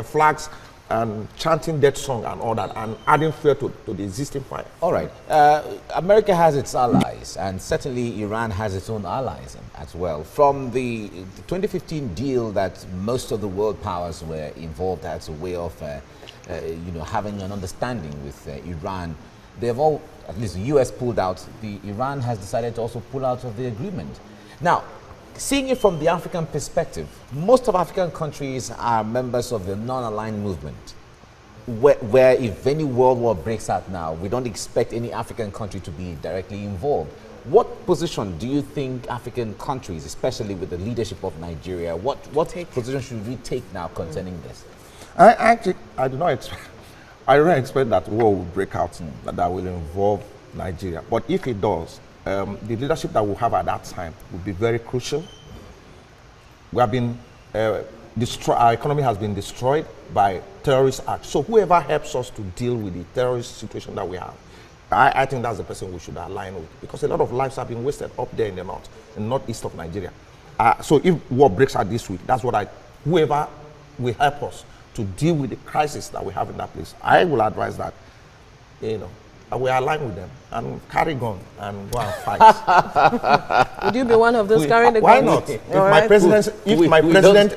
flags and chanting that song and all that and adding fuel to the existing fire. All right. America has its allies, and certainly Iran has its own allies as well. From the 2015 deal that most of the world powers were involved as a way of having an understanding with Iran, they've all, at least the US pulled out. Iran has decided to also pull out of the agreement. Now, seeing it from the African perspective, most of African countries are members of the non-aligned movement, where if any world war breaks out now, we don't expect any African country to be directly involved. What position do you think African countries, especially with the leadership of Nigeria, what position should we take now concerning this? I do not expect, I don't expect that war will break out that will involve Nigeria. But if it does, the leadership that we'll have at that time will be very crucial. We have been our economy has been destroyed by terrorist acts. So whoever helps us to deal with the terrorist situation that we have, I think that's the person we should align with, because a lot of lives have been wasted up there in the north, in the northeast of Nigeria. So if war breaks out this week, that's what whoever will help us to deal with the crisis that we have in that place, I will advise that, we align with them and carry gun and go and fight. Would you be one of those carrying the gun? Why not? If my president,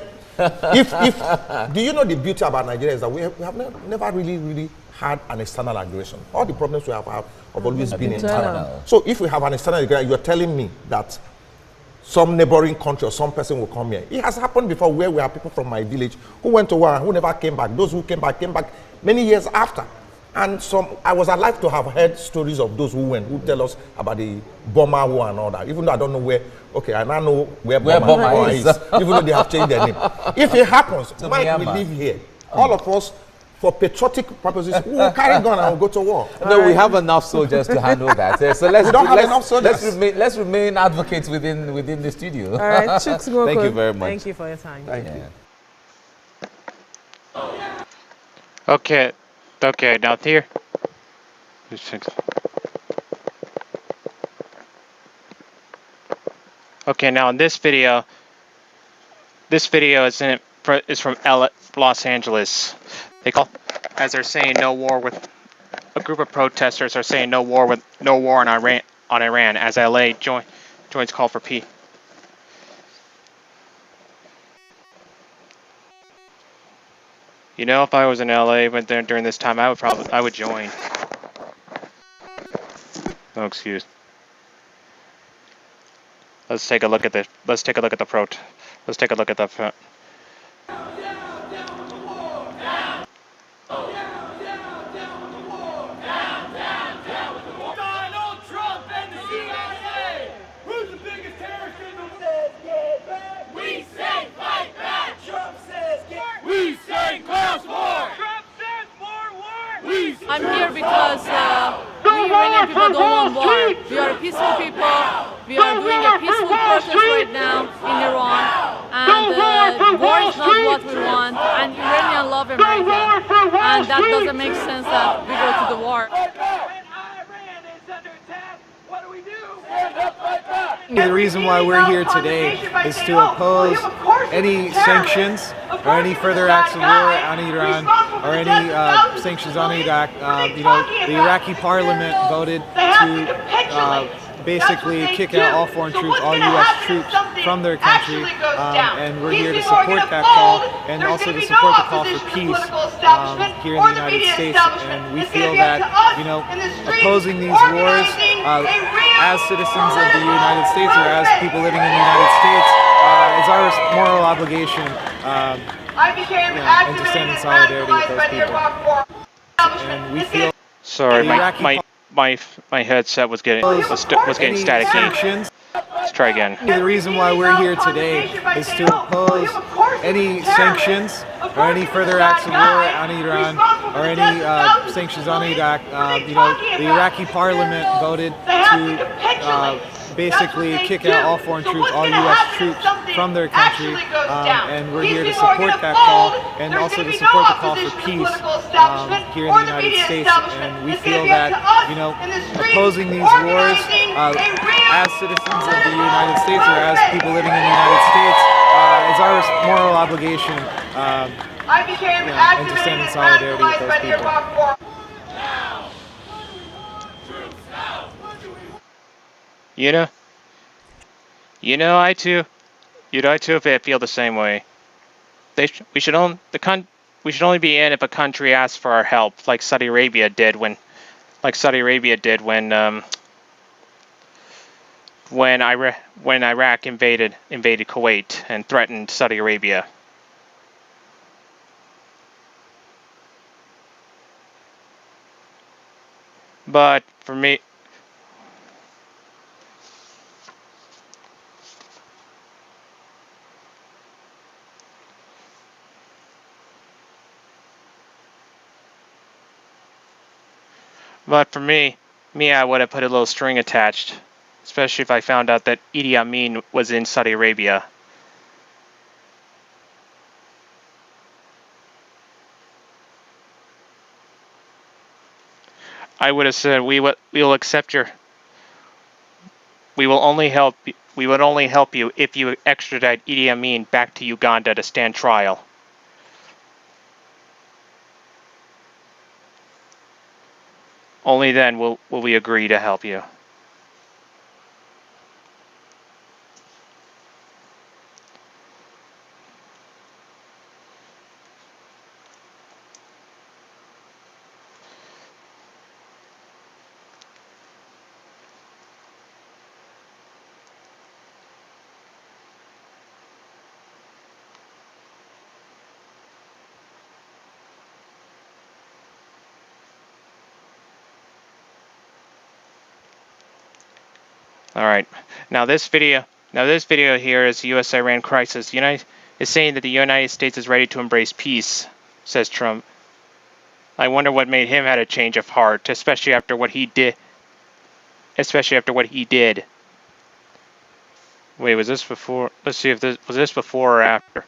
do you know the beauty about Nigeria is that we have never really had an external aggression. All the problems we have always been internal. So if we have an external aggression, you're telling me that some neighboring country or some person will come here. It has happened before, where we have people from my village who went to war and who never came back. Those who came back many years after. And I was alive to have heard stories of those who went, who tell us about the Burma war and all that. Even though I don't know where, I now know where Burma is, even though they have changed their name. If it happens, Mike will live here. All of us, for patriotic purposes, we will carry gun and we'll go to war. No, we have enough soldiers to handle that. So let's remain advocates within the studio. All right, Chuks Goko, thank you very much. Thank you for your time. Thank you. Okay, now here. Okay, now in this video is from Los Angeles. They're saying no war with, a group of protesters are saying no war on Iran as LA joins call for peace. If I was in LA during this time, I would join. No excuse. Let's take a look at the front. I'm here because we Iranian people don't want war. We are peaceful people. We are doing a peaceful protest right now in Iran. And war is not what we want. And Iranians love America. And that doesn't make sense that we go to the war. The reason why we're here today is to oppose any sanctions or any further acts of war on Iran or any sanctions on Iraq. The Iraqi parliament voted to basically kick out all foreign troops, all U.S. troops from their country, and we're here to support that call and also to support the call for peace here in the United States. And we feel that, opposing these wars as citizens of the United States or as people living in the United States is our moral obligation, and to stand in solidarity with those people. And we feel. Sorry, my headset was getting staticky. Let's try again. The reason why we're here today is to oppose any sanctions or any further acts of war on Iran or any sanctions on Iraq. The Iraqi parliament voted to basically kick out all foreign troops, all U.S. troops from their country, and we're here to support that call and also to support the call for peace here in the United States. And we feel that, opposing these wars as citizens of the United States or as people living in the United States is our moral obligation, and to stand in solidarity with those people. I too feel the same way. We should only be in if a country asks for our help, like Saudi Arabia did when Iraq invaded Kuwait and threatened Saudi Arabia. But for me, I would have put a little string attached, especially if I found out that Idi Amin was in Saudi Arabia. I would have said we will only help you if you extradite Idi Amin back to Uganda to stand trial. Only then will we agree to help you. All right. Now this video here is the U.S.-Iran crisis. Is saying that the United States is ready to embrace peace, says Trump. I wonder what made him have a change of heart, especially after what he did. Wait, was this before? Let's see if this was before or after.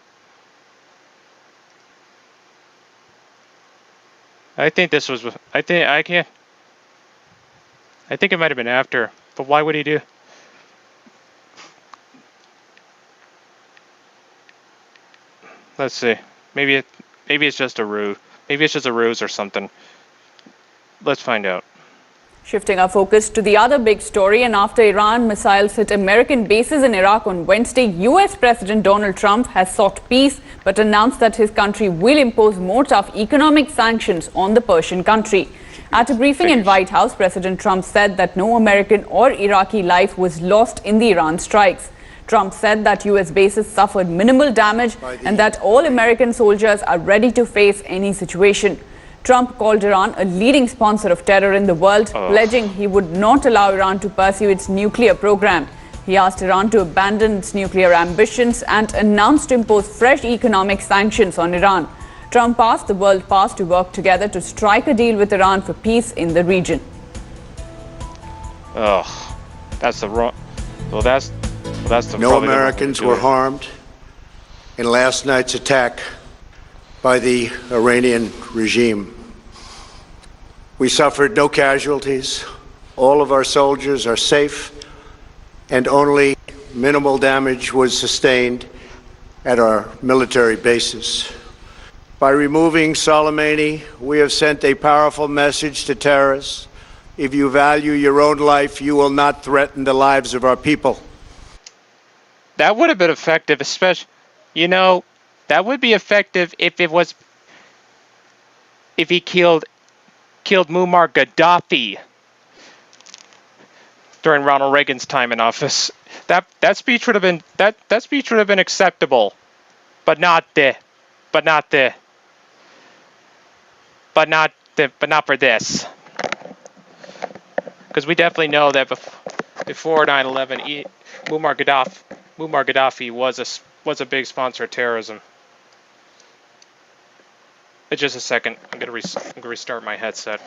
I think this was. I think it might have been after. But why would he do? Let's see. Maybe it's just a ruse. Maybe it's just a ruse or something. Let's find out. Shifting our focus to the other big story, and after Iran missiles hit American bases in Iraq on Wednesday, US President Donald Trump has sought peace but announced that his country will impose more tough economic sanctions on the Persian country. At a briefing in White House, President Trump said that no American or Iraqi life was lost in the Iran strikes. Trump said that US bases suffered minimal damage and that all American soldiers are ready to face any situation. Trump called Iran a leading sponsor of terror in the world, pledging he would not allow Iran to pursue its nuclear program. He asked Iran to abandon its nuclear ambitions and announced to impose fresh economic sanctions on Iran. Trump asked the world powers to work together to strike a deal with Iran for peace in the region. That's the wrong. No Americans were harmed in last night's attack by the Iranian regime. We suffered no casualties. All of our soldiers are safe, and only minimal damage was sustained at our military bases. By removing Soleimani, we have sent a powerful message to terrorists If you value your own life, you will not threaten the lives of our people. That would have been effective, especially, that would be effective if he killed Muammar Gaddafi during Ronald Reagan's time in office. That speech would have been acceptable, but not for this. Because we definitely know that before 9/11, Muammar Gaddafi was a big sponsor of terrorism. Just a second, I'm gonna restart my headset.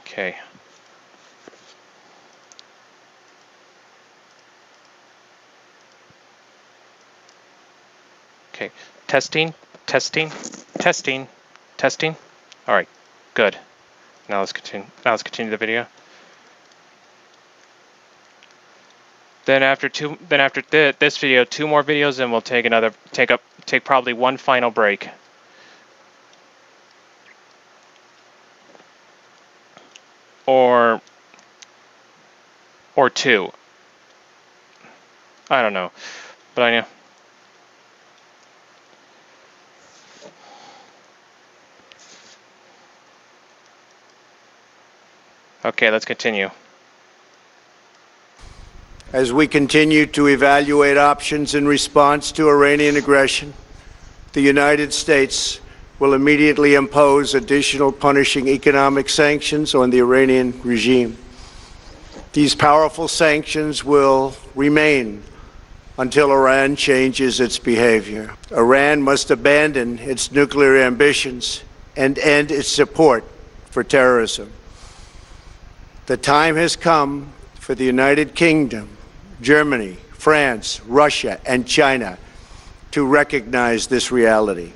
Okay. Okay. Testing. All right. Good. Now let's continue the video. Then after this video, 2 more videos, and we'll take probably one final break. Or 2. I don't know. But I know. Okay, let's continue. As we continue to evaluate options in response to Iranian aggression, the United States will immediately impose additional punishing economic sanctions on the Iranian regime. These powerful sanctions will remain until Iran changes its behavior. Iran must abandon its nuclear ambitions and end its support for terrorism. The time has come for the United Kingdom, Germany, France, Russia, and China to recognize this reality.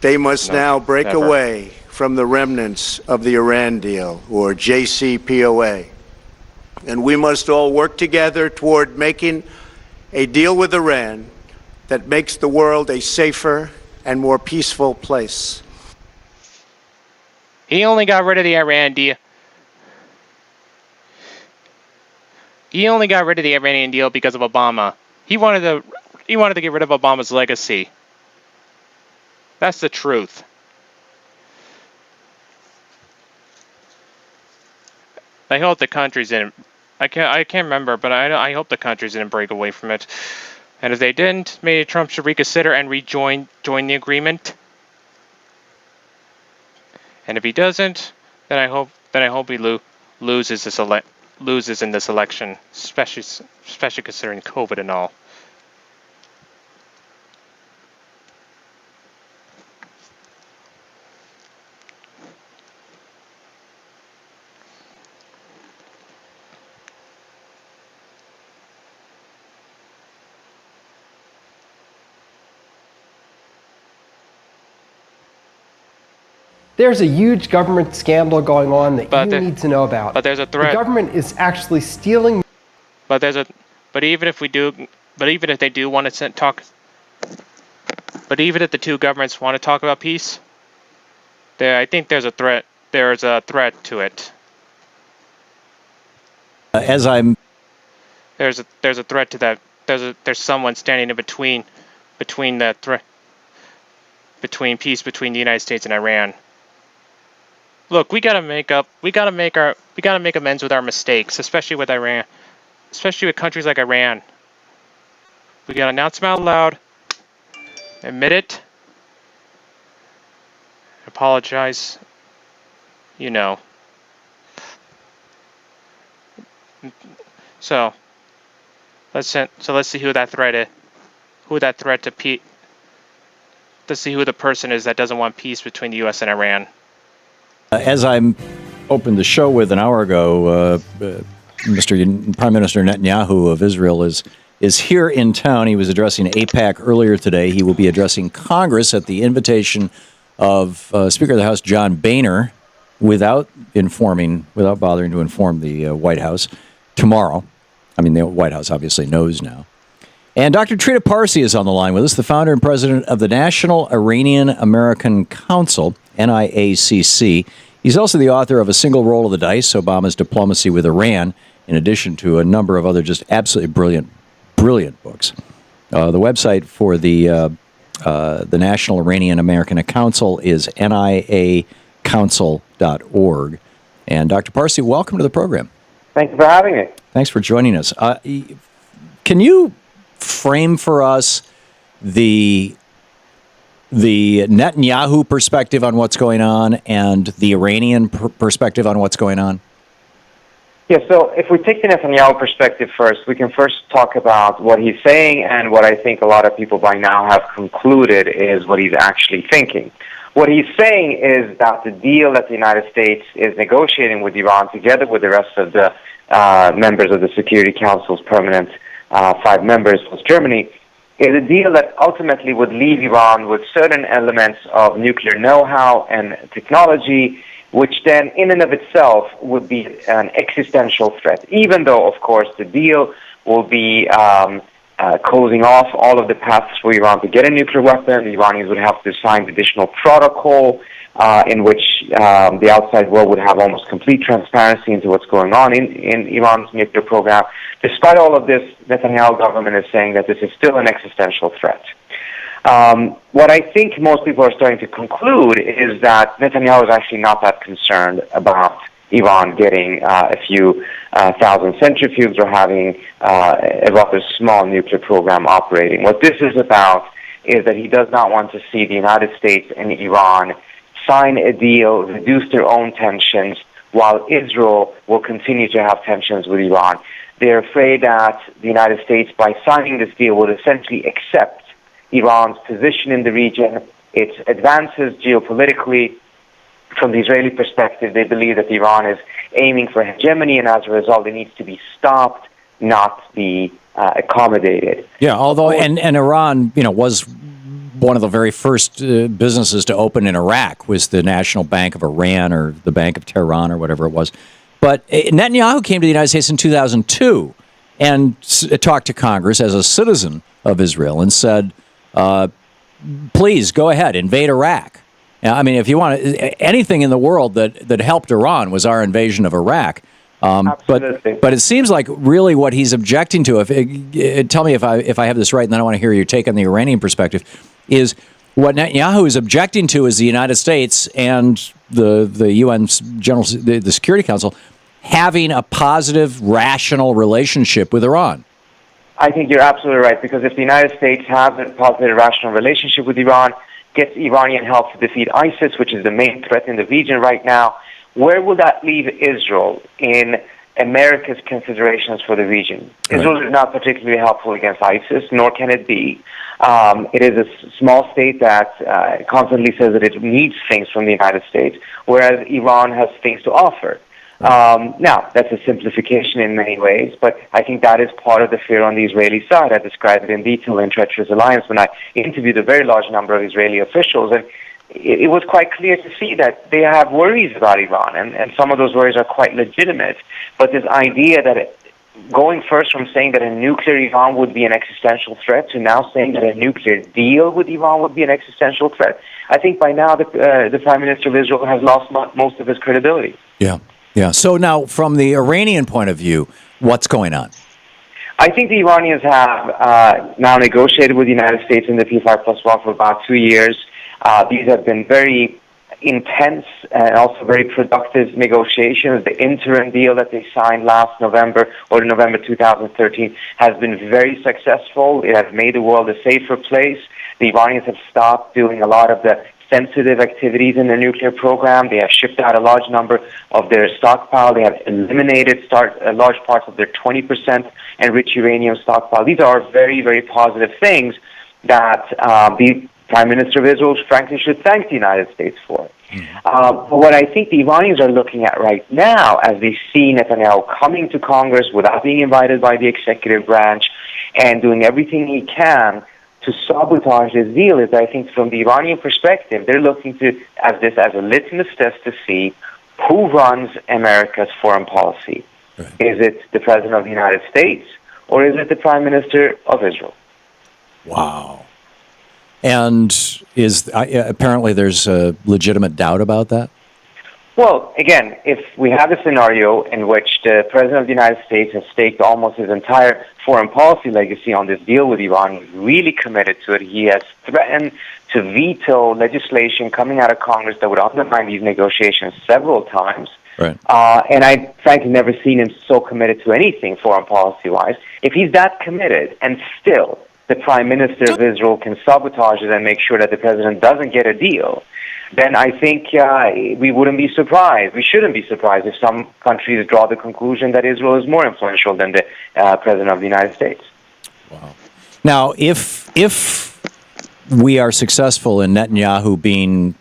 They must now break away from the remnants of the Iran deal, or JCPOA. And we must all work together toward making a deal with Iran that makes the world a safer and more peaceful place. He only got rid of the Iran deal. He only got rid of the Iranian deal because of Obama. He wanted to get rid of Obama's legacy. That's the truth. I hope the countries didn't. I can't remember, but I hope the countries didn't break away from it. And if they didn't, maybe Trump should reconsider and join the agreement. And if he doesn't, then I hope he loses in this election, especially considering COVID and all. There's a huge government scandal going on that you need to know about. But there's a threat. The government is actually stealing. But even if they do want to talk. But even if the two governments want to talk about peace, I think there's a threat. There's a threat to it. There's a threat to that. There's someone standing in between that threat, between peace between the United States and Iran. Look, we gotta make amends with our mistakes, especially with Iran, especially with countries like Iran. We gotta announce them out loud, admit it, apologize. So let's see who that threat is. Let's see who the person is that doesn't want peace between the U.S. and Iran. As I opened the show with an hour ago, Mr. Prime Minister Netanyahu of Israel is here in town. He was addressing AIPAC earlier today. He will be addressing Congress at the invitation of Speaker of the House John Boehner, without bothering to inform the White House tomorrow. I mean, the White House obviously knows now. And Dr. Trita Parsi is on the line with us, the founder and president of the National Iranian-American Council, NIACC. He's also the author of A Single Roll of the Dice, Obama's Diplomacy with Iran, in addition to a number of other just absolutely brilliant books. The website for the National Iranian-American Council is niacouncil.org. And Dr. Parsi, welcome to the program. Thank you for having me. Thanks for joining us. Can you frame for us the Netanyahu perspective on what's going on and the Iranian perspective on what's going on? Yeah, so if we take the Netanyahu perspective first, we can first talk about what he's saying and what I think a lot of people by now have concluded is what he's actually thinking. What he's saying is that the deal that the United States is negotiating with Iran, together with the rest of the members of the Security Council's permanent 5 members, plus Germany, is a deal that ultimately would leave Iran with certain elements of nuclear know-how and technology, which then in and of itself would be an existential threat, even though, of course, the deal will be closing off all of the paths for Iran to get a nuclear weapon. The Iranians would have to sign additional protocol in which the outside world would have almost complete transparency into what's going on in Iran's nuclear program. Despite all of this, Netanyahu government is saying that this is still an existential threat. What I think most people are starting to conclude is that Netanyahu is actually not that concerned about Iran getting a few thousand centrifuges or having a rather small nuclear program operating. What this is about is that he does not want to see the United States and Iran sign a deal, reduce their own tensions, while Israel will continue to have tensions with Iran. They're afraid that the United States, by signing this deal, would essentially accept Iran's position in the region, its advances geopolitically. From the Israeli perspective, they believe that Iran is aiming for hegemony, and as a result, it needs to be stopped, not be accommodated. Yeah, although, and Iran, was one of the very first businesses to open in Iraq, was the National Bank of Iran or the Bank of Tehran or whatever it was. But Netanyahu came to the United States in 2002 and talked to Congress as a citizen of Israel and said, please go ahead, invade Iraq. Now, I mean, if you want anything in the world that helped Iran was our invasion of Iraq. But it seems like really what he's objecting to, tell me if I have this right, and then I want to hear your take on the Iranian perspective, is what Netanyahu is objecting to is the United States and the UN's the Security Council having a positive, rational relationship with Iran. I think you're absolutely right, because if the United States has a positive, rational relationship with Iran, gets Iranian help to defeat ISIS, which is the main threat in the region right now, where will that leave Israel in America's considerations for the region? Right. Israel is not particularly helpful against ISIS, nor can it be. It is a small state that constantly says that it needs things from the United States, whereas Iran has things to offer. Now, that's a simplification in many ways, but I think that is part of the fear on the Israeli side. I described it in detail in Treacherous Alliance when I interviewed a very large number of Israeli officials, and it was quite clear to see that they have worries about Iran, and some of those worries are quite legitimate. But this idea that going first from saying that a nuclear Iran would be an existential threat to now saying that a nuclear deal with Iran would be an existential threat, I think by now the Prime Minister of Israel has lost most of his credibility. Yeah. Yeah. So now, from the Iranian point of view, what's going on? I think the Iranians have now negotiated with the United States in the P5+1 for about 2 years. These have been very intense and also very productive negotiations. The interim deal that they signed last November, or November 2013, has been very successful. It has made the world a safer place. The Iranians have stopped doing a lot of the sensitive activities in their nuclear program. They have shipped out a large number of their stockpile. They have eliminated large parts of their 20% enriched uranium stockpile. These are very, very positive things that the Prime Minister of Israel, frankly, should thank the United States for. But what I think the Iranians are looking at right now, as they see Netanyahu coming to Congress without being invited by the executive branch and doing everything he can to sabotage this deal, is I think from the Iranian perspective, they're looking at this as a litmus test to see who runs America's foreign policy. Right. Is it the President of the United States, or is it the Prime Minister of Israel? Wow. And apparently there's a legitimate doubt about that? Well, again, if we have a scenario in which the President of the United States has staked almost his entire foreign policy legacy on this deal with Iran, he's really committed to it. He has threatened to veto legislation coming out of Congress that would undermine these negotiations several times. Right. And I've frankly never seen him so committed to anything foreign policy-wise. If he's that committed and still the Prime Minister of Israel can sabotage it and make sure that the President doesn't get a deal, then I think we wouldn't be surprised. We shouldn't be surprised if some countries draw the conclusion that Israel is more influential than the President of the United States. Wow. Now, if we are successful in Netanyahu being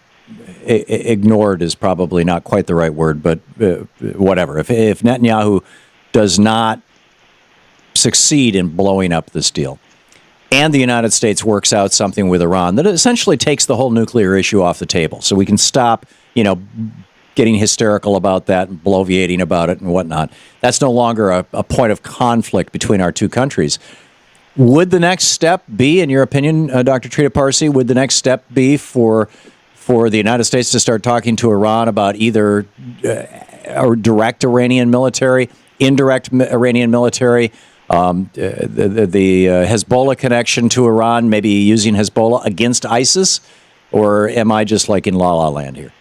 ignored is probably not quite the right word, but whatever. If Netanyahu does not succeed in blowing up this deal, and the United States works out something with Iran that essentially takes the whole nuclear issue off the table, so we can stop, getting hysterical about that and bloviating about it and whatnot. That's no longer a point of conflict between our two countries. Would the next step be, in your opinion, Dr. Trita Parsi, would the next step be for the United States to start talking to Iran about either direct Iranian military, indirect Iranian military, the Hezbollah connection to Iran, maybe using Hezbollah against ISIS? Or am I just like in La La Land here?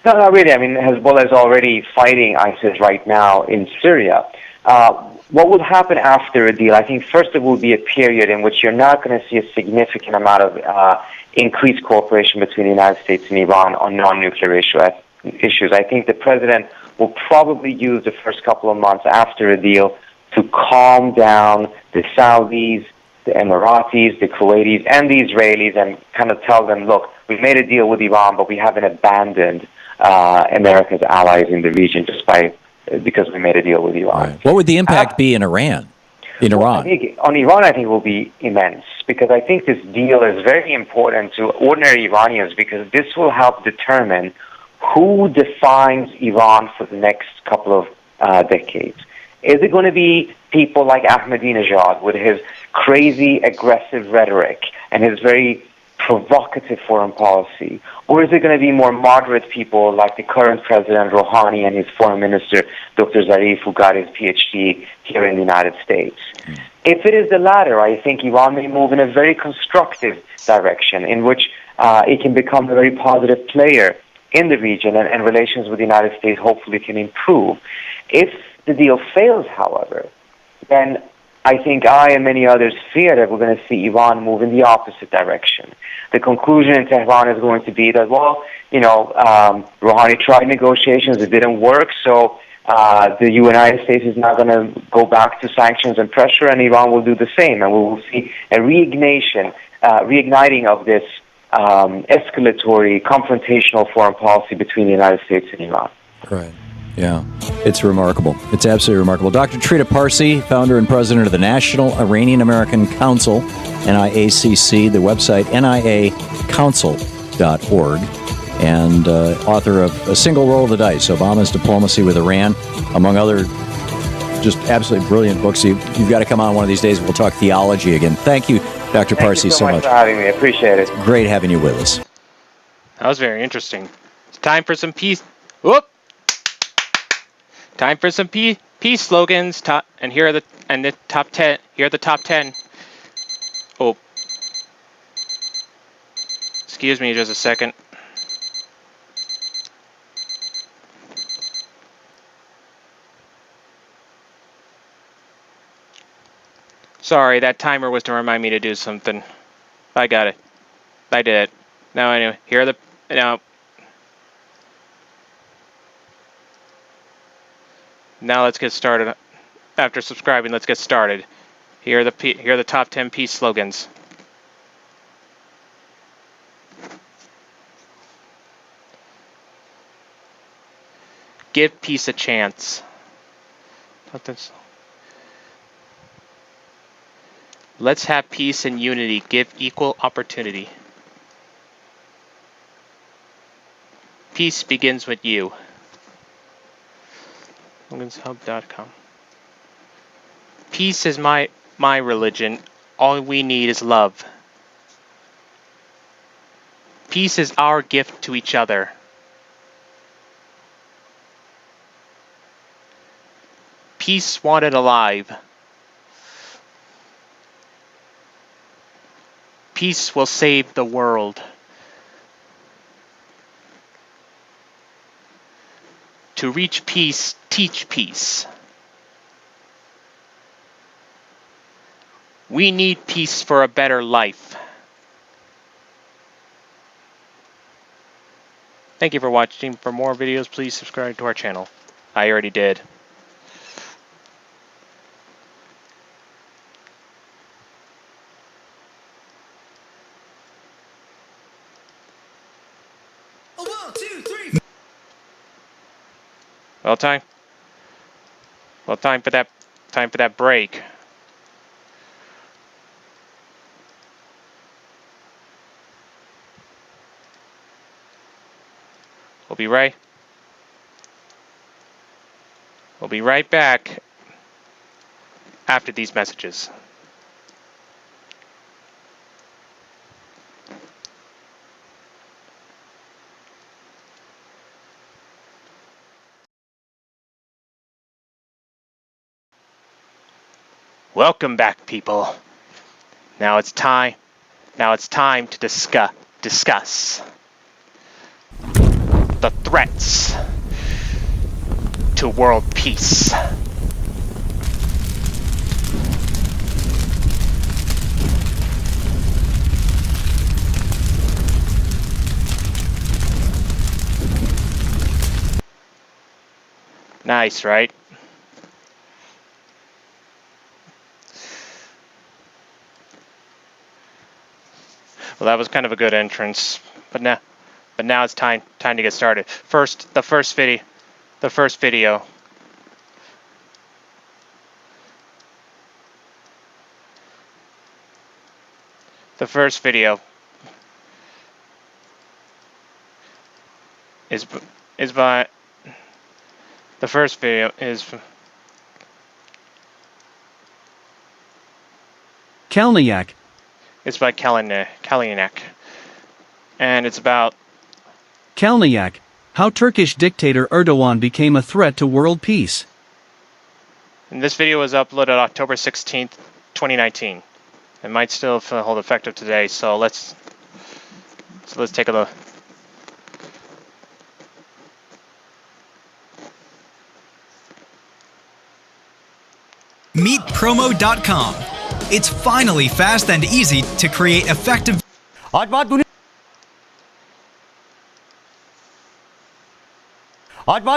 No, not really. I mean, Hezbollah is already fighting ISIS right now in Syria. What would happen after a deal? I think first there will be a period in which you're not going to see a significant amount of increased cooperation between the United States and Iran on non-nuclear issues. I think the president will probably use the first couple of months after a deal to calm down the Saudis, the Emiratis, the Kuwaitis, and the Israelis, and kind of tell them, look, we made a deal with Iran, but we haven't abandoned America's allies in the region because we made a deal with Iran. Right. What would the impact be in Iran? Iran? I think on Iran, I think it will be immense, because I think this deal is very important to ordinary Iranians, because this will help determine who defines Iran for the next couple of decades. Is it going to be people like Ahmadinejad with his crazy, aggressive rhetoric and his very provocative foreign policy? Or is it going to be more moderate people like the current President Rouhani and his foreign minister, Dr. Zarif, who got his PhD here in the United States? If it is the latter, I think Iran may move in a very constructive direction in which it can become a very positive player in the region, and relations with the United States hopefully can improve. If the deal fails, however, then I think I and many others fear that we're going to see Iran move in the opposite direction. The conclusion in Tehran is going to be that, Rouhani tried negotiations, it didn't work, so the United States is not going to go back to sanctions and pressure, and Iran will do the same, and we will see a reigniting of this escalatory, confrontational foreign policy between the United States and Iran. Right. Yeah, it's remarkable. It's absolutely remarkable. Dr. Trita Parsi, founder and president of the National Iranian American Council, NIACC, the website niacouncil.org, and author of A Single Roll of the Dice, Obama's Diplomacy with Iran, among other just absolutely brilliant books. You've got to come on one of these days. We'll talk theology again. Thank you, Dr. Parsi, so much. Thank you so much for having me. I appreciate it. Great having you with us. That was very interesting. It's time for some peace. Whoop! Time for some peace slogans. And here are the top 10. Here are the top 10. Oh, excuse me, just a second. Sorry, that timer was to remind me to do something. I got it. I did it. Now anyway, here are the Now let's get started. After subscribing, let's get started. Here are the top 10 peace slogans. Give peace a chance. Let's have peace and unity. Give equal opportunity. Peace begins with you. LogansHub.com. Peace is my religion. All we need is love. Peace is our gift to each other. Peace wanted alive. Peace will save the world. To reach peace, teach peace. We need peace for a better life. Thank you for watching. For more videos, please subscribe to our channel. I already did. Well, time for that break. We'll be right back after these messages. Welcome back, people. Now it's time to discuss the threats to world peace. Nice, right? Well, that was kind of a good entrance, but now it's time to get started. First, the first video. The first video is by Kalniak. It's by Kalniak, and it's about Kalniak, how Turkish dictator Erdogan became a threat to world peace. And this video was uploaded October 16th, 2019. It might still hold effective today, so let's take a look. Meet promo.com. It's finally fast and easy to create effective. आज बात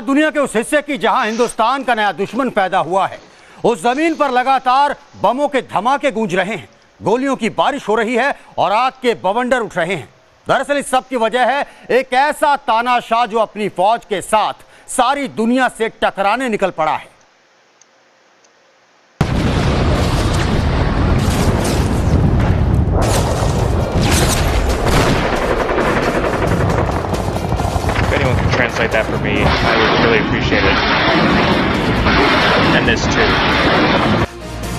दुनिया के उस हिस्से की जहां हिंदुस्तान का नया दुश्मन पैदा हुआ है। उस जमीन पर लगातार बमों के धमाके गूंज रहे हैं, गोलियों की बारिश हो रही है और आग के बवंडर उठ रहे हैं। दरअसल इस सब की वजह है एक ऐसा तानाशाह जो अपनी फौज के साथ सारी दुनिया से टकराने निकल पड़ा है। Translate that for me, I would really appreciate it. And this too.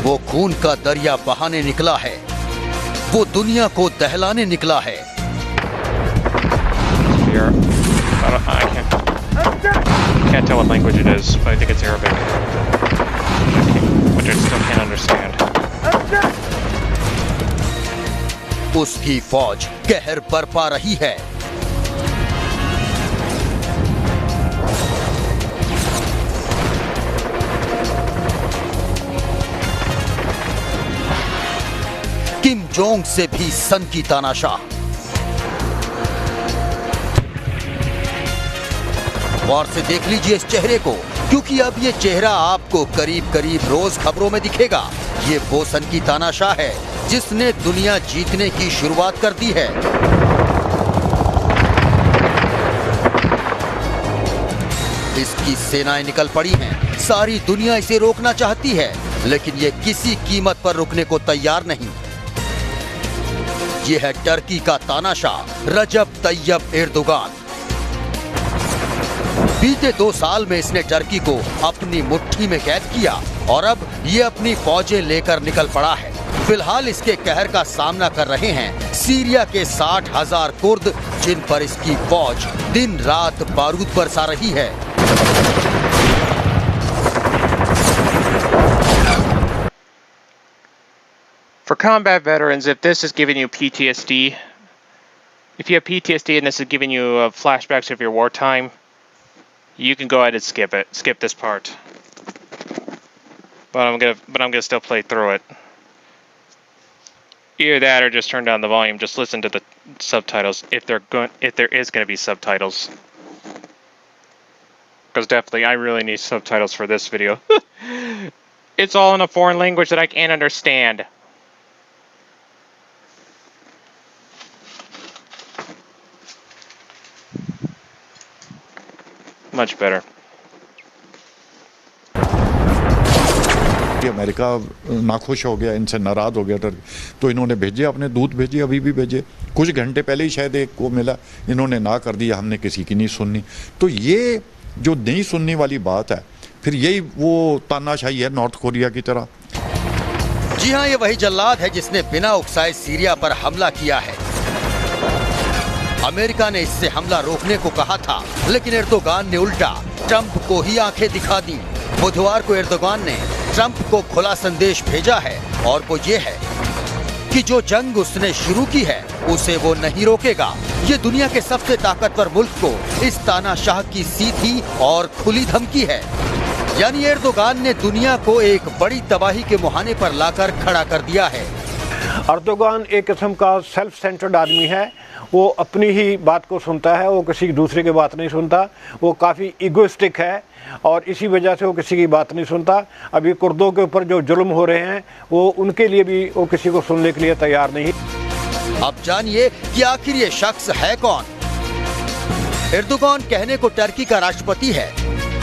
वो खून का दरिया बहाने निकला है, वो दुनिया को दहलाने निकला है। I can't tell what language it is, but I think it's Arabic. Which I still can't understand. उसकी फौज कहर बरपा रही है। किम जोंग से भी सन की तानाशाह। गौर से देख लीजिए इस चेहरे को, क्योंकि अब ये चेहरा आपको करीब करीब रोज खबरों में दिखेगा। ये वो सन की तानाशाह है जिसने दुनिया जीतने की शुरुआत कर दी है। इसकी सेनाएं निकल पड़ी हैं, सारी दुनिया इसे रोकना चाहती है, लेकिन ये किसी कीमत पर रुकने को तैयार नहीं। ये है टर्की का तानाशाह रजब तैयब एर्दोगान। बीते 2 साल में इसने टर्की को अपनी मुट्ठी में कैद किया और अब ये अपनी फौजें लेकर निकल पड़ा है। फिलहाल इसके कहर का सामना कर रहे हैं सीरिया के 60,000 कुर्द, जिन पर इसकी फौज दिन रात बारूद बरसा रही है। For combat veterans, if this is giving you PTSD, if you have PTSD and this is giving you flashbacks of your wartime, you can go ahead and skip it. Skip this part. But I'm gonna still play through it. Either that or just turn down the volume. Just listen to the subtitles if there is going to be subtitles. Because definitely, I really need subtitles for this video. It's all in a foreign language that I can't understand. Much better. America नाखुश हो गया, इनसे नाराज हो गया तो इन्होंने भेजे, अपने दूत भेजे, अभी भी भेजे। कुछ घंटे पहले ही शायद एक को मिला, इन्होंने ना कर दिया, हमने किसी की नहीं सुननी। तो ये जो नहीं सुनने वाली बात है, फिर यही वो तानाशाही है नॉर्थ कोरिया की तरह। जी हाँ, ये वही जल्लाद है जिसने बिना उकसाए सीरिया पर हमला किया है। अमेरिका ने इससे हमला रोकने को कहा था, लेकिन एर्दोगान ने उल्टा ट्रंप को ही आंखें दिखा दी। बुधवार को एर्दोगान ने ट्रंप को खुला संदेश भेजा है और वो ये है कि जो जंग उसने शुरू की है उसे वो नहीं रोकेगा। ये दुनिया के सबसे ताकतवर मुल्क को इस तानाशाह की सीधी और खुली धमकी है। यानी एर्दोगान ने दुनिया को एक बड़ी तबाही के मुहाने पर लाकर खड़ा कर दिया है। एर्दोगान एक किस्म का सेल्फ सेंटर्ड आदमी है। वो अपनी ही बात को सुनता है, वो किसी दूसरे की बात नहीं सुनता। वो काफ़ी ईगोइस्टिक है और इसी वजह से वो किसी की बात नहीं सुनता। अभी कुर्दों के ऊपर जो जुल्म हो रहे हैं वो उनके लिए भी वो किसी को सुनने के लिए तैयार नहीं। अब जानिए कि आखिर ये शख्स है कौन। एर्दोगान कहने को टर्की का राष्ट्रपति है,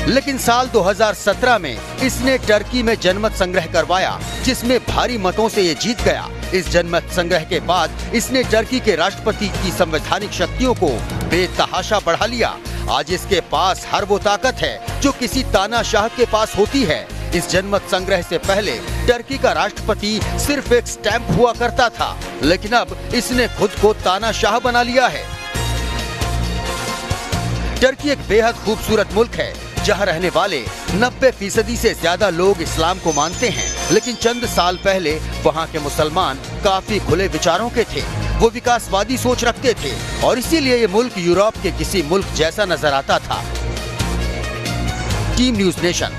लेकिन साल 2017 में इसने टर्की में जनमत संग्रह करवाया, जिसमें भारी मतों से ये जीत गया। इस जनमत संग्रह के बाद इसने टर्की के राष्ट्रपति की संवैधानिक शक्तियों को बेतहाशा बढ़ा लिया। आज इसके पास हर वो ताकत है जो किसी तानाशाह के पास होती है। इस जनमत संग्रह से पहले टर्की का राष्ट्रपति सिर्फ एक स्टैंप हुआ करता था, लेकिन अब इसने खुद को तानाशाह बना लिया है। टर्की एक बेहद खूबसूरत मुल्क है, जहां रहने वाले 90% से ज्यादा लोग इस्लाम को मानते हैं, लेकिन चंद साल पहले वहां के मुसलमान काफी खुले विचारों के थे। वो विकासवादी सोच रखते थे और इसीलिए ये मुल्क यूरोप के किसी मुल्क जैसा नजर आता था। Team news nation.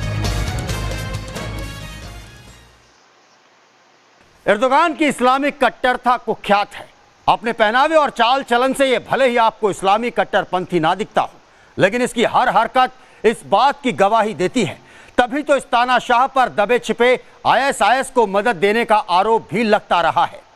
एर्दोगान की इस्लामिक कट्टरता कुख्यात है। अपने पहनावे और चाल चलन से ये भले ही आपको इस्लामी कट्टरपंथी ना दिखता हो, लेकिन इसकी हर हरकत इस बात की गवाही देती है। तभी तो इस तानाशाह पर दबे छिपे ISIS को मदद देने का आरोप भी लगता रहा है।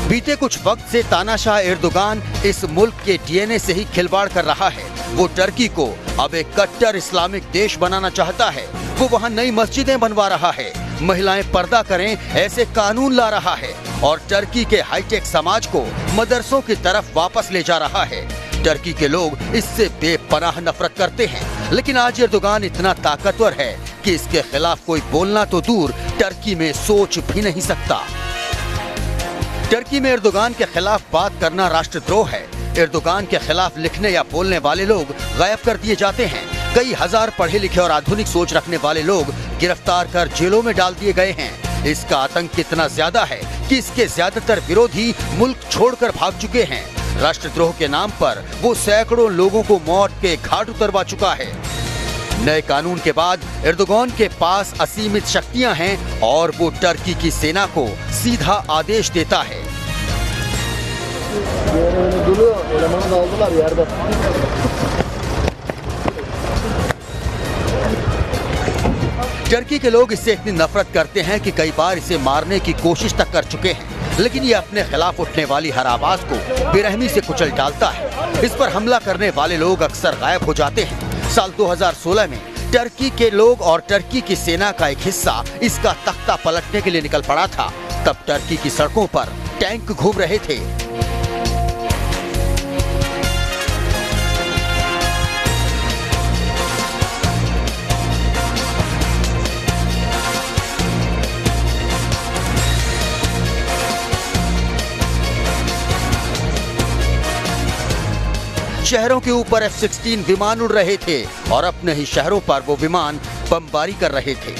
बीते कुछ वक्त से तानाशाह एर्दोगान इस मुल्क के DNA से ही खिलवाड़ कर रहा है। वो टर्की को अब एक कट्टर इस्लामिक देश बनाना चाहता है। वो वहाँ नई मस्जिदें बनवा रहा है, महिलाएं पर्दा करें ऐसे कानून ला रहा है और टर्की के हाईटेक समाज को मदरसों की तरफ वापस ले जा रहा है। टर्की के लोग इससे बेपनाह नफरत करते हैं, लेकिन आज एर्दोगान इतना ताकतवर है कि इसके खिलाफ कोई बोलना तो दूर टर्की में सोच भी नहीं सकता। टर्की में एर्दोगान के खिलाफ बात करना राष्ट्रद्रोह है। एर्दोगान के खिलाफ लिखने या बोलने वाले लोग गायब कर दिए जाते हैं। कई हजार पढ़े लिखे और आधुनिक सोच रखने वाले लोग गिरफ्तार कर जेलों में डाल दिए गए हैं। इसका आतंक कितना ज्यादा है कि इसके ज्यादातर विरोधी मुल्क छोड़कर भाग चुके हैं। राष्ट्रद्रोह के नाम पर वो सैकड़ों लोगों को मौत के घाट उतरवा चुका है। नए कानून के बाद एर्दोगान के पास असीमित शक्तियां हैं और वो टर्की की सेना को सीधा आदेश देता है। टर्की के लोग इससे इतनी नफरत करते हैं कि कई बार इसे मारने की कोशिश तक कर चुके हैं, लेकिन ये अपने खिलाफ उठने वाली हर आवाज को बेरहमी से कुचल डालता है। इस पर हमला करने वाले लोग अक्सर गायब हो जाते हैं। साल 2016 में टर्की के लोग और टर्की की सेना का एक हिस्सा इसका तख्ता पलटने के लिए निकल पड़ा था। तब टर्की की सड़कों पर टैंक घूम रहे थे। शहरों के ऊपर F-16 विमान उड़ रहे थे और अपने ही शहरों पर वो विमान बमबारी कर रहे थे।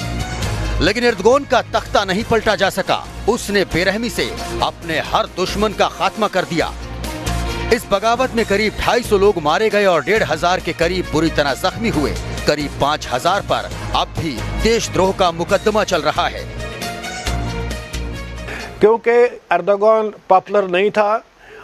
लेकिन एर्दोगान का तख्ता नहीं पलटा जा सका। उसने बेरहमी से अपने हर दुश्मन का खात्मा कर दिया। इस बगावत में करीब 250 लोग मारे गए और 1500 के करीब बुरी तरह जख्मी हुए। करीब 5000 पर अब भी देशद्रोह का मुकदमा चल रहा है। क्योंकि एर्दोगान पॉपुलर नहीं था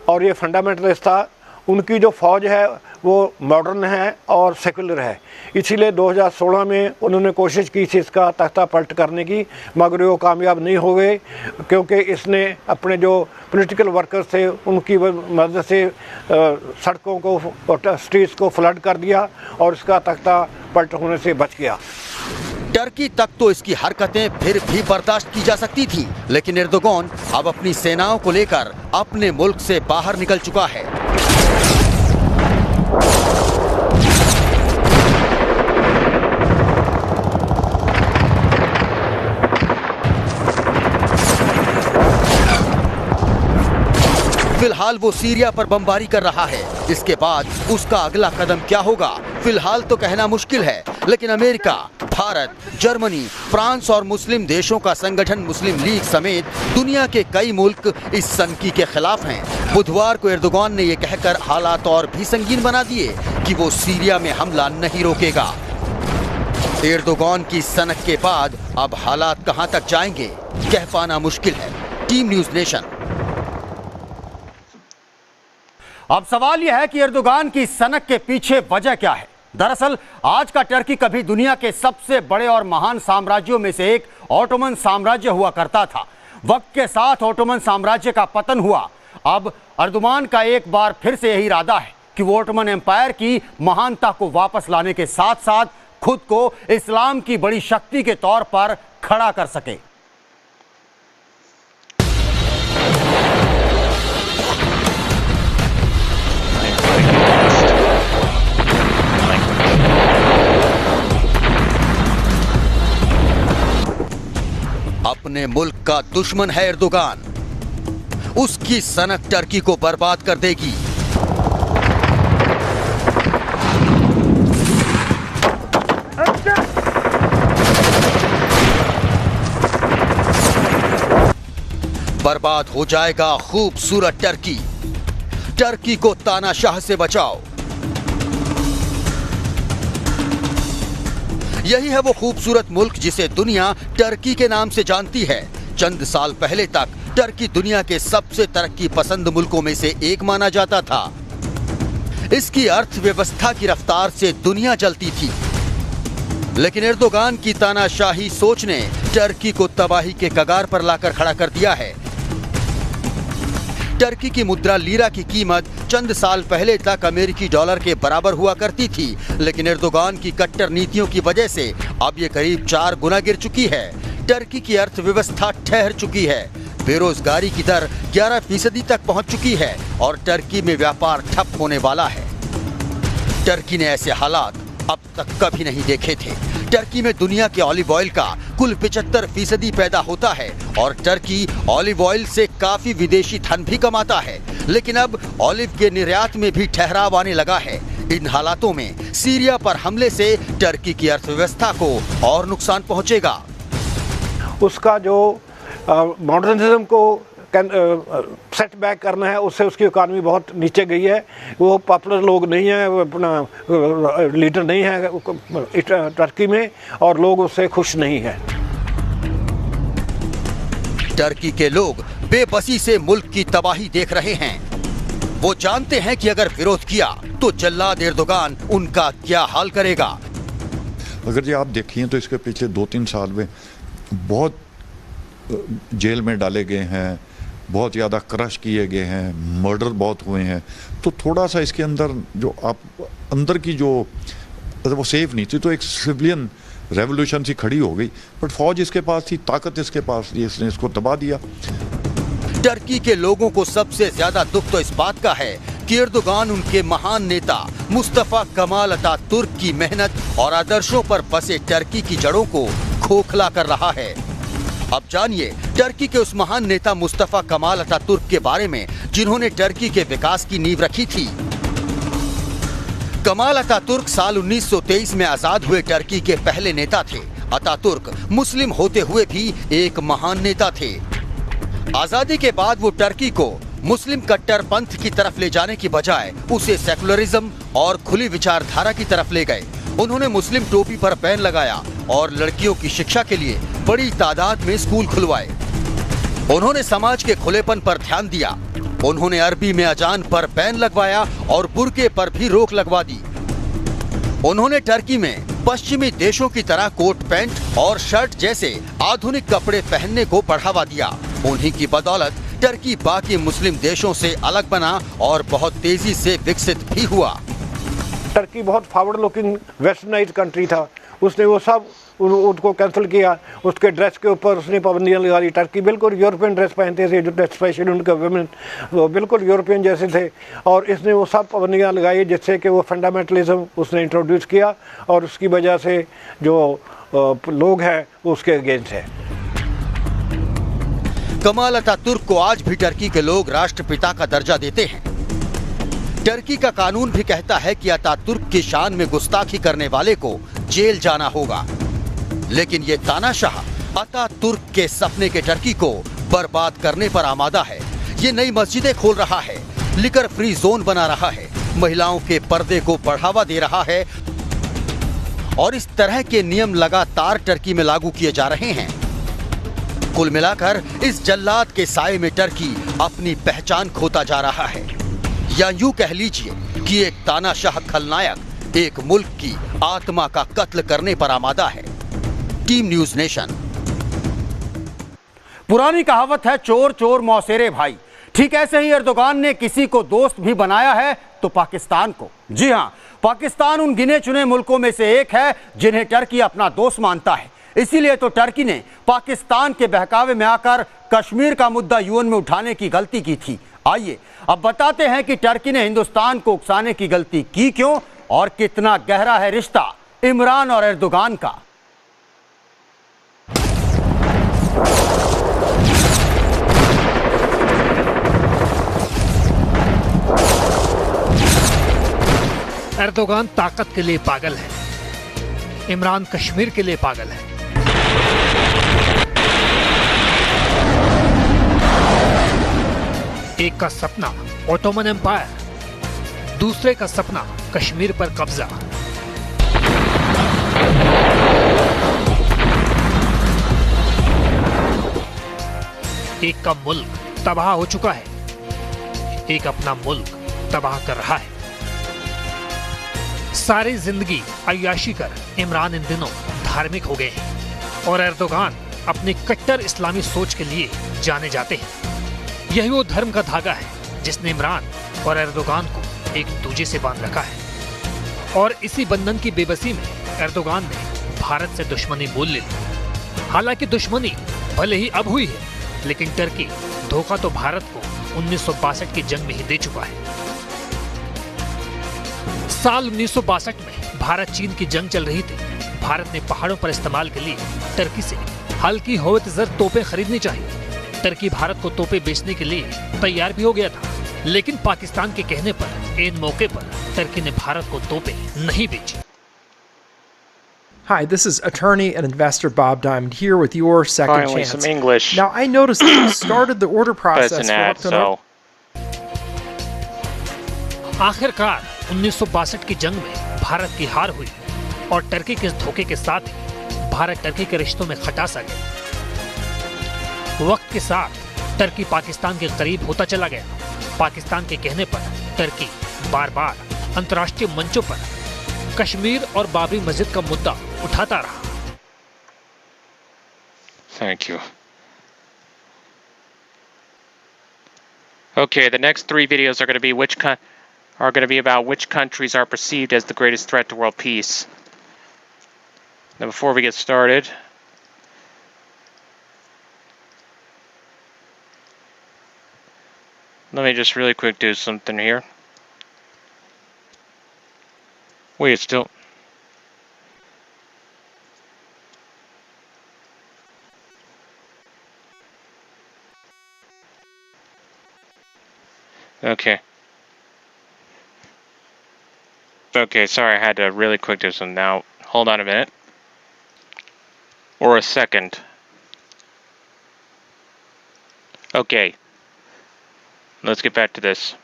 और ये फंडामेंटलिस्ट था। उनकी जो फौज है वो मॉडर्न है और सेकुलर है, इसीलिए 2016 में उन्होंने कोशिश की थी इसका तख्ता पलट करने की, मगर वो कामयाब नहीं हो गए क्योंकि इसने अपने जो पॉलिटिकल वर्कर्स थे उनकी मदद से सड़कों को और स्ट्रीट्स को फ्लड कर दिया और इसका तख्ता पलट होने से बच गया। टर्की तक तो इसकी हरकतें फिर भी बर्दाश्त की जा सकती थी, लेकिन एर्दोगान अब अपनी सेनाओं को लेकर अपने मुल्क से बाहर निकल चुका है। फिलहाल वो सीरिया पर बमबारी कर रहा है। इसके बाद उसका अगला कदम क्या होगा फिलहाल तो कहना मुश्किल है, लेकिन अमेरिका, भारत, जर्मनी, फ्रांस और मुस्लिम देशों का संगठन मुस्लिम लीग समेत दुनिया के कई मुल्क इस सनकी के खिलाफ हैं। बुधवार को एर्दोगान ने ये कहकर हालात और भी संगीन बना दिए कि वो सीरिया में हमला नहीं रोकेगा। एर्दोगान की सनक के बाद अब हालात कहां तक जाएंगे कह पाना मुश्किल है। Team news nation. अब सवाल यह है कि एर्दोगान की सनक के पीछे वजह क्या है। दरअसल आज का टर्की कभी दुनिया के सबसे बड़े और महान साम्राज्यों में से एक ऑटोमन साम्राज्य हुआ करता था। वक्त के साथ ऑटोमन साम्राज्य का पतन हुआ। अब एर्दोगान का एक बार फिर से यही इरादा है कि वो ऑटोमन एम्पायर की महानता को वापस लाने के साथ साथ खुद को इस्लाम की बड़ी शक्ति के तौर पर खड़ा कर सके। अपने मुल्क का दुश्मन है एर्दोगान। उसकी सनक टर्की को बर्बाद कर देगी। बर्बाद हो जाएगा खूबसूरत टर्की। टर्की को तानाशाह से बचाओ। यही है वो खूबसूरत मुल्क जिसे दुनिया टर्की के नाम से जानती है। चंद साल पहले तक टर्की दुनिया के सबसे तरक्की पसंद मुल्कों में से एक माना जाता था। इसकी अर्थव्यवस्था की रफ्तार से दुनिया जलती थी, लेकिन एर्दोगान की तानाशाही सोच ने टर्की को तबाही के कगार पर लाकर खड़ा कर दिया है। टर्की की मुद्रा लीरा की कीमत चंद साल पहले तक अमेरिकी डॉलर के बराबर हुआ करती थी, लेकिन एर्दोगान की कट्टर नीतियों की वजह से अब ये करीब 4 गुना गिर चुकी है। टर्की की अर्थव्यवस्था ठहर चुकी है। बेरोजगारी की दर 11% तक पहुंच चुकी है और टर्की में व्यापार ठप होने वाला है। टर्की ने ऐसे हालात अब तक कभी नहीं देखे थे। टर्की में दुनिया के ऑलिव ऑयल का कुल 75% पैदा होता है और टर्की ऑलिव ऑयल से काफी विदेशी धन भी कमाता है, लेकिन अब ऑलिव के निर्यात में भी ठहराव आने लगा है। इन हालातों में सीरिया पर हमले से टर्की की अर्थव्यवस्था को और नुकसान पहुंचेगा। उसका जो मॉडर्निज्म को सेट बैक करना है, उससे उसकी इकॉनमी बहुत नीचे गई है। वो पॉपुलर लोग नहीं है, वो अपना लीडर नहीं है टर्की में और लोग उससे खुश नहीं हैं। टर्की के लोग बेबसी से मुल्क की तबाही देख रहे हैं। वो जानते हैं कि अगर विरोध किया तो जल्लाद एर्दोगान उनका क्या हाल करेगा। अगर जी आप देखिए तो इसके पिछले 2-3 साल में बहुत जेल में डाले गए हैं, बहुत ज़्यादा क्रश किए गए हैं, मर्डर बहुत हुए हैं। तो थोड़ा सा इसके अंदर जो आप अंदर की जो वो सेफ नहीं थी, तो एक सिविलियन रेवोल्यूशन सी खड़ी हो गई, बट फौज इसके पास थी, ताकत इसके पास थी, इसने इसको दबा दिया। टर्की के लोगों को सबसे ज्यादा दुख तो इस बात का है कि एर्दोगान उनके महान नेता मुस्तफा कमाल अतातुर्क की मेहनत और आदर्शों पर बसे टर्की की जड़ों को खोखला कर रहा है। अब जानिए टर्की के उस महान नेता मुस्तफा कमाल अतातुर्क के बारे में जिन्होंने टर्की के विकास की नींव रखी थी। कमाल अतातुर्क साल 1923 में आजाद हुए टर्की के पहले नेता थे। अतातुर्क मुस्लिम होते हुए भी एक महान नेता थे। आजादी के बाद वो टर्की को मुस्लिम कट्टरपंथ की तरफ ले जाने की बजाय उसे सेकुलरिज्म और खुली विचारधारा की तरफ ले गए। उन्होंने मुस्लिम टोपी पर बैन लगाया और लड़कियों की शिक्षा के लिए बड़ी तादाद में स्कूल खुलवाए। उन्होंने समाज के खुलेपन पर ध्यान दिया। उन्होंने अरबी में अजान पर बैन लगवाया और बुर्के पर भी रोक लगवा दी। उन्होंने टर्की में पश्चिमी देशों की तरह कोट पैंट और शर्ट जैसे आधुनिक कपड़े पहनने को बढ़ावा दिया। उन्हीं की बदौलत टर्की बाकी मुस्लिम देशों से अलग बना और बहुत तेजी से विकसित भी हुआ। टर्की बहुत फॉरवर्ड लुकिंग वेस्टर्नाइज कंट्री था, उसने वो सब उनको कैंसिल किया। उसके ड्रेस के ऊपर उसने पाबंदियां लगा दी। टर्की बिल्कुल यूरोपियन ड्रेस पहनते थे, जो स्पेशली उनके वुमेन वो बिल्कुल यूरोपियन जैसे थे, और इसने वो सब पाबंदियां लगाई जिससे कि वो फंडामेंटलिज्म उसने इंट्रोड्यूस किया, और उसकी वजह से जो लोग हैं उसके अगेंस्ट है। कमाल अतातुर्क को आज भी टर्की के लोग राष्ट्रपिता का दर्जा देते हैं। टर्की का कानून भी कहता है कि अतातुर्क की शान में गुस्ताखी करने वाले को जेल जाना होगा। लेकिन ये तानाशाह अतातुर्क के सपने के टर्की को बर्बाद करने पर आमादा है। ये नई मस्जिदें खोल रहा है, लिकर फ्री जोन बना रहा है, महिलाओं के पर्दे को बढ़ावा दे रहा है, और इस तरह के नियम लगातार टर्की में लागू किए जा रहे हैं। कुल मिलाकर इस जल्लाद के साए में टर्की अपनी पहचान खोता जा रहा है, या यूं कह लीजिए कि एक तानाशाह खलनायक एक मुल्क की आत्मा का कत्ल करने पर आमादा है। Team news nation. पुरानी कहावत है, चोर चोर मौसेरे भाई। ठीक ऐसे ही एर्दोगान ने किसी को दोस्त भी बनाया है तो पाकिस्तान को। जी हां, पाकिस्तान उन गिने चुने मुल्कों में से एक है जिन्हें टर्की अपना दोस्त मानता है। इसीलिए तो टर्की ने पाकिस्तान के बहकावे में आकर कश्मीर का मुद्दा यूएन में उठाने की गलती की थी। आइए अब बताते हैं कि टर्की ने हिंदुस्तान को उकसाने की गलती की क्यों, और कितना गहरा है रिश्ता इमरान और एर्दोगान का। एर्दोगान ताकत के लिए पागल है, इमरान कश्मीर के लिए पागल है। एक का सपना ओटोमन एम्पायर, दूसरे का सपना कश्मीर पर कब्जा। एक का मुल्क तबाह हो चुका है, एक अपना मुल्क तबाह कर रहा है। सारी जिंदगी अय्याशी कर इमरान इन दिनों धार्मिक हो गए हैं और एर्दोगान अपनी कट्टर इस्लामी सोच के लिए जाने जाते हैं। यही वो धर्म का धागा है जिसने इमरान और एर्दोगान को एक दूजे से बांध रखा है, और इसी बंधन की बेबसी में एर्दोगान ने भारत से दुश्मनी मोल ली। हालांकि दुश्मनी भले ही अब हुई है, लेकिन टर्की धोखा तो भारत को 1962 की जंग में ही दे चुका है। साल 1962 में भारत चीन की जंग चल रही थी। भारत ने पहाड़ों पर इस्तेमाल के लिए टर्की से हल्की होवित्जर तोपें खरीदनी चाहिए। टर्की भारत को तोपें बेचने के लिए तैयार भी हो गया था, लेकिन पाकिस्तान के कहने पर इन मौके पर टर्की ने भारत को तोपें नहीं बेची। Hi, this is attorney and investor Bob Diamond here with your second Finally, chance. some English. Now, I noticed that you started the order process. But it's an ad, so. आखिरकार 1962 की जंग में भारत की हार हुई और टर्की के इस धोखे के साथ ही भारत टर्की के रिश्तों में खटास आ गई। वक्त के साथ टर्की पाकिस्तान के करीब होता चला गया। पाकिस्तान के कहने पर टर्की बार बार अंतर्राष्ट्रीय मंचों पर कश्मीर और बाबरी मस्जिद का मुद्दा उठाता रहा। Thank you. Okay, the next 3 videos are going to be about which countries are perceived as the greatest threat to world peace. Now, before we get started, let me just really quick do something here. Wait, still. Okay. Okay, sorry, I had to really quick do something. Now, hold on a minute. Or a second. Okay. Let's get back to this.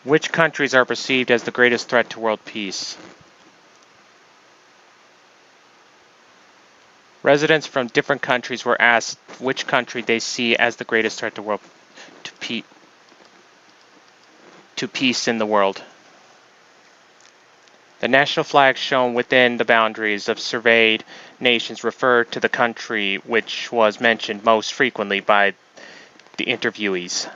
Which countries are perceived as the greatest threat to world peace? Residents from different countries were asked which country they see as the greatest threat to peace in the world. The national flag shown within the boundaries of surveyed nations refer to the country which was mentioned most frequently by the interviewees.